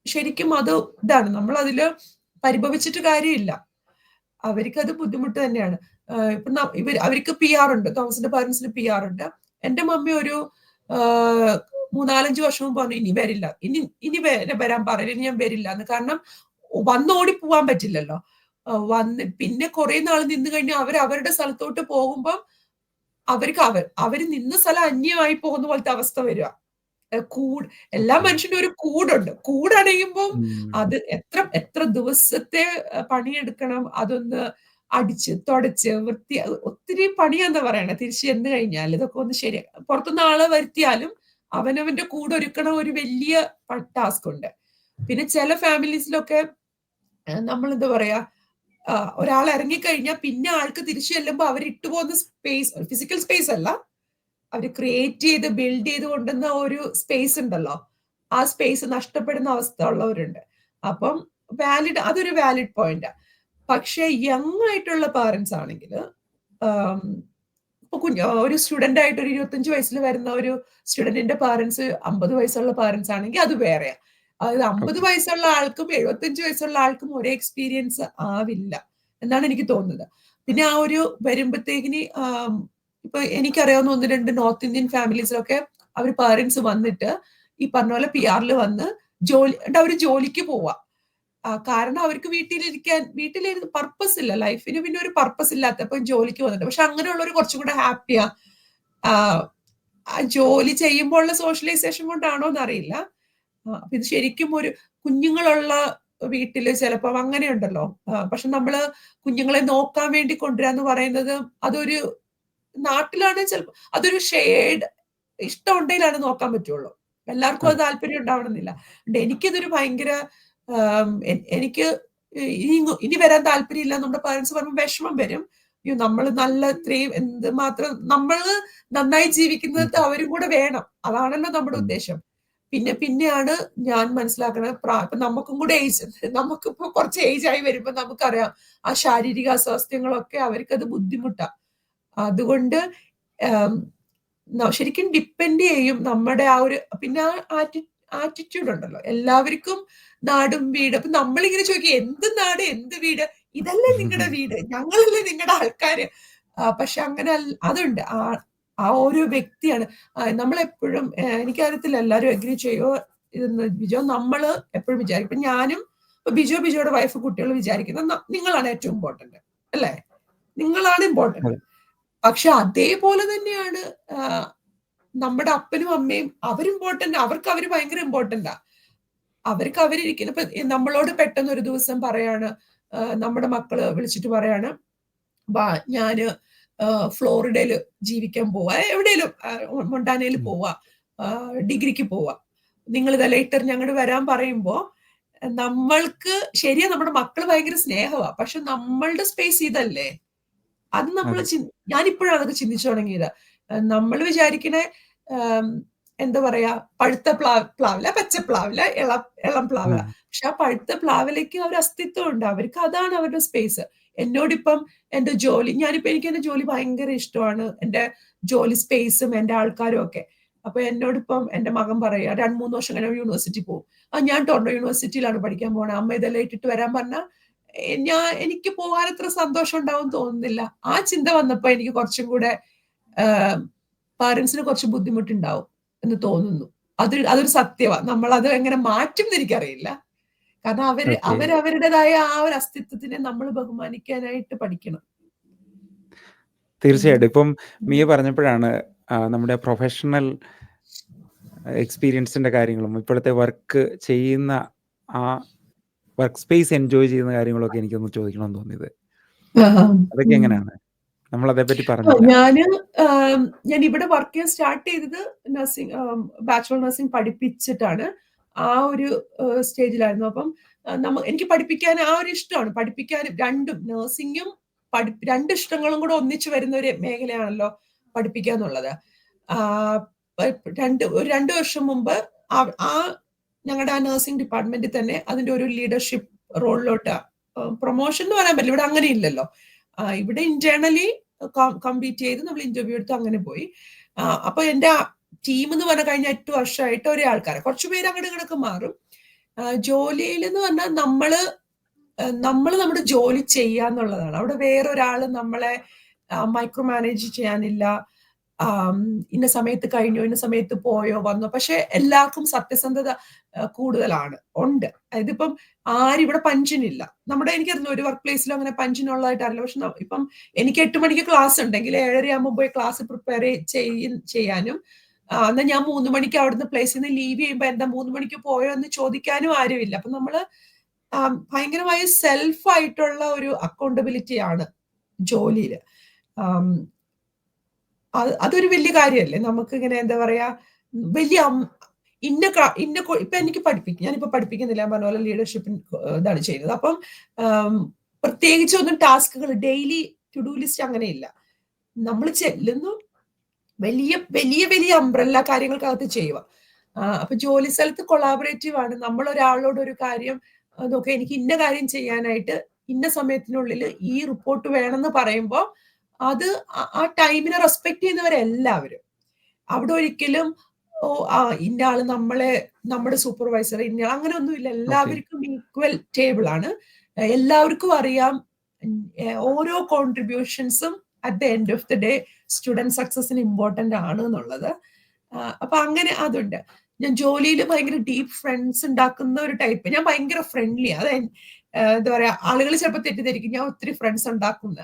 ശരിക്കും അത് ഇതാണ്, നമ്മൾ അതില് പരിഭവിച്ചിട്ട് കാര്യമില്ല, അവർക്കത് ബുദ്ധിമുട്ട് തന്നെയാണ്. ഇപ്പൊ അവർക്ക് PR ഉണ്ട്, തോമസിന്റെ പാരന്റ്സിന് PR ഉണ്ട്. എന്റെ മമ്മി ഒരു 3-4-5 വർഷം മുമ്പ് പറഞ്ഞു ഇനി വരില്ല, ഇനി വരാൻ പറയില്ല, ഇനി ഞാൻ വരില്ല എന്ന്. കാരണം വന്നോടി പോവാൻ പറ്റില്ലല്ലോ. പിന്നെ കുറെ നാൾ നിന്ന് കഴിഞ്ഞാൽ അവരുടെ സ്ഥലത്തോട്ട് പോകുമ്പം അവര് നിന്ന സ്ഥലം അന്യമായി പോകുന്ന പോലത്തെ അവസ്ഥ വരിക. എല്ലാ മനുഷ്യനും ഒരു കൂടുണ്ട്. കൂടണയുമ്പം അത് എത്ര ദിവസത്തെ പണിയെടുക്കണം, അതൊന്ന് അടിച്ച് തുടച്ച് ഒത്തിരി പണിയാന്ന് പറയണേ. തിരിച്ചു ചെന്ന് കഴിഞ്ഞാൽ ഇതൊക്കെ ഒന്ന് ശരി, പുറത്തുനിന്ന് ആളെ വരുത്തിയാലും അവനവന്റെ കൂടെ ഒരുക്കണ ഒരു വലിയ ടാസ്ക് ഉണ്ട്. പിന്നെ ചില ഫാമിലീസിലൊക്കെ നമ്മൾ എന്താ പറയാ, ഒരാൾ ഇറങ്ങിക്കഴിഞ്ഞാൽ പിന്നെ ആൾക്ക് തിരിച്ചു ചെല്ലുമ്പോൾ അവർ ഇട്ടുപോകുന്ന സ്പേസ്, ഫിസിക്കൽ സ്പേസ് അല്ല, അവര് ക്രിയേറ്റ് ചെയ്ത് ബിൽഡ് ചെയ്ത് കൊണ്ടുവന്ന ഒരു സ്പേസ് ഉണ്ടല്ലോ, ആ സ്പേസ് നഷ്ടപ്പെടുന്ന അവസ്ഥ ഉള്ളവരുണ്ട്. അപ്പം അതൊരു വാലിഡ് പോയിന്റ്. പക്ഷെ യങ് ആയിട്ടുള്ള പാരന്റ്സ് ആണെങ്കിൽ, ഇപ്പൊ ഒരു സ്റ്റുഡന്റ് ആയിട്ട് ഒരു 25 വയസ്സിൽ വരുന്ന ഒരു സ്റ്റുഡന്റിന്റെ പാരന്റ്സ് 50 വയസ്സുള്ള പാരന്റ്സ് ആണെങ്കിൽ അത് വേറെ. അതായത് 50 വയസ്സുള്ള ആൾക്കും 75 വയസ്സുള്ള ആൾക്കും ഒരേ എക്സ്പീരിയൻസ് ആവില്ല എന്നാണ് എനിക്ക് തോന്നുന്നത്. പിന്നെ ആ ഒരു വരുമ്പത്തേക്കിന് ഇപ്പൊ എനിക്കറിയാവുന്ന 1-2 നോർത്ത് ഇന്ത്യൻ ഫാമിലീസിലൊക്കെ അവർ പാരന്റ്സ് വന്നിട്ട് ഈ പറഞ്ഞ പോലെ PR വന്ന് അവര് ജോലിക്ക് പോവാ. കാരണം അവർക്ക് വീട്ടിലിരുന്ന് പർപ്പസ് ഇല്ല, ലൈഫിന് പിന്നെ ഒരു പർപ്പസ് ഇല്ലാത്തപ്പോ ജോലിക്ക് വന്നിട്ട്. പക്ഷെ അങ്ങനെയുള്ളവർ കുറച്ചും കൂടെ ഹാപ്പിയാ. ജോലി ചെയ്യുമ്പോൾ ഉള്ള സോഷ്യലൈസേഷൻ കൊണ്ടാണോ എന്നറിയില്ല. അപ്പൊ ഇത് ശരിക്കും ഒരു കുഞ്ഞുങ്ങളുള്ള വീട്ടില് ചിലപ്പോ അങ്ങനെയുണ്ടല്ലോ. പക്ഷെ നമ്മള് കുഞ്ഞുങ്ങളെ നോക്കാൻ വേണ്ടി കൊണ്ടുവരാന്ന് പറയുന്നത് അതൊരു നാട്ടിലാണ് ചിലപ്പോ അതൊരു ഷെയ്ഡ് ഇഷ്ടം ഉണ്ടെങ്കിലാണ് നോക്കാൻ പറ്റുള്ളൂ. എല്ലാവർക്കും അത് താല്പര്യം ഉണ്ടാവണമെന്നില്ല. എനിക്കിതൊരു ഭയങ്കര എനിക്ക് ഇനി വരാൻ താല്പര്യമില്ല നമ്മുടെ പാരന്റ്സ് പറയുമ്പോൾ വിഷമം വരും. നമ്മൾ ഇത്രയും എന്തുമാത്രം നമ്മള് നന്നായി ജീവിക്കുന്നത് അവരും കൂടെ വേണം, അതാണല്ലോ നമ്മുടെ ഉദ്ദേശം. പിന്നെയാണ് ഞാൻ മനസ്സിലാക്കുന്നത്, ഇപ്പൊ നമുക്കും കൂടെ നമുക്കിപ്പോ കുറച്ച് ഏജ് ആയി വരുമ്പോ നമുക്കറിയാം ആ ശാരീരിക അസ്വാസ്ഥ്യങ്ങളൊക്കെ അവർക്കത് ബുദ്ധിമുട്ടാ. അതുകൊണ്ട് ശരിക്കും ഡിപ്പെൻഡ് ചെയ്യും നമ്മുടെ ആ ഒരു, പിന്നെ ആ ആറ്റിറ്റ്യൂഡ് ഉണ്ടല്ലോ. എല്ലാവർക്കും നാടും വീടും, അപ്പൊ നമ്മളിങ്ങനെ ചോദിക്കും എന്ത് നാട് എന്ത് വീട്, ഇതല്ലേ നിങ്ങളുടെ വീട്, ഞങ്ങളല്ലേ നിങ്ങളുടെ ആൾക്കാര്. പക്ഷെ അങ്ങനെ അതുണ്ട്, ആ ഒരു വ്യക്തിയാണ് നമ്മളെപ്പോഴും. എനിക്കറിയത്തില്ല എല്ലാവരും അഗ്രി ചെയ്യോ ഇതെന്ന് ബിജോ. നമ്മള് എപ്പോഴും വിചാരിക്കും, ഇപ്പൊ ഞാനും ബിജോയുടെ വൈഫ് കുട്ടികൾ വിചാരിക്കുന്നത് നിങ്ങളാണ് ഏറ്റവും ഇമ്പോർട്ടന്റ് അല്ലേ, നിങ്ങളാണ് ഇമ്പോർട്ടന്റ്. പക്ഷെ അതേപോലെ തന്നെയാണ് നമ്മുടെ അപ്പനും അമ്മയും, അവരിമ്പോർട്ടന്റ്, അവര് ഭയങ്കര ഇമ്പോർട്ടന്റാ. അവരിരിക്കുന്നു. ഇപ്പൊ നമ്മളോട് പെട്ടെന്ന് ഒരു ദിവസം പറയാണ്, നമ്മുടെ മക്കള് വിളിച്ചിട്ട് പറയാണ്, ഞാന് ഫ്ലോറിഡയില് ജീവിക്കാൻ പോവാ, എവിടെയെങ്കിലും മൊണ്ടാനയിൽ പോവാ, ഡിഗ്രിക്ക് പോവാ, നിങ്ങൾ ഇതാ ലേറ്റർ ഞങ്ങൾ വരാൻ പറയുമ്പോ നമ്മൾക്ക് ശരിയാ, നമ്മുടെ മക്കള് ഭയങ്കര സ്നേഹമാ, പക്ഷെ നമ്മളുടെ സ്പേസ് ഇതല്ലേ. അത് നമ്മൾ ഞാനിപ്പോഴാണ് അതൊക്കെ ചിന്തിച്ചു തുടങ്ങിയത്. നമ്മൾ വിചാരിക്കണേ എന്താ പറയാ, പഴുത്ത പ്ലാവില, പച്ചപ്ലാവില, ഇളം പ്ലാവില. പക്ഷെ ആ പഴുത്ത പ്ലാവിലേക്ക് ഒരു അസ്തിത്വം ഉണ്ട്, അവർക്ക് അതാണ് അവരുടെ സ്പേസ്. എന്നോടിപ്പം എന്റെ ജോലി, എനിക്ക് എന്റെ ജോലി ഭയങ്കര ഇഷ്ടമാണ്, എന്റെ ജോലി സ്പേസും എന്റെ ആൾക്കാരും ഒക്കെ. അപ്പൊ എന്നോടിപ്പം എന്റെ മകൻ പറയാ 2-3 വർഷം കഴിഞ്ഞ യൂണിവേഴ്സിറ്റി പോകും, ഞാൻ ടൊറന്റോ യൂണിവേഴ്സിറ്റിയിലാണ് പഠിക്കാൻ പോണേ, അമ്മ ഇതെല്ലാം ഇട്ടിട്ട് വരാൻ പറഞ്ഞാൽ എനിക്ക് പോകാൻ അത്ര സന്തോഷം ഉണ്ടാവും തോന്നുന്നില്ല. ആ ചിന്ത വന്നപ്പോ എനിക്ക് കുറച്ചും കൂടെ പാരന്റ്സിന് കുറച്ച് ബുദ്ധിമുട്ടുണ്ടാവും എന്ന് തോന്നുന്നു. അതൊരു സത്യമാണ്. നമ്മൾ അത് എങ്ങനെ മാറ്റും എന്ന് എനിക്കറിയില്ല. കാരണം അവരവരുടേതായ ആ ഒരു അസ്തിത്വത്തിനെ നമ്മൾ ബഹുമാനിക്കാനായിട്ട് പഠിക്കണം. തീർച്ചയായിട്ടും. ഇപ്പം മിയ പറഞ്ഞപ്പോഴാണ് നമ്മുടെ പ്രൊഫഷണൽ എക്സ്പീരിയൻസിന്റെ കാര്യങ്ങളും ഇപ്പോഴത്തെ വർക്ക് ചെയ്യുന്ന ആ വർക്ക് സ്പേസ് എൻജോയ് ചെയ്യുന്ന കാര്യങ്ങളൊക്കെ എനിക്കൊന്ന് ചോദിക്കണമെന്ന് തോന്നിയത്. അതൊക്കെ എങ്ങനെയാണ്? നമ്മൾ അതേപ്പറ്റി പറഞ്ഞില്ല. ഞാൻ ഇവിടെ വർക്ക് ചെയ്യാൻ സ്റ്റാർട്ട് ചെയ്തത് ബാച്ചുലർ നഴ്സിംഗ് പഠിപ്പിച്ചിട്ടാണ്. ആ ഒരു സ്റ്റേജിലായിരുന്നു. അപ്പം എനിക്ക് പഠിപ്പിക്കാൻ ആ ഒരു ഇഷ്ടമാണ്, പഠിപ്പിക്കാനും, രണ്ടും നഴ്സിംഗും രണ്ട് ഇഷ്ടങ്ങളും കൂടെ ഒന്നിച്ചു വരുന്ന ഒരു മേഖലയാണല്ലോ പഠിപ്പിക്കുക എന്നുള്ളത്. ഒരു 2 വർഷം മുമ്പ് ആ ഞങ്ങളുടെ ആ നഴ്സിംഗ് ഡിപ്പാർട്ട്മെന്റിൽ തന്നെ അതിന്റെ ഒരു ലീഡർഷിപ്പ് റോളിലോട്ട്, പ്രൊമോഷൻ എന്ന് പറയാൻ പറ്റില്ല, ഇവിടെ അങ്ങനെ ഇല്ലല്ലോ. ഇവിടെ ഇന്റേണലി കംപ്ലീറ്റ് ചെയ്ത് നമ്മൾ ഇന്റർവ്യൂ എടുത്ത് അങ്ങനെ പോയി. അപ്പൊ എന്റെ ടീം എന്ന് പറഞ്ഞാൽ കഴിഞ്ഞ 8 വർഷമായിട്ട് ഒരേ ആൾക്കാരെ, കുറച്ചുപേര് അങ്ങോട്ട് ഇങ്ങോട്ടൊക്കെ മാറും. ജോലിയിൽ എന്ന് പറഞ്ഞാൽ നമ്മള് നമ്മുടെ ജോലി ചെയ്യാന്നുള്ളതാണ്. അവിടെ വേറൊരാള് നമ്മളെ മൈക്രോ മാനേജ് ചെയ്യാനില്ല. ഇന്ന സമയത്ത് കഴിഞ്ഞോ, ഇന്ന സമയത്ത് പോയോ വന്നോ. പക്ഷെ എല്ലാവർക്കും സത്യസന്ധത കൂടുതലാണ്, ഉണ്ട്. ഇതിപ്പം ഇവിടെ പഞ്ചിനില്ല. എനിക്കറിയില്ല ഒരു വർക്ക് പ്ലേസിലും അങ്ങനെ പഞ്ചിനുള്ളതായിട്ട് അറിയില്ല. പക്ഷെ ഇപ്പം എനിക്ക് 8 മണിക്ക് ക്ലാസ് ഉണ്ടെങ്കിൽ 7:30 ആകുമ്പോൾ പോയി ക്ലാസ് പ്രിപ്പയർ ചെയ്യാനും, എന്നാൽ ഞാൻ 3 മണിക്ക് അവിടുന്ന് പ്ലേസിൽ നിന്ന് ലീവ് ചെയ്യുമ്പോൾ എന്താ 3 മണിക്ക് പോയോ എന്ന് ചോദിക്കാനും ആരുമില്ല. അപ്പൊ നമ്മള് ഭയങ്കരമായ സെൽഫ് ആയിട്ടുള്ള ഒരു അക്കൗണ്ടബിലിറ്റി ആണ് ജോലിയില്. അതൊരു വലിയ കാര്യമല്ലേ നമുക്ക്. ഇങ്ങനെ എന്താ പറയാ, വലിയ ഇപ്പൊ എനിക്ക് ഞാനിപ്പോ പഠിപ്പിക്കുന്നില്ല, ഞാൻ പറഞ്ഞ പോലെ ലീഡർഷിപ്പിന് ഇതാണ് ചെയ്യുന്നത്. അപ്പം പ്രത്യേകിച്ച് ഒന്നും ടാസ്കുകൾ ഡെയിലി ടു ഡു ലിസ്റ്റ് അങ്ങനെയില്ല. നമ്മൾ ചെല്ലുന്നു, വലിയ വലിയ വലിയ അംബ്രല്ല കാര്യങ്ങൾക്കകത്ത് ചെയ്യുക. അപ്പൊ ജോലി സ്ഥലത്ത് കൊളാബറേറ്റീവ് ആണ്. നമ്മൾ ഒരാളോട് ഒരു കാര്യം നോക്കുക, എനിക്ക് ഇന്ന കാര്യം ചെയ്യാനായിട്ട് ഇന്ന സമയത്തിനുള്ളിൽ ഈ റിപ്പോർട്ട് വേണമെന്ന് പറയുമ്പോൾ അത് ആ ടൈമിനെ റെസ്പെക്ട് ചെയ്യുന്നവരെല്ലാവരും. അവിടെ ഒരിക്കലും ഇന്ന ആള് നമ്മുടെ സൂപ്പർവൈസർ ഇന്ന അങ്ങനെ ഒന്നുമില്ല. എല്ലാവർക്കും ഈക്വൽ ടേബിൾ ആണ്. എല്ലാവർക്കും അറിയാം ഓരോ കോൺട്രിബ്യൂഷൻസും at the end of the day student സക്സസിന് ഇമ്പോർട്ടന്റ് ആണ് എന്നുള്ളത്. അപ്പൊ അങ്ങനെ അതുണ്ട്. ഞാൻ ജോലിയിൽ ഭയങ്കര ഡീപ്പ് ഫ്രണ്ട്സ് ഉണ്ടാക്കുന്ന ഒരു ടൈപ്പ്. ഞാൻ ഭയങ്കര ഫ്രണ്ട്ലി. അത് എന്താ പറയാ, ആളുകൾ ചിലപ്പോൾ തെറ്റിദ്ധരിക്കും ഞാൻ ഒത്തിരി ഫ്രണ്ട്സ് ഉണ്ടാക്കുന്ന.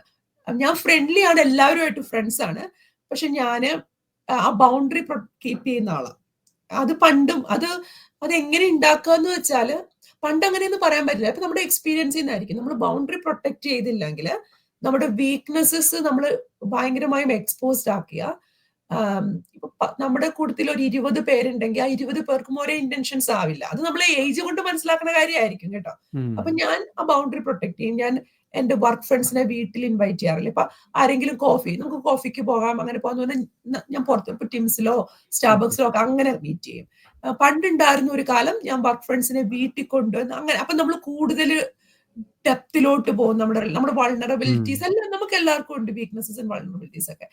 ഞാൻ ഫ്രണ്ട്ലി ആണ്, എല്ലാവരുമായിട്ട് ഫ്രണ്ട്സ് ആണ്. പക്ഷെ ഞാന് ആ ബൗണ്ടറി കീപ്പ് ചെയ്യുന്ന ആളാണ്. അത് പണ്ടും അത് എങ്ങനെ ഉണ്ടാക്കുക എന്ന് വെച്ചാല്, പണ്ട് അങ്ങനെയൊന്നും പറയാൻ പറ്റില്ല. അപ്പൊ നമ്മുടെ എക്സ്പീരിയൻസിൽ നിന്നായിരിക്കും. നമ്മൾ ബൗണ്ടറി പ്രൊട്ടക്ട് ചെയ്തില്ലെങ്കിൽ നമ്മുടെ വീക്ക്നെസ്സസ് നമ്മൾ ഭയങ്കരമായും എക്സ്പോസ്ഡ് ആക്കിയ, ഇപ്പൊ നമ്മുടെ കൂട്ടത്തിൽ ഒരു 20 പേരുണ്ടെങ്കിൽ ആ 20 പേർക്കും ഒരേ ഇന്റൻഷൻസ് ആവില്ല. അത് നമ്മളെ ഏജ് കൊണ്ട് മനസ്സിലാക്കുന്ന കാര്യമായിരിക്കും കേട്ടോ. അപ്പൊ ഞാൻ ആ ബൗണ്ടറി പ്രൊട്ടക്ട് ചെയ്യും. ഞാൻ എന്റെ വർക്ക് ഫ്രണ്ട്സിനെ വീട്ടിൽ ഇൻവൈറ്റ് ചെയ്യാറില്ല. ഇപ്പൊ ആരെങ്കിലും നമുക്ക് കോഫിക്ക് പോകാം, അങ്ങനെ പോകാന്ന് ഞാൻ പുറത്ത് ഇപ്പൊ ടിംസിലോ സ്റ്റാർബക്സിലോ ഒക്കെ അങ്ങനെ മീറ്റ് ചെയ്യും. പണ്ടുണ്ടായിരുന്ന ഒരു കാലം ഞാൻ വർക്ക് ഫ്രണ്ട്സിനെ വീട്ടിൽ കൊണ്ടുവന്ന് അങ്ങനെ. അപ്പൊ നമ്മൾ കൂടുതൽ ഡെപ്തിലോട്ട് പോകും. നമ്മുടെ വൾണറബിലിറ്റീസ് എല്ലാം നമുക്ക് എല്ലാവർക്കും ഉണ്ട്, വീക്ക്നെസ്സസ് ആൻഡ് വൾണറബിലിറ്റീസ് ഒക്കെ.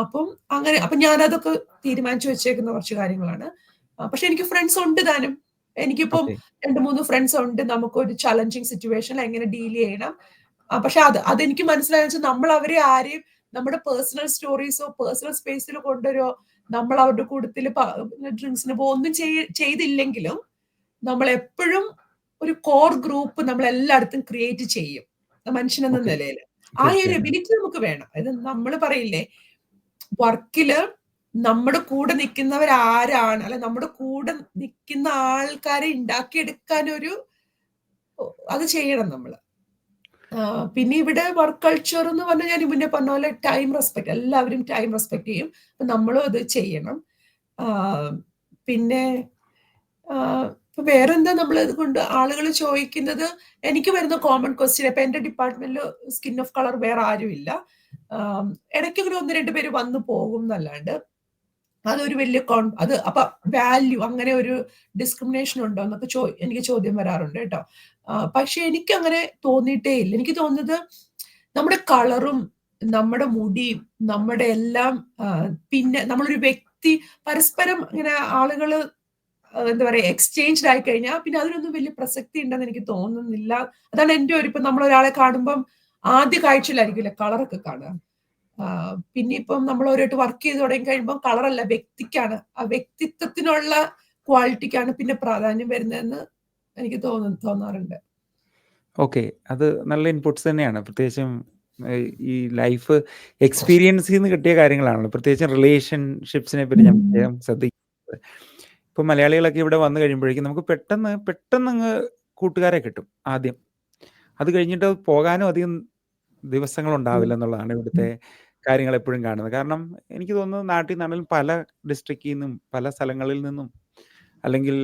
അപ്പം അങ്ങനെ ഞാൻ അതൊക്കെ തീരുമാനിച്ചു വെച്ചേക്കുന്ന കുറച്ച് കാര്യങ്ങളാണ്. പക്ഷെ എനിക്ക് ഫ്രണ്ട്സ് ഉണ്ട് താനും. എനിക്കിപ്പം 2-3 ഫ്രണ്ട്സ് ഉണ്ട്. നമുക്കൊരു ചലഞ്ചിങ് സിറ്റുവേഷനിൽ എങ്ങനെ ഡീൽ ചെയ്യണം. പക്ഷെ അതെനിക്ക് മനസ്സിലായെന്ന് വെച്ചാൽ നമ്മൾ അവരെ ആരെയും നമ്മുടെ പേഴ്സണൽ സ്റ്റോറീസോ പേഴ്സണൽ സ്പേസിലോ കൊണ്ടുവരോ, നമ്മൾ അവരുടെ കൂട്ടത്തിൽ ഡ്രിങ്ക്സിന് ഒന്നും ചെയ്തില്ലെങ്കിലും നമ്മൾ എപ്പോഴും ഒരു കോർ ഗ്രൂപ്പ് നമ്മൾ എല്ലായിടത്തും ക്രിയേറ്റ് ചെയ്യും മനുഷ്യനെന്ന നിലയിൽ. ആ ഒരു എബിലിറ്റി നമുക്ക് വേണം. അത് നമ്മൾ പറയില്ലേ, വർക്കില് നമ്മുടെ കൂടെ നിൽക്കുന്നവർ ആരാണ്, അല്ലെ നമ്മുടെ കൂടെ നിൽക്കുന്ന ആൾക്കാരെ ഉണ്ടാക്കിയെടുക്കാൻ അത് ചെയ്യണം നമ്മള്. പിന്നെ ഇവിടെ വർക്ക് കൾച്ചർ എന്ന് പറഞ്ഞാൽ ഞാൻ മുന്നേ പറഞ്ഞ പോലെ ടൈം റെസ്പെക്ട്, എല്ലാവരും ടൈം റെസ്പെക്ട് ചെയ്യും. നമ്മളും അത് ചെയ്യണം. പിന്നെ ഇപ്പൊ വേറെന്താ നമ്മൾ ഇതുകൊണ്ട് ആളുകൾ ചോദിക്കുന്നത്, എനിക്ക് വരുന്ന കോമൺ ക്വസ്റ്റ്യൻ, ഇപ്പൊ എന്റെ ഡിപ്പാർട്ട്മെന്റിൽ സ്കിൻ ഓഫ് കളർ വേറെ ആരും ഇല്ല. ഇടയ്ക്കൊരു 1-2 പേര് വന്നു പോകും എന്നല്ലാണ്ട് അതൊരു വലിയ അപ്പൊ വാല്യൂ അങ്ങനെ ഒരു ഡിസ്ക്രിമിനേഷൻ ഉണ്ടോ എന്നൊക്കെ എനിക്ക് ചോദ്യം വരാറുണ്ട് കേട്ടോ. പക്ഷെ എനിക്ക് അങ്ങനെ തോന്നിയിട്ടേ ഇല്ല. എനിക്ക് തോന്നുന്നത് നമ്മുടെ കളറും നമ്മുടെ മുടിയും നമ്മുടെ എല്ലാം, പിന്നെ നമ്മളൊരു വ്യക്തി പരസ്പരം ഇങ്ങനെ ആളുകള് എന്താ പറയാ എക്സ്ചേഞ്ച്ഡ് ആയി കഴിഞ്ഞാൽ പിന്നെ അതിനൊന്നും വലിയ പ്രസക്തി ഉണ്ടെന്ന് എനിക്ക് തോന്നുന്നില്ല. അതാണ് എന്റെ ഇപ്പൊ നമ്മൾ ഒരാളെ കാണുമ്പം ആദ്യ കാഴ്ചയിലായിരിക്കില്ല കളറൊക്കെ കാണുക. പിന്നെ ഇപ്പം നമ്മൾ ഓരോട്ട് വർക്ക് ചെയ്ത് തുടങ്ങി കഴിയുമ്പോൾ കളറല്ല, വ്യക്തിക്കാണ്, ആ വ്യക്തിത്വത്തിനുള്ള ക്വാളിറ്റിക്കാണ് പിന്നെ പ്രാധാന്യം വരുന്നതെന്ന് എനിക്ക് തോന്നാറുണ്ട്. ഓക്കെ, അത് നല്ല ഇൻപുട്സ് തന്നെയാണ്. പ്രത്യേകിച്ചും ഈ ലൈഫ് എക്സ്പീരിയൻസിൽ നിന്ന് കിട്ടിയ കാര്യങ്ങളാണല്ലോ. പ്രത്യേകിച്ചും റിലേഷൻഷിപ്സിനെ പറ്റി ഞാൻ പ്രത്യേകം ശ്രദ്ധിക്കുന്നത്. ഇപ്പൊ മലയാളികളൊക്കെ ഇവിടെ വന്നു കഴിയുമ്പോഴേക്കും നമുക്ക് പെട്ടെന്ന് അങ്ങ് കൂട്ടുകാരെ കിട്ടും ആദ്യം. അത് കഴിഞ്ഞിട്ട് പോകാനും അധികം ദിവസങ്ങൾ ഉണ്ടാവില്ല എന്നുള്ളതാണ് ഇവിടുത്തെ കാര്യങ്ങൾ എപ്പോഴും കാണുന്നത്. കാരണം എനിക്ക് തോന്നുന്നു നാട്ടിൽ നിന്നാണെങ്കിലും പല ഡിസ്ട്രിക്റ്റിൽ നിന്നും പല സ്ഥലങ്ങളിൽ നിന്നും അല്ലെങ്കിൽ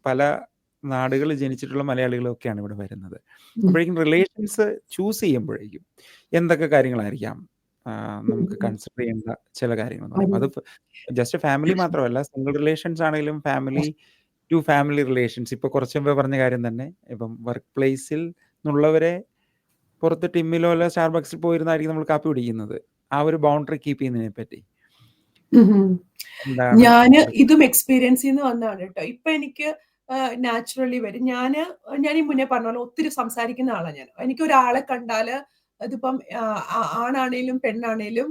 പല നാടുകളിൽ ജനിച്ചിട്ടുള്ള മലയാളികളും ഒക്കെയാണ് ഇവിടെ വരുന്നത്. ഉം. അപ്പോഴേക്കും റിലേഷൻസ് ചൂസ് ചെയ്യുമ്പോഴേക്കും എന്തൊക്കെ കാര്യങ്ങളായിരിക്കാം നമുക്ക് ഉം. കൺസിഡർ ചെയ്യേണ്ട ചില കാര്യങ്ങൾ എന്ന് പറയും. അത് ജസ്റ്റ് ഫാമിലി മാത്രമല്ല, സിംഗിൾ റിലേഷൻസ് ആണെങ്കിലും ഫാമിലി ടു ഫാമിലി റിലേഷൻസ്. ഇപ്പോൾ കുറച്ച് മുമ്പേ പറഞ്ഞ കാര്യം തന്നെ, ഇപ്പം വർക്ക് പ്ലേസിൽ നിന്നുള്ളവരെ പുറത്ത് ടിമ്മിലോ അല്ല സ്റ്റാർബക്സിൽ പോയിരുന്നായിരിക്കും നമ്മൾ കാപ്പി കുടിക്കുന്നത്. ആ ഒരു ബൗണ്ടറി കീപ്പ് ചെയ്യുന്നതിനെ പറ്റി എന്താണ്? ഞാന് ഇതും എക്സ്പീരിയൻസ് ചെയ്യുന്ന വന്നതാണ് കേട്ടോ. ഇപ്പൊ എനിക്ക് നാച്ചുറലി വരും. ഞാൻ ഈ മുന്നേ പറഞ്ഞ പോലെ ഒത്തിരി സംസാരിക്കുന്ന ആളാണ് ഞാൻ. എനിക്ക് ഒരാളെ കണ്ടാല് അതിപ്പം ആണാണേലും പെണ്ണാണേലും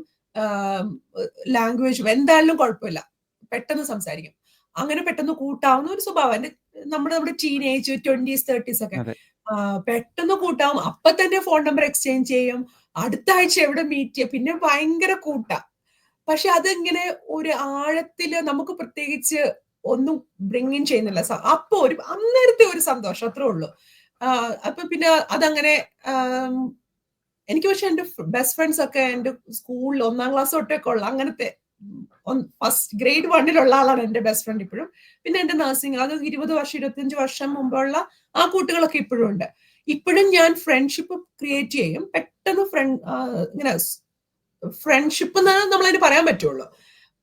ലാംഗ്വേജ് എന്തായാലും കുഴപ്പമില്ല, പെട്ടെന്ന് സംസാരിക്കും. അങ്ങനെ പെട്ടെന്ന് കൂട്ടാവുന്ന ഒരു സ്വഭാവം. നമ്മുടെ ടീനേജ് 20s 30s ഒക്കെ അതെ. പെട്ടെന്ന് കൂട്ടാവും. അപ്പൊ തന്നെ ഫോൺ നമ്പർ എക്സ്ചേഞ്ച് ചെയ്യും. അടുത്ത ആഴ്ച എവിടെ മീറ്റ് ചെയ്യും, പിന്നെ ഭയങ്കര കൂട്ടാ. പക്ഷെ അതിങ്ങനെ ഒരു ആഴത്തില് നമുക്ക് പ്രത്യേകിച്ച് ഒന്നും ബ്രിങ് ഇൻ ചെയ്യുന്നില്ല. അപ്പൊ അന്നേരത്തെ ഒരു സന്തോഷം അത്രേ ഉള്ളൂ. അപ്പൊ പിന്നെ അതങ്ങനെ എനിക്ക് പക്ഷെ എന്റെ ബെസ്റ്റ് ഫ്രണ്ട്സ് ഒക്കെ എന്റെ സ്കൂളിൽ 1ാം ക്ലാസ് തൊട്ടൊക്കെ ഉള്ള അങ്ങനത്തെ ഫസ്റ്റ് ഗ്രേഡ് 1ലുള്ള ആളാണ് എന്റെ ബെസ്റ്റ് ഫ്രണ്ട് ഇപ്പോഴും. പിന്നെ എന്റെ നഴ്സിംഗ് അത് 20 വർഷം 25 വർഷം മുമ്പുള്ള ആ കൂട്ടുകളൊക്കെ ഇപ്പോഴും ഉണ്ട്. ഇപ്പോഴും ഞാൻ ഫ്രണ്ട്ഷിപ്പ് ക്രിയേറ്റ് ചെയ്യും. പെട്ടെന്ന് ഇങ്ങനെ ഫ്രണ്ട്ഷിപ്പ് എന്നാണ് നമ്മളതിന് പറയാൻ പറ്റുള്ളൂ.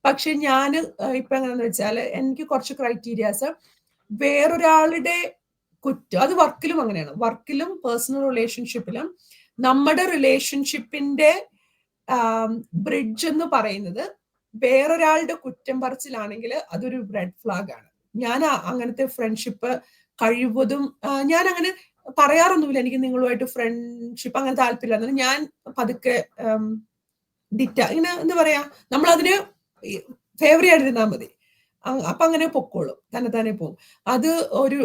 പക്ഷെ ഞാൻ ഇപ്പൊ എങ്ങനെയാന്ന് വെച്ചാൽ എനിക്ക് കുറച്ച് ക്രൈറ്റീരിയാസ് വേറൊരാളുടെ കുറ്റം, അത് വർക്കിലും അങ്ങനെയാണ്. വർക്കിലും പേഴ്സണൽ റിലേഷൻഷിപ്പിലും നമ്മുടെ റിലേഷൻഷിപ്പിന്റെ ബ്രിഡ്ജ് എന്ന് പറയുന്നത് വേറൊരാളുടെ കുറ്റം പറച്ചിലാണെങ്കിൽ അതൊരു റെഡ് ഫ്ലാഗ് ആണ്. ഞാൻ അങ്ങനത്തെ ഫ്രണ്ട്ഷിപ്പ് കഴിവതും ഞാൻ അങ്ങനെ പറയാറൊന്നുമില്ല എനിക്ക് നിങ്ങളുമായിട്ട് ഫ്രണ്ട്ഷിപ്പ് അങ്ങനെ താല്പര്യമില്ല. ഞാൻ പതുക്കെ ഇങ്ങനെ എന്താ പറയാ, നമ്മളതിന് ഫേവർ ചെയ്യാതിരുന്നാൽ മതി. അപ്പൊ അങ്ങനെ പൊക്കോളും, തന്നെ പോകും. അത് ഒരു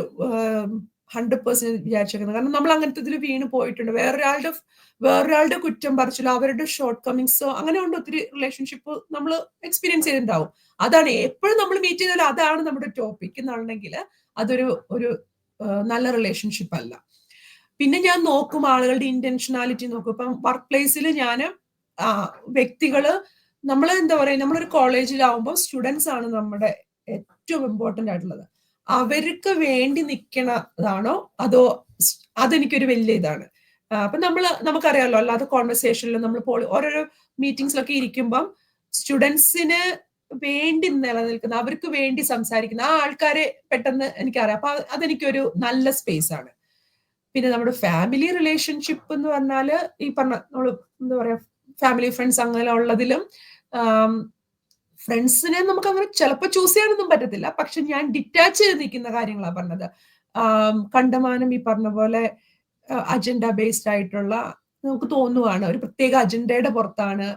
100% വിചാരിച്ചേക്കുന്നത്. കാരണം നമ്മൾ അങ്ങനത്തെ ഇതിൽ വീണ് പോയിട്ടുണ്ട്. വേറൊരാളുടെ കുറ്റം പറിച്ചില്ലോ, അവരുടെ ഷോർട്ട് കമ്മിങ്സോ അങ്ങനെ കൊണ്ട് ഒത്തിരി റിലേഷൻഷിപ്പ് നമ്മൾ എക്സ്പീരിയൻസ് ചെയ്തിട്ടുണ്ടാവും. അതാണ് എപ്പോഴും നമ്മൾ മീറ്റ് ചെയ്താലും അതാണ് നമ്മുടെ ടോപ്പിക് എന്നുണ്ടെങ്കിൽ അതൊരു നല്ല റിലേഷൻഷിപ്പ് അല്ല. പിന്നെ ഞാൻ നോക്കും ആളുകളുടെ ഇന്റൻഷനാലിറ്റി നോക്കും. ഇപ്പം വർക്ക് പ്ലേസിൽ ഞാൻ വ്യക്തികള് നമ്മൾ എന്താ പറയാ, നമ്മളൊരു കോളേജിലാവുമ്പോൾ സ്റ്റുഡൻസ് ആണ് നമ്മുടെ ഏറ്റവും ഇമ്പോർട്ടന്റ് ആയിട്ടുള്ളത്. അവർക്ക് വേണ്ടി നിൽക്കണതാണോ അതോ അതെനിക്കൊരു വലിയ ഇതാണ്. അപ്പൊ നമുക്കറിയാമല്ലോ, അല്ലാതെ കോൺവെർസേഷനിൽ നമ്മൾ ഓരോരോ മീറ്റിംഗ്സിലൊക്കെ ഇരിക്കുമ്പം സ്റ്റുഡൻസിന് വേണ്ടി നിലനിൽക്കുന്ന, അവർക്ക് വേണ്ടി സംസാരിക്കുന്ന ആ ആൾക്കാരെ പെട്ടെന്ന് എനിക്കറിയാം. അപ്പൊ അതെനിക്കൊരു നല്ല സ്പേസ് ആണ്. പിന്നെ നമ്മുടെ ഫാമിലി റിലേഷൻഷിപ്പ് എന്ന് പറഞ്ഞാല് ഈ പറഞ്ഞ നമ്മള് എന്താ പറയാ ഫാമിലി ഫ്രണ്ട്സ് അങ്ങനെ ഉള്ളതിലും ഫ്രണ്ട്സിനെ നമുക്ക് അങ്ങനെ ചിലപ്പോൾ ചൂസ് ചെയ്യാനൊന്നും പറ്റത്തില്ല. പക്ഷെ ഞാൻ ഡിറ്റാച്ച് ചെയ്ത് നിൽക്കുന്ന കാര്യങ്ങളാണ് പറഞ്ഞത്. കണ്ടമാനം ഈ പറഞ്ഞ പോലെ അജണ്ട ബേസ്ഡ് ആയിട്ടുള്ള നമുക്ക് തോന്നുവാണ് ഒരു പ്രത്യേക അജണ്ടയുടെ പുറത്താണ്,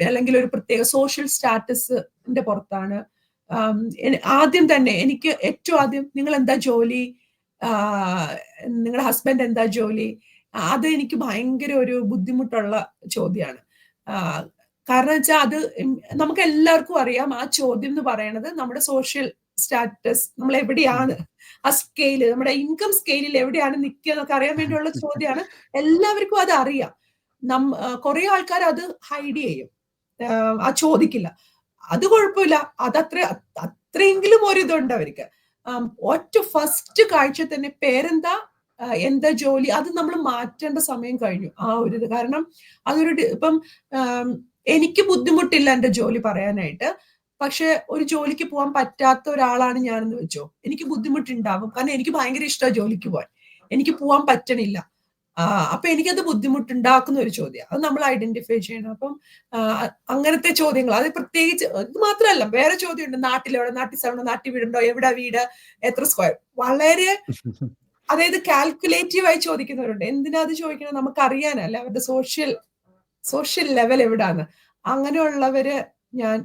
അല്ലെങ്കിൽ ഒരു പ്രത്യേക സോഷ്യൽ സ്റ്റാറ്റസിന്റെ പുറത്താണ്. ആദ്യം തന്നെ എനിക്ക് ഏറ്റവും ആദ്യം നിങ്ങൾ എന്താ ജോലി, നിങ്ങളുടെ ഹസ്ബൻഡ് എന്താ ജോലി, അത് എനിക്ക് ഭയങ്കര ഒരു ബുദ്ധിമുട്ടുള്ള ചോദ്യമാണ്. കാരണം വെച്ചാൽ അത് നമുക്ക് എല്ലാവർക്കും അറിയാം, ആ ചോദ്യം എന്ന് പറയുന്നത് നമ്മുടെ സോഷ്യൽ സ്റ്റാറ്റസ്, നമ്മൾ എവിടെയാണ്, ആ സ്കെയില്, നമ്മുടെ ഇൻകം സ്കെയിലിൽ എവിടെയാണ് നിൽക്കുക എന്നൊക്കെ അറിയാൻ വേണ്ടിയുള്ള ചോദ്യമാണ്. എല്ലാവർക്കും അത് അറിയാം. കുറെ ആൾക്കാർ അത് ഹൈഡ് ചെയ്യും, ആ ചോദിക്കില്ല. അത് കുഴപ്പമില്ല, അത്രയെങ്കിലും ഒരിതുണ്ട് അവർക്ക്. ഒറ്റ ഫസ്റ്റ് കാഴ്ച തന്നെ പേരെന്താ, എന്താ ജോലി, അത് നമ്മൾ മാറ്റേണ്ട സമയം കഴിഞ്ഞു ആ ഒരു ഇത്. കാരണം ഇപ്പം എനിക്ക് ബുദ്ധിമുട്ടില്ല എന്റെ ജോലി പറയാനായിട്ട്. പക്ഷെ ഒരു ജോലിക്ക് പോകാൻ പറ്റാത്ത ഒരാളാണ് ഞാനെന്ന് വെച്ചോ, എനിക്ക് ബുദ്ധിമുട്ടുണ്ടാവും. കാരണം എനിക്ക് ഭയങ്കര ഇഷ്ടമാണ് ജോലിക്ക് പോകാൻ, എനിക്ക് പോകാൻ പറ്റണില്ല. അപ്പൊ എനിക്കത് ബുദ്ധിമുട്ടുണ്ടാക്കുന്ന ഒരു ചോദ്യം, അത് നമ്മൾ ഐഡന്റിഫൈ ചെയ്യണം. അപ്പം അങ്ങനത്തെ ചോദ്യങ്ങൾ, അത് പ്രത്യേകിച്ച് ഇത് മാത്രമല്ല, വേറെ ചോദ്യമുണ്ട്. നാട്ടിൽ സ്ഥലമുണ്ടോ, നാട്ടിൽ വീടുണ്ടോ, എവിടെ വീട്, എത്ര സ്ക്വയർ, വളരെ അതായത് കാൽക്കുലേറ്റീവായി ചോദിക്കുന്നവരുണ്ട്. എന്തിനാ അത് ചോദിക്കണം, നമുക്ക് അറിയാനല്ല അവരുടെ സോഷ്യൽ ലെവൽ എവിടാന്ന്. അങ്ങനെയുള്ളവര് ഞാൻ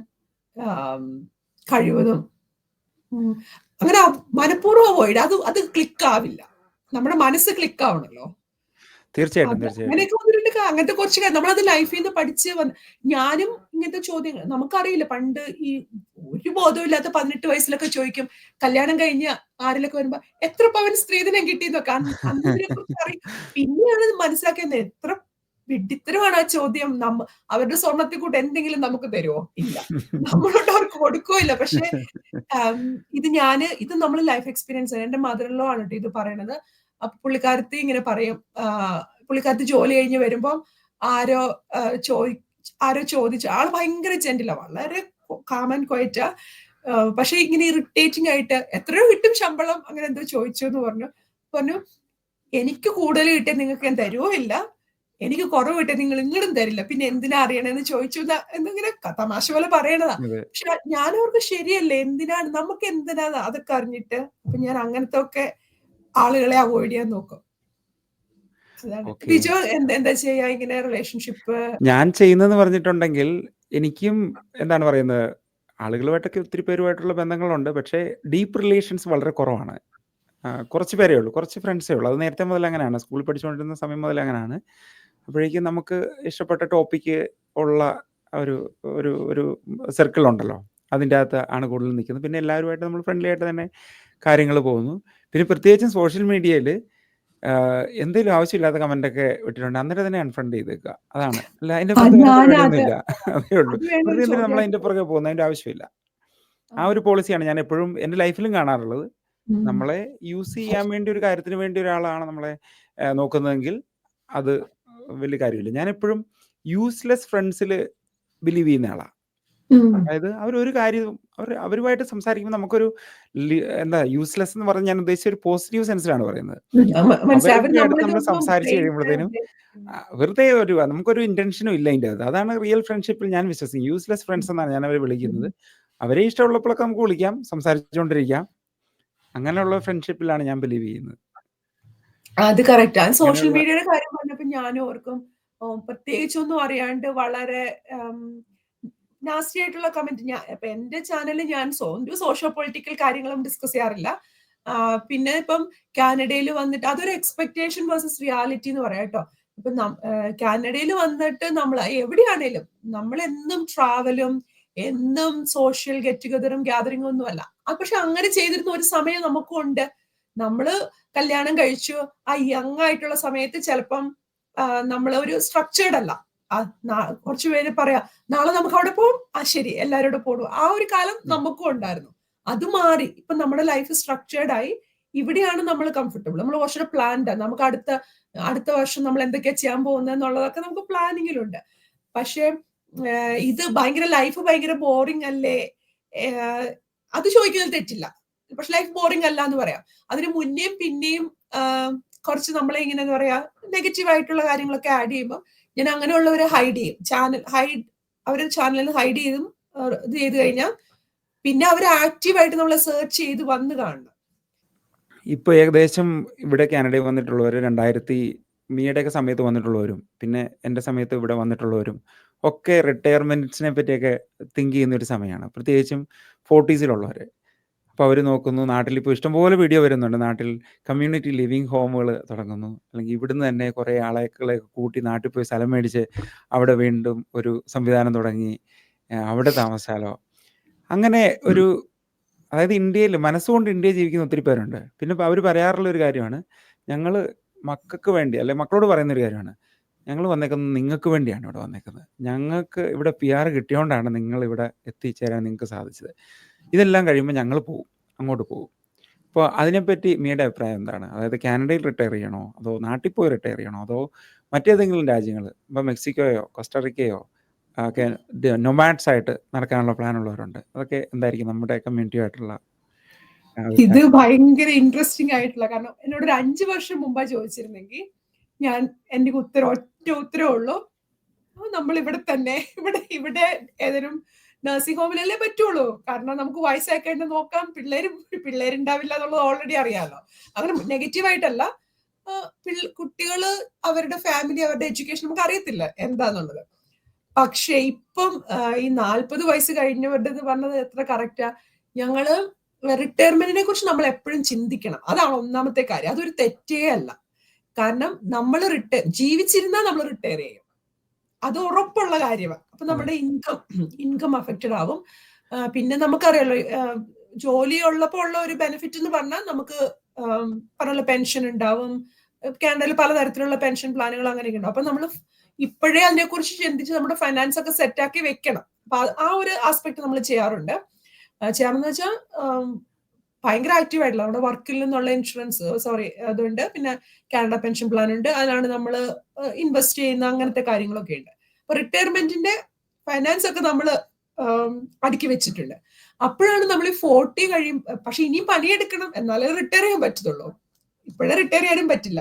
കഴിവതും അങ്ങനെ മനഃപൂർവ്വം അവോയ്ഡ്, അത് ക്ലിക്ക് ആവില്ല. നമ്മുടെ മനസ്സ് ക്ലിക്ക് ആവണല്ലോ. തീർച്ചയായിട്ടും. അങ്ങനെയൊക്കെ വന്നിട്ടുണ്ട്. അങ്ങനത്തെ കുറച്ച് നമ്മളത് ലൈഫിൽ നിന്ന് പഠിച്ച് ഞാനും ഇങ്ങനത്തെ ചോദ്യങ്ങൾ നമുക്കറിയില്ല. പണ്ട് ഈ ഒരു ബോധമില്ലാത്ത 18 വയസ്സിലൊക്കെ ചോദിക്കും, കല്യാണം കഴിഞ്ഞ് ആരിലൊക്കെ വരുമ്പോ എത്ര പവൻ സ്ത്രീധനം കിട്ടിയെന്നൊക്കെ. അതിനെ കുറിച്ച് അറിയും. പിന്നെയാണ് മനസ്സിലാക്കിയത് എത്ര വിഡ്ഢിത്തരമാണ് ആ ചോദ്യം. അവരുടെ സ്വർണ്ണത്തിൽ കൂട്ട് എന്തെങ്കിലും നമുക്ക് തരുമോ? ഇല്ല. നമ്മളോട് അവർക്ക് കൊടുക്കുകയില്ല. പക്ഷെ ഇത് നമ്മൾ ലൈഫ് എക്സ്പീരിയൻസ് ആണ്. എന്റെ മദർ ഇൻ ലോ ആണ് ട്ടോ ഇത് പറയണത്. അപ്പൊ പുള്ളിക്കാരത്തി ഇങ്ങനെ പറയും, പുള്ളിക്കാരത്തി ജോലി കഴിഞ്ഞ് വരുമ്പം ആരോ ചോദിച്ചു, ആള് ഭയങ്കര ജെന്റിലാ, വളരെ കാം ആൻഡ് ക്വയറ്റാ. പക്ഷെ ഇങ്ങനെ ഇറിറ്റേറ്റിംഗ് ആയിട്ട് എത്രയോ കിട്ടും ശമ്പളം, അങ്ങനെ എന്തോ ചോദിച്ചു എന്ന് പറഞ്ഞു എനിക്ക് കൂടുതൽ കിട്ടിയ നിങ്ങൾക്ക് ഞാൻ തരുവോ ഇല്ല, എനിക്ക് കുറവ് കിട്ടിയ നിങ്ങൾ ഇങ്ങോട്ടും തരില്ല, പിന്നെ എന്തിനാ അറിയണെന്ന് ചോദിച്ചു എന്നിങ്ങനെ തമാശ പോലെ പറയണതാ. പക്ഷെ ഞാനവർക്ക് ശരിയല്ലേ, നമുക്ക് എന്തിനാ അതൊക്കെ അറിഞ്ഞിട്ട്. അപ്പൊ ഞാൻ അങ്ങനത്തെ ഒക്കെ ആളുകളെ അവോയ്ഡ് ചെയ്യാൻ നോക്കും. ബിജു എന്താ ചെയ്യാ ഇങ്ങനെ റിലേഷൻഷിപ്പ്? ഞാൻ ചെയ്യുന്നതെന്ന് പറഞ്ഞിട്ടുണ്ടെങ്കിൽ എനിക്കും എന്താണ് പറയുന്നത്, ആളുകളുമായിട്ടൊക്കെ ഒത്തിരി പേരുമായിട്ടുള്ള ബന്ധങ്ങളുണ്ട്. പക്ഷേ ഡീപ്പ് റിലേഷൻസ് വളരെ കുറവാണ്. കുറച്ച് പേരേ ഉള്ളൂ, കുറച്ച് ഫ്രണ്ട്സേ ഉള്ളൂ. അത് നേരത്തെ മുതൽ അങ്ങനെയാണ്, സ്കൂളിൽ പഠിച്ചുകൊണ്ടിരുന്ന സമയം മുതൽ അങ്ങനെയാണ്. അപ്പോഴേക്കും നമുക്ക് ഇഷ്ടപ്പെട്ട ടോപ്പിക്ക് ഉള്ള ഒരു ഒരു ഒരു സർക്കിൾ ഉണ്ടല്ലോ, അതിൻ്റെ അകത്ത് ആണ് കൂടുതൽ നിൽക്കുന്നത്. പിന്നെ എല്ലാവരുമായിട്ട് നമ്മൾ ഫ്രണ്ട്ലി ആയിട്ട് തന്നെ കാര്യങ്ങൾ പോകുന്നു. പിന്നെ പ്രത്യേകിച്ചും സോഷ്യൽ മീഡിയയിൽ എന്തെങ്കിലും ആവശ്യമില്ലാത്ത കമൻ്റൊക്കെ വിട്ടിട്ടുണ്ട്, അന്നേരം തന്നെ അൺഫ്രണ്ട് ചെയ്തേക്കുക. അതാണ്, അല്ല അതിൻ്റെ പുറത്ത് വേറെ പരിപാടിയൊന്നുമില്ല. അതേ ഉള്ളൂ. വെറുതെ എന്തിനും നമ്മൾ അതിൻ്റെ പുറകെ പോകുന്നത്, അതിൻ്റെ ആവശ്യമില്ല. ആ ഒരു പോളിസിയാണ് ഞാൻ എപ്പോഴും എൻ്റെ ലൈഫിലും കാണാറുള്ളത്. നമ്മളെ യൂസ് ചെയ്യാൻ വേണ്ടി, ഒരു കാര്യത്തിന് വേണ്ടി ഒരാളാണ് നമ്മളെ നോക്കുന്നതെങ്കിൽ അത് വലിയ കാര്യമില്ല. ഞാൻ എപ്പോഴും യൂസ്ലെസ് ഫ്രണ്ട്സിൽ ബിലീവ് ചെയ്യുന്ന ആളാണ്. അതായത് അവരൊരു കാര്യവും അവരുമായിട്ട് സംസാരിക്കുമ്പോൾ നമുക്കൊരു എന്താ യൂസ്ലെസ് എന്ന് പറഞ്ഞാൽ ഞാൻ ഉദ്ദേശിച്ച ഒരു പോസിറ്റീവ് സെൻസിലാണ് പറയുന്നത്. അവരുടെ അടുത്ത് നമ്മൾ സംസാരിച്ച് കഴിയുമ്പോഴത്തേനും വെറുതെ നമുക്കൊരു ഇന്റൻഷനും ഇല്ല അതിൻ്റെ അത്. അതാണ് റിയൽ ഫ്രണ്ട്ഷിപ്പിൽ ഞാൻ വിശ്വസിക്കും. യൂസ്ലെസ് ഫ്രണ്ട്സ് എന്നാണ് ഞാൻ അവരെ വിളിക്കുന്നത്. അവരെ ഇഷ്ടമുള്ളപ്പോഴൊക്കെ നമുക്ക് വിളിക്കാം, സംസാരിച്ചുകൊണ്ടിരിക്കാം. അങ്ങനെയുള്ള ഫ്രണ്ട്ഷിപ്പിലാണ് ഞാൻ ബിലീവ് ചെയ്യുന്നത്. അത് കറക്റ്റ്. സോഷ്യൽ മീഡിയയുടെ കാര്യം പറഞ്ഞപ്പോൾ ഞാൻ ഓർക്കും, പ്രത്യേകിച്ചൊന്നും അറിയാണ്ട് വളരെ നാസ്റ്റി ആയിട്ടുള്ള കമന്റ്. ഇപ്പൊ എന്റെ ചാനലിൽ ഞാൻ സോഷ്യോ പൊളിറ്റിക്കൽ കാര്യങ്ങളും ഡിസ്കസ് ചെയ്യാറില്ല. പിന്നെ ഇപ്പം കാനഡയിൽ വന്നിട്ട് അതൊരു എക്സ്പെക്ടേഷൻ വേഴ്സസ് റിയാലിറ്റി എന്ന് പറയാം കേട്ടോ. ഇപ്പൊ കാനഡയിൽ വന്നിട്ട് നമ്മൾ എവിടെയാണേലും നമ്മൾ എന്നും ട്രാവലും എന്നും സോഷ്യൽ ഗെറ്റ് ടുഗദറും ഗ്യാതറിംഗും ഒന്നും അല്ല. പക്ഷെ അങ്ങനെ ചെയ്തിരുന്ന ഒരു സമയം നമുക്കും ഉണ്ട്. നമ്മള് കല്യാണം കഴിച്ചു ആ യങ് ആയിട്ടുള്ള സമയത്ത് ചിലപ്പം നമ്മൾ ഒരു സ്ട്രക്ചേർഡ് അല്ല. കുറച്ചു പേര് പറയാ നാളെ നമുക്ക് അവിടെ പോകും, ശരി എല്ലാവരോടും പോകും. ആ ഒരു കാലം നമുക്കും ഉണ്ടായിരുന്നു. അത് മാറി. ഇപ്പൊ നമ്മുടെ ലൈഫ് സ്ട്രക്ചേർഡ് ആയി. ഇവിടെയാണ് നമ്മൾ കംഫർട്ടബിൾ. നമ്മൾ കുറച്ചുകൂടെ പ്ലാൻഡ്. നമുക്ക് അടുത്ത വർഷം നമ്മൾ എന്തൊക്കെയാ ചെയ്യാൻ പോകുന്നത് എന്നുള്ളതൊക്കെ നമുക്ക് പ്ലാനിങ്ങിലുണ്ട്. പക്ഷെ ഇത് ലൈഫ് ഭയങ്കര ബോറിംഗ് അല്ലേ, അത് ചോദിക്കുന്നത് തെറ്റില്ല. പക്ഷെ ലൈഫ് ബോറിംഗ് അല്ല എന്ന് പറയാം. അതിന് മുന്നേയും പിന്നെയും കുറച്ച് നമ്മളെ ഇങ്ങനെ എന്താ പറയാ നെഗറ്റീവ് ആയിട്ടുള്ള കാര്യങ്ങളൊക്കെ ആഡ് ചെയ്യുമ്പോൾ ഞാൻ അങ്ങനെയുള്ളവരെ ഹൈഡ് ചെയ്യും. അവരുടെ ചാനലിൽ ഹൈഡ് ചെയ്തും ഇത് ചെയ്ത് കഴിഞ്ഞാൽ പിന്നെ അവർ ആക്റ്റീവായിട്ട് നമ്മളെ സെർച്ച് ചെയ്ത് വന്ന് കാണണം. ഇപ്പൊ ഏകദേശം ഇവിടെ കാനഡയിൽ വന്നിട്ടുള്ളവർ 2000 മീയുടെയൊക്കെ സമയത്ത് വന്നിട്ടുള്ളവരും പിന്നെ എൻ്റെ സമയത്ത് ഇവിടെ വന്നിട്ടുള്ളവരും ഒക്കെ റിട്ടയർമെന്റ്സിനെ പറ്റിയൊക്കെ തിങ്ക് ചെയ്യുന്ന ഒരു സമയമാണ്. പ്രത്യേകിച്ചും 40s അപ്പോൾ അവർ നോക്കുന്നു, നാട്ടിൽ ഇപ്പോൾ ഇഷ്ടംപോലെ വീഡിയോ വരുന്നുണ്ട്. നാട്ടിൽ കമ്മ്യൂണിറ്റി ലിവിങ് ഹോമുകൾ തുടങ്ങുന്നു, അല്ലെങ്കിൽ ഇവിടുന്ന് തന്നെ കുറേ ആളുകളെ കൂട്ടി നാട്ടിൽ പോയി സ്ഥലം മേടിച്ച് അവിടെ വീണ്ടും ഒരു സംവിധാനം തുടങ്ങി അവിടെ താമസാലോ. അങ്ങനെ ഒരു, അതായത് ഇന്ത്യയിൽ മനസ്സുകൊണ്ട് ഇന്ത്യയിൽ ജീവിക്കുന്ന ഒത്തിരി പേരുണ്ട്. പിന്നെ അവർ പറയാറുള്ള ഒരു കാര്യമാണ്, ഞങ്ങൾ മക്കൾക്ക് വേണ്ടി, അല്ലെ മക്കളോട് പറയുന്നൊരു കാര്യമാണ്, ഞങ്ങൾ വന്നേക്കുന്നത് നിങ്ങൾക്ക് വേണ്ടിയാണ് ഇവിടെ വന്നേക്കുന്നത്. ഞങ്ങൾക്ക് ഇവിടെ PR കിട്ടിയോണ്ടാണ് നിങ്ങൾ ഇവിടെ എത്തിച്ചേരാൻ നിങ്ങൾക്ക് സാധിച്ചത്. ഇതെല്ലാം കഴിയുമ്പോൾ ഞങ്ങൾ പോകും, അങ്ങോട്ട് പോകും. അപ്പോൾ അതിനെപ്പറ്റി മീയുടെ അഭിപ്രായം എന്താണ്? അതായത് കാനഡയിൽ റിട്ടയർ ചെയ്യണോ, അതോ നാട്ടിൽ പോയി റിട്ടയർ ചെയ്യണോ, അതോ മറ്റേതെങ്കിലും രാജ്യങ്ങൾ, ഇപ്പോൾ മെക്സിക്കോയോ കോസ്റ്ററിക്കയോ ഒക്കെ നൊമാഡ്സ് ആയിട്ട് നടക്കാനുള്ള പ്ലാൻ ഉള്ളവരുണ്ട്. അതൊക്കെ എന്തായിരിക്കും നമ്മുടെ കമ്മ്യൂണിറ്റിയായിട്ടുള്ള? ഇത് ഭയങ്കര ഇൻട്രസ്റ്റിംഗ് ആയിട്ടുള്ള, കാരണം എന്നോട് ഒരു 5 വർഷം മുമ്പ് ചോദിച്ചിരുന്നെങ്കിൽ ഞാൻ എൻ്റെ ഒറ്റ ഉത്തരവേ ഉള്ളൂ, നമ്മൾ ഇവിടെ തന്നെ ഇവിടെ ഏതൊരു നഴ്സിംഗ് ഹോമിലല്ലേ പറ്റുള്ളൂ. കാരണം നമുക്ക് വയസ്സാക്കേണ്ട നോക്കാം, പിള്ളേരുണ്ടാവില്ല എന്നുള്ളത് ഓൾറെഡി അറിയാലോ. അങ്ങനെ നെഗറ്റീവായിട്ടല്ല, കുട്ടികള് അവരുടെ ഫാമിലി അവരുടെ എഡ്യൂക്കേഷൻ നമുക്ക് അറിയത്തില്ല എന്താന്നുള്ളത്. പക്ഷെ ഇപ്പം ഈ 40 വയസ്സ് കഴിഞ്ഞവരുടെ പറഞ്ഞത് എത്ര കറക്റ്റാ. ഞങ്ങള് റിട്ടയർമെന്റിനെ കുറിച്ച് നമ്മൾ എപ്പോഴും ചിന്തിക്കണം. അതാണ് ഒന്നാമത്തെ കാര്യം. അതൊരു തെറ്റേ അല്ല. കാരണം നമ്മൾ ജീവിച്ചിരുന്നാൽ നമ്മൾ റിട്ടയർ ചെയ്യും, അത് ഉറപ്പുള്ള കാര്യമാണ്. അപ്പൊ നമ്മുടെ ഇൻകം അഫക്റ്റഡ് ആവും. പിന്നെ നമുക്കറിയാലോ, ജോലി ഉള്ളപ്പോൾ ഉള്ള ഒരു ബെനിഫിറ്റ് എന്ന് പറഞ്ഞാൽ നമുക്ക് പറഞ്ഞ പെൻഷൻ ഉണ്ടാവും. കാനഡയിൽ പലതരത്തിലുള്ള പെൻഷൻ പ്ലാനുകൾ അങ്ങനെയൊക്കെ ഉണ്ടാവും. അപ്പൊ നമ്മൾ ഇപ്പോഴേ അതിനെക്കുറിച്ച് ചിന്തിച്ച് നമ്മുടെ ഫൈനാൻസ് ഒക്കെ സെറ്റാക്കി വെക്കണം. അപ്പൊ ആ ഒരു ആസ്പെക്ട് നമ്മൾ ചെയ്യാറുണ്ട്. ചെയ്യാമെന്ന് വെച്ചാൽ ഭയങ്കര ആക്റ്റീവ് ആയിട്ടുള്ള നമ്മുടെ വർക്കിൽ നിന്നുള്ള ഇൻഷുറൻസ് അതുകൊണ്ട് പിന്നെ കാനഡ പെൻഷൻ പ്ലാൻ ഉണ്ട്, അതിലാണ് നമ്മൾ ഇൻവെസ്റ്റ് ചെയ്യുന്ന അങ്ങനത്തെ കാര്യങ്ങളൊക്കെ ഉണ്ട്. അപ്പൊ റിട്ടയർമെന്റിന്റെ ഫൈനാൻസ് ഒക്കെ നമ്മൾ അടുക്കി വെച്ചിട്ടുണ്ട്. അപ്പോഴാണ് നമ്മൾ ഈ 40 കഴിയും. പക്ഷെ ഇനിയും പണിയെടുക്കണം, എന്നാലേ റിട്ടയർ ചെയ്യാൻ പറ്റത്തുള്ളൂ. ഇപ്പോഴേ റിട്ടയർ ചെയ്യാനും പറ്റില്ല.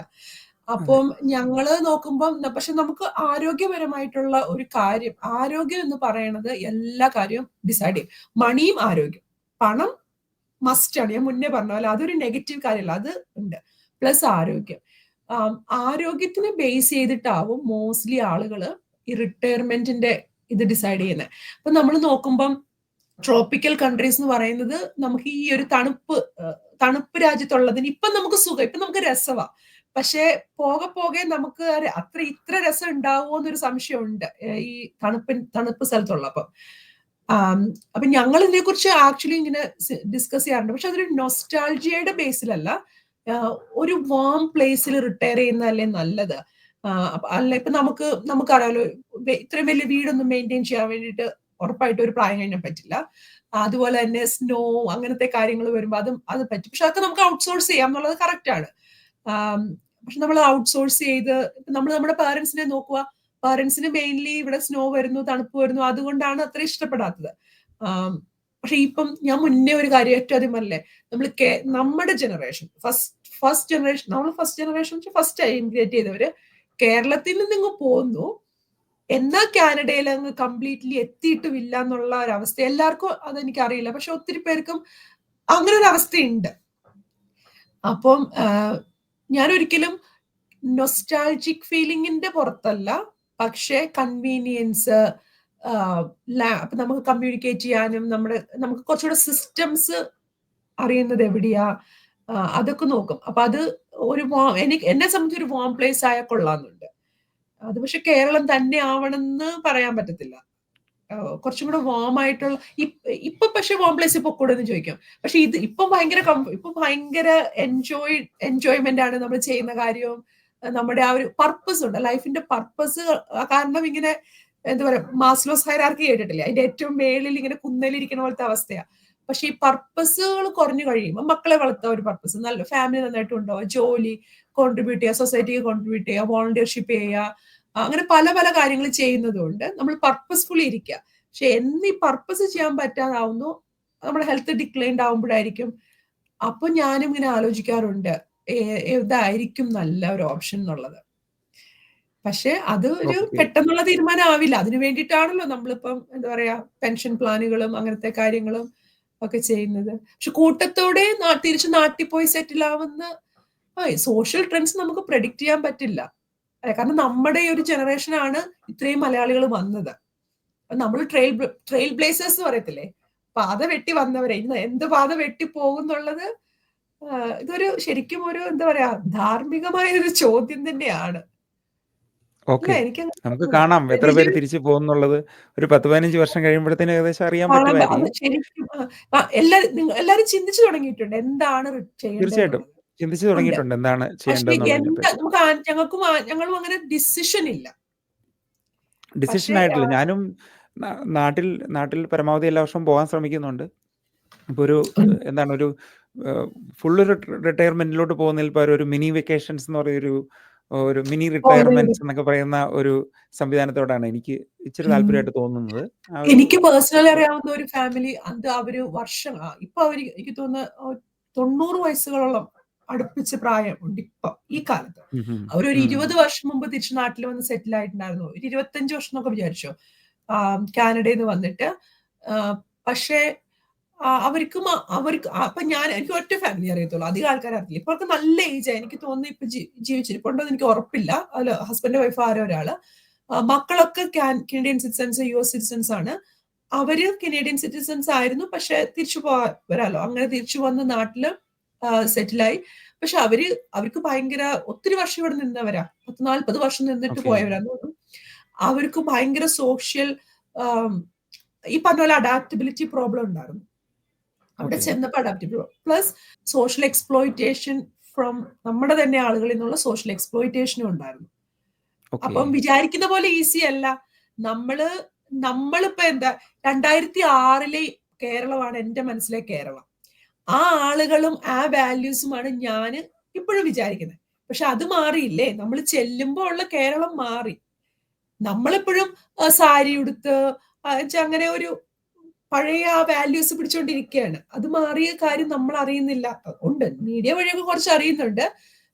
അപ്പം ഞങ്ങള് നോക്കുമ്പോൾ പക്ഷെ നമുക്ക് ആരോഗ്യപരമായിട്ടുള്ള ഒരു കാര്യം, ആരോഗ്യം എന്ന് പറയുന്നത് എല്ലാ കാര്യവും ഡിസൈഡ് ചെയ്യും. മണിയും ആരോഗ്യം, പണം മസ്റ്റ് ആണ്. ഞാൻ മുന്നേ പറഞ്ഞ പോലെ അതൊരു നെഗറ്റീവ് കാര്യമല്ല, അത് ഉണ്ട്. പ്ലസ് ആരോഗ്യം, ആരോഗ്യത്തിനെ ബേസ് ചെയ്തിട്ടാവും മോസ്റ്റ്ലി ആളുകള് ഈ റിട്ടയർമെന്റിന്റെ ഇത് ഡിസൈഡ് ചെയ്യുന്നത്. അപ്പൊ നമ്മൾ നോക്കുമ്പം ട്രോപ്പിക്കൽ കൺട്രീസ് എന്ന് പറയുന്നത് നമുക്ക് ഈ ഒരു തണുപ്പ് രാജ്യത്തുള്ളതിന് ഇപ്പൊ നമുക്ക് സുഖം, ഇപ്പൊ നമുക്ക് രസമാ. പക്ഷെ പോകെ പോകെ നമുക്ക് ഇത്ര രസം ഉണ്ടാവുമോ എന്നൊരു സംശയമുണ്ട് ഈ തണുപ്പ് സ്ഥലത്തുള്ളപ്പം. അപ്പൊ ഞങ്ങൾ ഇതിനെക്കുറിച്ച് ആക്ച്വലി ഇങ്ങനെ ഡിസ്കസ് ചെയ്യാറുണ്ട്. പക്ഷെ അതൊരു നൊസ്റ്റാൾജിയയുടെ ബേസിലല്ല, ഒരു വാം പ്ലേസിൽ റിട്ടയർ ചെയ്യുന്നതല്ലേ നല്ലത്. അല്ല ഇപ്പൊ നമുക്കറിയാലോ, ഇത്രയും വലിയ വീടൊന്നും മെയിൻറ്റെയിൻ ചെയ്യാൻ വേണ്ടിയിട്ട് ഉറപ്പായിട്ട് ഒരു പ്രായം കഴിഞ്ഞാൽ പറ്റില്ല. അതുപോലെ തന്നെ സ്നോ അങ്ങനത്തെ കാര്യങ്ങൾ വരുമ്പോൾ അത് പറ്റും. പക്ഷെ അതൊക്കെ നമുക്ക് ഔട്ട്സോഴ്സ് ചെയ്യാം എന്നുള്ളത് കറക്റ്റ് ആണ്. പക്ഷെ നമ്മൾ ഔട്ട്സോഴ്സ് ചെയ്ത് നമ്മൾ നമ്മുടെ പാരന്റ്സിനെ നോക്കുക, പാരന്റ്സിന് മെയിൻലി ഇവിടെ സ്നോ വരുന്നു, തണുപ്പ് വരുന്നു, അതുകൊണ്ടാണ് അത്ര ഇഷ്ടപ്പെടാത്തത്. പക്ഷെ ഇപ്പം ഞാൻ മുന്നേ ഒരു കാര്യം ഏറ്റവും അധികം അല്ലേ, നമ്മുടെ generation first generation first immigrate ചെയ്തവര് കേരളത്തിൽ നിന്ന് ഇങ്ങ് പോന്നു, എന്നാ കാനഡയിൽ അങ്ങ് കംപ്ലീറ്റ്ലി എത്തിയിട്ടുമില്ല എന്നുള്ള ഒരവസ്ഥ. എല്ലാവർക്കും അതെനിക്കറിയില്ല, പക്ഷെ ഒത്തിരി പേർക്കും അങ്ങനെ ഒരു അവസ്ഥയുണ്ട്. അപ്പം ഞാനൊരിക്കലും നൊസ്റ്റാൾജിക് ഫീലിംഗിന്റെ പുറത്തല്ല, പക്ഷെ കൺവീനിയൻസ്, അപ്പൊ നമുക്ക് കമ്മ്യൂണിക്കേറ്റ് ചെയ്യാനും നമുക്ക് കുറച്ചുകൂടെ സിസ്റ്റംസ് അറിയുന്നത് എവിടെയാ, അതൊക്കെ നോക്കും. അപ്പൊ അത് എന്നെ സംബന്ധിച്ച് ഒരു വാം പ്ലേസ് ആയ കൊള്ളാന്നുണ്ട്. അത് പക്ഷെ കേരളം തന്നെ ആവണമെന്ന് പറയാൻ പറ്റത്തില്ല. കുറച്ചും കൂടെ വാം ആയിട്ടുള്ള ഇപ്പൊ പക്ഷെ വാം പ്ലേസ് ഇപ്പൊ കൂടെ എന്ന് ചോദിക്കാം. പക്ഷെ ഇപ്പൊ ഭയങ്കര എൻജോയ്മെന്റ് ആണ് നമ്മൾ ചെയ്യുന്ന കാര്യവും. നമ്മുടെ ആ ഒരു പർപ്പസ് ഉണ്ട്, ലൈഫിന്റെ പർപ്പസ്. കാരണം ഇങ്ങനെ എന്താ പറയാ, മാസ്ലോസ് ഹൈറാർക്കി കേട്ടിട്ടില്ലേ, അതിന്റെ ഏറ്റവും മേളിൽ ഇങ്ങനെ കുന്നലിരിക്കുന്ന പോലത്തെ അവസ്ഥയാ. പക്ഷെ ഈ പർപ്പസുകൾ കുറഞ്ഞു കഴിയുമ്പോൾ മക്കളെ വളർത്താൻ ഒരു പർപ്പസ്, നല്ല ഫാമിലി നന്നായിട്ട് ഉണ്ടാവുക, ജോലി കോൺട്രിബ്യൂട്ട് ചെയ്യുക, സൊസൈറ്റിക്ക് കോൺട്രിബ്യൂട്ട് ചെയ്യുക, വോളണ്ടിയർഷിപ്പ് ചെയ്യുക, അങ്ങനെ പല പല കാര്യങ്ങൾ ചെയ്യുന്നതുകൊണ്ട് നമ്മൾ പർപ്പസ്ഫുള്ളി ഇരിക്കുക. പക്ഷെ ഈ പർപ്പസ് ചെയ്യാൻ പറ്റാതാവുന്നു, നമ്മുടെ ഹെൽത്ത് ഡിക്ലൈൻഡ് ആവുമ്പോഴായിരിക്കും. അപ്പൊ ഞാനും ഇങ്ങനെ ആലോചിക്കാറുണ്ട് ഏതായിരിക്കും നല്ല ഒരു ഓപ്ഷൻ എന്നുള്ളത്. പക്ഷെ അത് ഒരു പെട്ടെന്നുള്ള തീരുമാനം ആവില്ല. അതിനു വേണ്ടിയിട്ടാണല്ലോ നമ്മളിപ്പം എന്താ പറയാ പെൻഷൻ പ്ലാനുകളും അങ്ങനത്തെ കാര്യങ്ങളും ഒക്കെ ചെയ്യുന്നത്. പക്ഷെ കൂട്ടത്തോടെ തിരിച്ച് നാട്ടിൽ പോയി സെറ്റിൽ ആവുന്ന സോഷ്യൽ ട്രെൻഡ്സ് നമുക്ക് പ്രെഡിക്റ്റ് ചെയ്യാൻ പറ്റില്ല. കാരണം നമ്മുടെ ഈ ഒരു ജനറേഷനാണ് ഇത്രയും മലയാളികൾ വന്നത്. നമ്മൾ ട്രെയിൽ ബ്ലേസേഴ്സ് എന്ന് പറയത്തില്ലേ, പാത വെട്ടി വന്നവരെ ഇന്ന് എന്ത് പാത വെട്ടി പോകുന്നുള്ളത് ഇതൊരു ശരിക്കും ഒരു എന്താ പറയാ ധാർമ്മികമായ ഒരു ചോദ്യം തന്നെയാണ്. നമുക്ക് കാണാം എത്ര പേര് തിരിച്ചു പോകുന്നുള്ളത്. ഒരു 10-15 വർഷം കഴിയുമ്പോഴത്തേനും ഏകദേശം അറിയാൻ പറ്റുമായിരിക്കും. ശരിക്കും എല്ലാരും ചിന്തിച്ചു തുടങ്ങിയിട്ടുണ്ട് എന്താണ് തീർച്ചയായിട്ടും ചിന്തിച്ചു തുടങ്ങിയിട്ടുണ്ട് എന്താണ് ചെയ്യേണ്ടത്. ഞങ്ങളും അങ്ങനെ ഡിസിഷൻ ആയിട്ടില്ല. ഞാനും നാട്ടിൽ പരമാവധി എല്ലാ വർഷവും പോകാൻ ശ്രമിക്കുന്നുണ്ട്. ഇപ്പൊ ഒരു ഫുൾ ഒരു റിട്ടയർമെന്റിലോട്ട് പോകുന്നതിൽ പകരം ഒരു മിനി വെക്കേഷൻസ് എന്ന് പറയുന്ന ഒരു മിനി റിട്ടയർമെന്റ്സ് എന്നൊക്കെ പറയുന്ന ഒരു സംവിധാനത്തോടാണ് എനിക്ക് ഇച്ചിരി താല്പര്യമായിട്ട് തോന്നുന്നത്. എനിക്ക് പേഴ്സണലി അറിയാവുന്ന ഒരു ഫാമിലി, അവര് ഇപ്പൊ എനിക്ക് തോന്നുന്നു 90 വയസ്സുകളോളം അടുപ്പിച്ച് പ്രായമുണ്ട് ഇപ്പൊ ഈ കാലത്ത്. അവരൊരു 20 വർഷം മുമ്പ് തിരിച്ചു നാട്ടിൽ വന്ന് സെറ്റിൽ ആയിട്ടുണ്ടായിരുന്നു. ഒരു 25 വർഷം എന്നൊക്കെ വിചാരിച്ചോ കാനഡയിൽ നിന്ന് വന്നിട്ട്. പക്ഷേ അവർക്ക് അപ്പൊ എനിക്ക് ഒറ്റ ഫാമിലി അറിയത്തുള്ളൂ, അധികം ആൾക്കാരെ അറിയില്ല. ഇപ്പൊ അവർക്ക് നല്ല ഏജായി, എനിക്ക് തോന്നുന്നു ഇപ്പൊ ജീവിച്ചിരിപ്പുണ്ടോ എന്ന് എനിക്ക് ഉറപ്പില്ല. അതിൽ ഹസ്ബൻഡ് വൈഫ് ആരോ ഒരാള്. മക്കളൊക്കെ കനേഡിയൻ സിറ്റിസൺസ്, US സിറ്റിസൺസ് ആണ്. അവര് കനേഡിയൻ സിറ്റിസൺസ് ആയിരുന്നു, പക്ഷെ തിരിച്ചു വരാലോ, അങ്ങനെ തിരിച്ചു വന്ന് നാട്ടില് സെറ്റിലായി. പക്ഷെ അവർക്ക് ഭയങ്കര ഒത്തിരി വർഷം ഇവിടെ നിന്നവരാ, 40 വർഷം നിന്നിട്ട് പോയവരാന്ന് തോന്നുന്നു. അവർക്ക് ഭയങ്കര സോഷ്യൽ ഈ പറഞ്ഞ പോലെ അഡാപ്റ്റബിലിറ്റി പ്രോബ്ലം ഉണ്ടായിരുന്നു. അവിടെ ചെന്നപ്പോൾ adaptable plus social exploitation from നമ്മുടെ തന്നെ ആളുകളിൽ നിന്നുള്ള സോഷ്യൽ എക്സ്പ്ലോയിറ്റേഷനും ഉണ്ടായിരുന്നു. ഓക്കെ. അപ്പം വിചാരിക്കുന്ന പോലെ ഈസി അല്ല. നമ്മള് നമ്മളിപ്പോ എന്താ 2006 കേരളമാണ് എന്റെ മനസ്സിലെ കേരളം. ആ ആളുകളും ആ വാല്യൂസുമാണ് ഞാന് ഇപ്പോഴും വിചാരിക്കുന്നത്. പക്ഷെ അത് മാറിയില്ലേ? നമ്മൾ ചെല്ലുമ്പോ ഉള്ള കേരളം മാറി. നമ്മളെപ്പോഴും സാരി ഉടുത്ത് അങ്ങനെ ഒരു പഴയ ആ വാല്യൂസ് പിടിച്ചോണ്ടിരിക്കുകയാണ്. അത് മാറിയ കാര്യം നമ്മൾ അറിയുന്നില്ല. ഉണ്ട്, മീഡിയ വഴിയൊക്കെ കുറച്ച് അറിയുന്നുണ്ട്.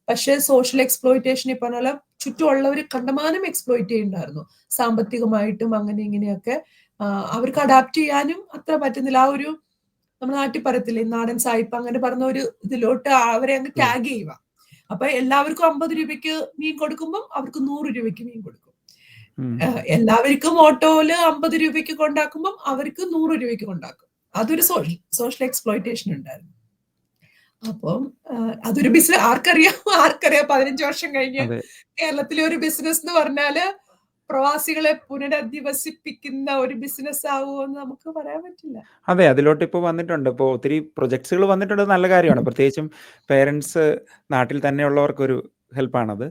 പക്ഷെ സോഷ്യൽ എക്സ്പ്ലോയിറ്റേഷൻ ഈ പറഞ്ഞ പോലെ ചുറ്റുമുള്ളവർ കണ്ടമാനം എക്സ്പ്ലോയിറ്റ് ചെയ്യുന്നുണ്ടായിരുന്നു, സാമ്പത്തികമായിട്ടും അങ്ങനെ ഇങ്ങനെയൊക്കെ. അവർക്ക് അഡാപ്റ്റ് ചെയ്യാനും അത്ര പറ്റുന്നില്ല. ആ ഒരു നമ്മുടെ നാട്ടിൽ പറയത്തില്ലേ നാടൻ സായിപ്പ്, അങ്ങനെ പറഞ്ഞ ഒരു ഇതിലോട്ട് അവരെ അങ്ങ് ഉം. ടാഗ് ചെയ്യുക. അപ്പൊ എല്ലാവർക്കും 50 രൂപയ്ക്ക് മീൻ കൊടുക്കുമ്പോൾ അവർക്ക് 100 രൂപയ്ക്ക് മീൻ കൊടുക്കും. ഉം. എല്ലാവർക്കും ഓട്ടോയില് 50 രൂപയ്ക്ക് കൊണ്ടാക്കുമ്പോൾ അവർക്ക് 100 രൂപയ്ക്ക് കൊണ്ടാക്കും. അതൊരു സോഷ്യൽ എക്സ്പ്ലോയിറ്റേഷൻ ഉണ്ടായിരുന്നു. അപ്പം അതൊരു ബിസിനസ്. ആർക്കറിയാം 15 വർഷം കഴിഞ്ഞ് അതെ. കേരളത്തിലെ ഒരു ബിസിനസ് എന്ന് പറഞ്ഞാല് പ്രവാസികളെ പുനരധിവസിപ്പിക്കുന്ന ഒരു ബിസിനസ് ആവുമോ എന്ന് നമുക്ക് പറയാൻ പറ്റില്ല. അതെ. അതിലോട്ട് ഇപ്പോൾ വന്നിട്ടുണ്ട്. ഇപ്പോൾ ഒത്തിരി പ്രൊജക്ട്സുകൾ വന്നിട്ടുണ്ട്. അത് നല്ല കാര്യമാണ്. പ്രത്യേകിച്ചും പേരൻറ്സ് നാട്ടിൽ തന്നെയുള്ളവർക്കൊരു ഹെൽപ്പാണത്.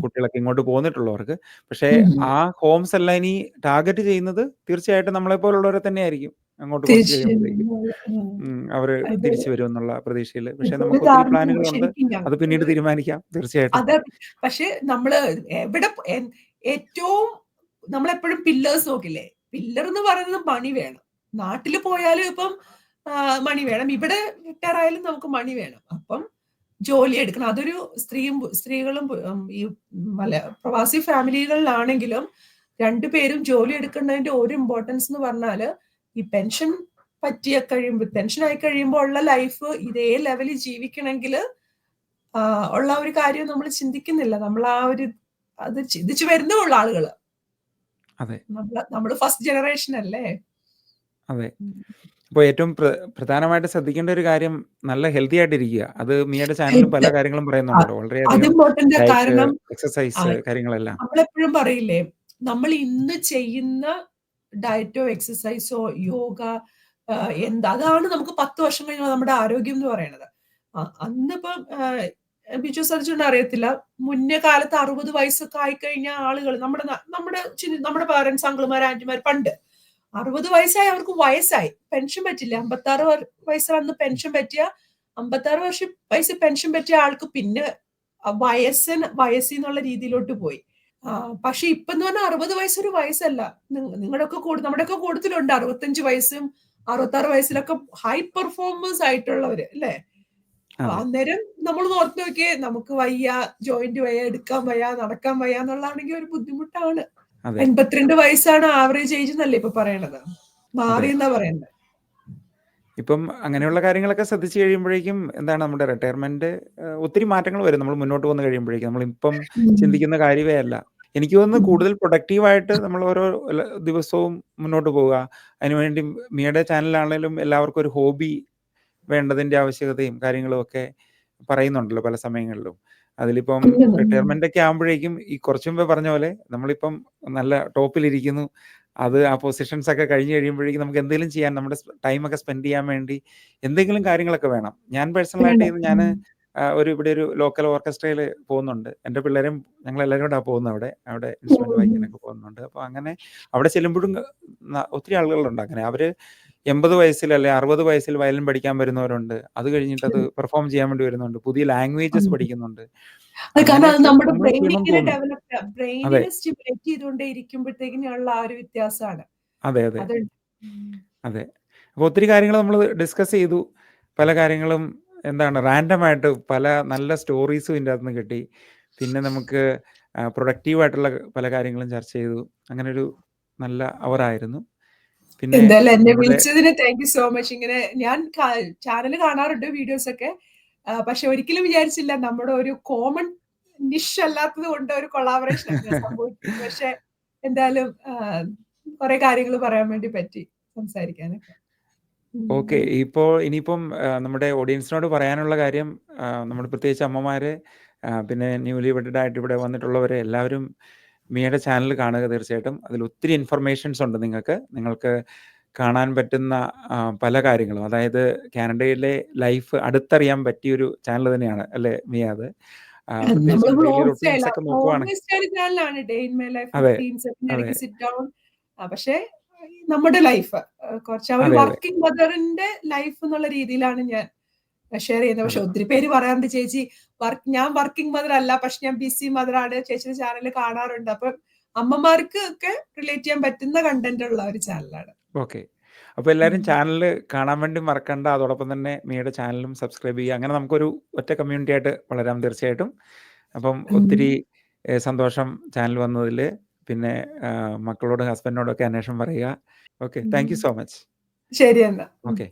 കുട്ടികളൊക്കെ ഇങ്ങോട്ട് പോന്നിട്ടുള്ളവർക്ക്. പക്ഷേ ആ ഹോംസ് എല്ലാം ഇനി ടാർഗറ്റ് ചെയ്യുന്നത് തീർച്ചയായിട്ടും നമ്മളെപ്പോലുള്ളവരെ തന്നെയായിരിക്കും. അങ്ങോട്ട് കുറച്ച് കഴിയുമ്പോഴത്തേക്ക്. അവര് അത് തിരിച്ചു വരുമെന്നുള്ള പ്രതീക്ഷയില്. പക്ഷേ ഇതൊരു നമുക്ക് ഒത്തിരി ധാരണ പ്ലാനുകളുണ്ട്. ശരിക്കും അത് പിന്നീട് ഞങ്ങൾക്ക് തീരുമാനിക്കാം. തീർച്ചയായിട്ടും. അത്. പക്ഷെ നമ്മള് എവിടെ ഏറ്റവും നമ്മളെപ്പോഴും പില്ലേഴ്സ് നോക്കില്ലേ? പില്ലർ എന്ന് പറയുന്നത് മണി വേണം. നാട്ടില് പോയാലും ഇപ്പം മണി വേണം. ഇവിടെ റിട്ടയർ ആയാലും നമുക്ക് മണി വേണം. അപ്പം ജോലി എടുക്കണം. അതൊരു സ്ത്രീകളും ഈ പ്രവാസി ഫാമിലികളിലാണെങ്കിലും രണ്ടുപേരും ജോലി എടുക്കുന്നതിന്റെ ഒരു ഇമ്പോർട്ടൻസ് എന്ന് പറഞ്ഞാല് ഈ പെൻഷൻ പെൻഷൻ ആയി കഴിയുമ്പോൾ ഉള്ള ലൈഫ് ഇതേ ലെവലിൽ ജീവിക്കണമെങ്കിൽ ഉള്ള ഒരു കാര്യം നമ്മൾ ചിന്തിക്കുന്നില്ല. നമ്മൾ ആ ഒരു അത് ചിന്തിച്ചു വരുന്നുള്ളൂ ആളുകള്. അതെ. നമ്മള് ഫസ്റ്റ് ജനറേഷൻ അല്ലേ. അതെ. അപ്പോൾ ഏറ്റവും പ്രധാനമായിട്ട് ശ്രദ്ധിക്കേണ്ട ഒരു കാര്യം നല്ല ഹെൽത്തി ആയിട്ടിരിക്കുക. അത് മിയയുടെ ചാനലിലും പല കാര്യങ്ങളും പറയുന്നുണ്ടല്ലോ. അത് വളരെയധികം ഇമ്പോർട്ടന്റ്. ഡയറ്റ്, കാരണം എക്സസൈസ് കാര്യങ്ങളെല്ലാം. നമ്മളെപ്പോഴും പറയില്ലേ, നമ്മൾ ഇന്ന് ചെയ്യുന്ന ഡയറ്റോ എക്സസൈസോ യോഗ എന്താ, അതാണ് നമുക്ക് 10 വർഷം കഴിഞ്ഞാൽ നമ്മുടെ ആരോഗ്യം എന്ന് പറയുന്നത്. അന്നിപ്പം ബിജു സർജുന് അറിയത്തില്ല, മുന്നേ കാലത്ത് 60 വയസ്സൊക്കെ ആയിക്കഴിഞ്ഞ ആളുകൾ നമ്മുടെ പാരന്റ്സ്, അങ്കിൾമാർ, ആന്റിമാർ പണ്ട് 60 വയസ്സായി, അവർക്ക് വയസ്സായി, പെൻഷൻ പറ്റില്ല. 56 വയസ്സിൽ അന്ന് പെൻഷൻ പറ്റിയ 56 വയസ്സിൽ പെൻഷൻ പറ്റിയ ആൾക്ക് പിന്നെ വയസ്സിന്നുള്ള രീതിയിലോട്ട് പോയി. പക്ഷെ ഇപ്പൊ എന്ന് പറഞ്ഞാൽ 60 വയസ്സൊരു വയസ്സല്ല. നമ്മുടെയൊക്കെ കൂട്ടത്തിലുണ്ട് 65 വയസ്സും 66 വയസ്സിലൊക്കെ ഹൈ പെർഫോമേഴ്സ് ആയിട്ടുള്ളവര് അല്ലേ. അന്നേരം നമ്മൾ ഓർത്ത് നോക്കിയേ, നമുക്ക് വയ്യ, ജോയിന്റ് വയ്യ, എടുക്കാൻ വയ്യ, നടക്കാൻ വയ്യ എന്നുള്ളതാണെങ്കിൽ ഒരു ബുദ്ധിമുട്ടാണ്. 82 വയസ്സാണ് ആവറേജ് ഏജ് എന്നല്ലേ ഇപ്പൊ പറയണത്. മാറിയെന്നാ പറയുന്നത്. ഇപ്പം അങ്ങനെയുള്ള കാര്യങ്ങളൊക്കെ ശ്രദ്ധിച്ചു കഴിയുമ്പോഴേക്കും എന്താണ് നമ്മുടെ റിട്ടയർമെന്റ് ഒത്തിരി മാറ്റങ്ങൾ വരും. നമ്മൾ മുന്നോട്ട് വന്ന് കഴിയുമ്പോഴേക്കും നമ്മളിപ്പം ചിന്തിക്കുന്ന കാര്യമേ അല്ല. എനിക്ക് തോന്നുന്നു കൂടുതൽ പ്രൊഡക്റ്റീവായിട്ട് നമ്മൾ ഓരോ ദിവസവും മുന്നോട്ട് പോവുക. അതിനുവേണ്ടി മിയയുടെ ചാനലാണെങ്കിലും എല്ലാവർക്കും ഒരു ഹോബി വേണ്ടതിൻ്റെ ആവശ്യകതയും കാര്യങ്ങളും ഒക്കെ പറയുന്നുണ്ടല്ലോ പല സമയങ്ങളിലും. അതിലിപ്പം റിട്ടയർമെന്റ് ഒക്കെ ആകുമ്പോഴേക്കും ഈ കുറച്ചു മുമ്പേ പറഞ്ഞ പോലെ നമ്മളിപ്പം നല്ല ടോപ്പിലിരിക്കുന്നു. അത് ആ പൊസിഷൻസ് ഒക്കെ കഴിഞ്ഞ് കഴിയുമ്പോഴേക്കും നമുക്ക് എന്തെങ്കിലും ചെയ്യാൻ, നമ്മുടെ ടൈമൊക്കെ സ്പെൻഡ് ചെയ്യാൻ വേണ്ടി എന്തെങ്കിലും കാര്യങ്ങളൊക്കെ വേണം. ഞാൻ പേഴ്സണലായിട്ട് ഞാൻ ഇവിടെ ഒരു ലോക്കൽ ഓർക്കസ്ട്രയിൽ പോകുന്നുണ്ട്. എൻ്റെ പിള്ളേരും ഞങ്ങളെല്ലാവരും കൂടെ പോകുന്നത്. അവിടെ ഇൻസ്ട്രുമെന്റ് വായിക്കാനൊക്കെ പോകുന്നുണ്ട്. അപ്പോൾ അങ്ങനെ അവിടെ ചെല്ലുമ്പോഴും ഒത്തിരി ആളുകളുണ്ട്. അങ്ങനെ അവർ 80 വയസ്സിൽ അല്ലെ 60 വയസ്സിൽ വയലിൻ പഠിക്കാൻ വരുന്നവരുണ്ട്. അത് കഴിഞ്ഞിട്ട് അത് പെർഫോം ചെയ്യാൻ വേണ്ടി വരുന്നുണ്ട്. പുതിയ ലാംഗ്വേജസ് പഠിക്കുന്നുണ്ട്. കാരണം നമ്മുടെ നമ്മൾ ബ്രെയിൻ ചെയ്യണമെന്ന് ഇങ്ങനെ തോന്നും. ഡെവലപ്പ്, ബ്രെയിനിനെ സ്റ്റിമുലേറ്റ് ചെയ്തുകൊണ്ടേ ഇരിക്കുമ്പോഴത്തേക്കിനുള്ള ആ ഒരു വ്യത്യാസമാണ്. അതെ. അപ്പോൾ ഒത്തിരി കാര്യങ്ങൾ നമ്മൾ ഡിസ്കസ് ചെയ്തു. പല കാര്യങ്ങളും എന്താണ് റാൻഡമായിട്ട് പല നല്ല സ്റ്റോറീസും ഇതിൻ്റെ അകത്ത് നിന്ന് കിട്ടി. പിന്നെ നമുക്ക് പ്രൊഡക്റ്റീവായിട്ടുള്ള പല കാര്യങ്ങളും ചർച്ച ചെയ്തു. അങ്ങനെ ഒരു നല്ല അവറായിരുന്നു. പിന്നെ എന്തായാലും എന്നെ വിളിച്ചതിന് താങ്ക് യു സോ മച്ച്. ഇങ്ങനെ ഞാൻ ചാനൽ കാണാറുണ്ട്, വീഡിയോസ് ഒക്കെ. പക്ഷെ ഒരിക്കലും വിചാരിച്ചില്ല നമ്മുടെ ഒരു കോമൺ നിഷ് അല്ലാത്തത് കൊണ്ട് ഒരു കൊളാബറേഷൻ ഒക്കെ സംഭവിക്കും. പക്ഷെ എന്തായാലും കുറെ കാര്യങ്ങൾ പറയാൻ വേണ്ടി പറ്റി, സംസാരിക്കാനൊക്കെ. ഓക്കെ. ഇനിയിപ്പം നമ്മുടെ ഓഡിയൻസിനോട് പറയാനുള്ള കാര്യം, നമ്മൾ പ്രത്യേകിച്ച് അമ്മമാര്, പിന്നെ ന്യൂലി വെഡഡ് ആയിട്ട് ഇവിടെ വന്നിട്ടുള്ളവരെ എല്ലാവരും മിയയുടെ ചാനൽ കാണുക തീർച്ചയായിട്ടും. അതിൽ ഒത്തിരി ഇൻഫർമേഷൻസ് ഉണ്ട്. നിങ്ങൾക്ക് കാണാൻ പറ്റുന്ന പല കാര്യങ്ങളും, അതായത് കാനഡയിലെ ലൈഫ് അടുത്തറിയാൻ പറ്റിയൊരു ചാനൽ തന്നെയാണ് അല്ലേ മിയ അത്. നമ്മള് പ്രത്യേകിച്ചും ഡെയിലി വ്ലോഗ് റൊട്ടീൻസ് സ്റ്റൈലാ. ഒക്കെ നോക്കുവാണെങ്കിൽ ഓൺലൈൻ സ്റ്റൈൽ ചാനലാണ് ഡേ ഇൻ മൈ ലൈഫ് അതെ 15 അതെ ഇടയ്ക്ക് സിറ്റ് ഡൗൺ. പക്ഷെ നമ്മുടെ ലൈഫ് കുറച്ച് ഒരു അതെ അതെ വർക്കിംഗ് മദറിന്റെ ലൈഫ് എന്നുള്ള രീതിയിലാണ് ഞാൻ ഷെയർ ചെയ്യുന്നത്. പക്ഷെ അതെ ഒത്തിരി പേര് പറയാറുണ്ട്, ചേച്ചി ഞാൻ വർക്കിംഗ് മദർ അല്ല, പക്ഷെ ഞാൻ ബിസി മദർ ആണ്, ചേച്ചിയുടെ ചാനൽ കാണാറുണ്ട്. അപ്പൊ അമ്മമാർക്ക് ഒക്കെ റിലേറ്റ് ചെയ്യാൻ പറ്റുന്ന കണ്ടന്റ് ഉള്ള ഒരു ചാനലാണ്. ഓക്കെ. അപ്പോൾ എല്ലാവരും ചാനൽ കാണാൻ വേണ്ടി മറക്കണ്ട. അതോടൊപ്പം തന്നെ മിയയുടെ ചാനലും സബ്സ്ക്രൈബ് ചെയ്യുക. അങ്ങനെ നമുക്കൊരു ഒറ്റ കമ്മ്യൂണിറ്റി ആയിട്ട് വളരാം തീർച്ചയായിട്ടും. അപ്പം ഒത്തിരി സന്തോഷം ചാനൽ വന്നതിൽ. പിന്നെ മക്കളോട് ഹസ്ബൻഡിനോടൊക്കെ അന്വേഷണം പറയുക. Okay, thank you so much. ശരി എന്നാ. ഓക്കെ.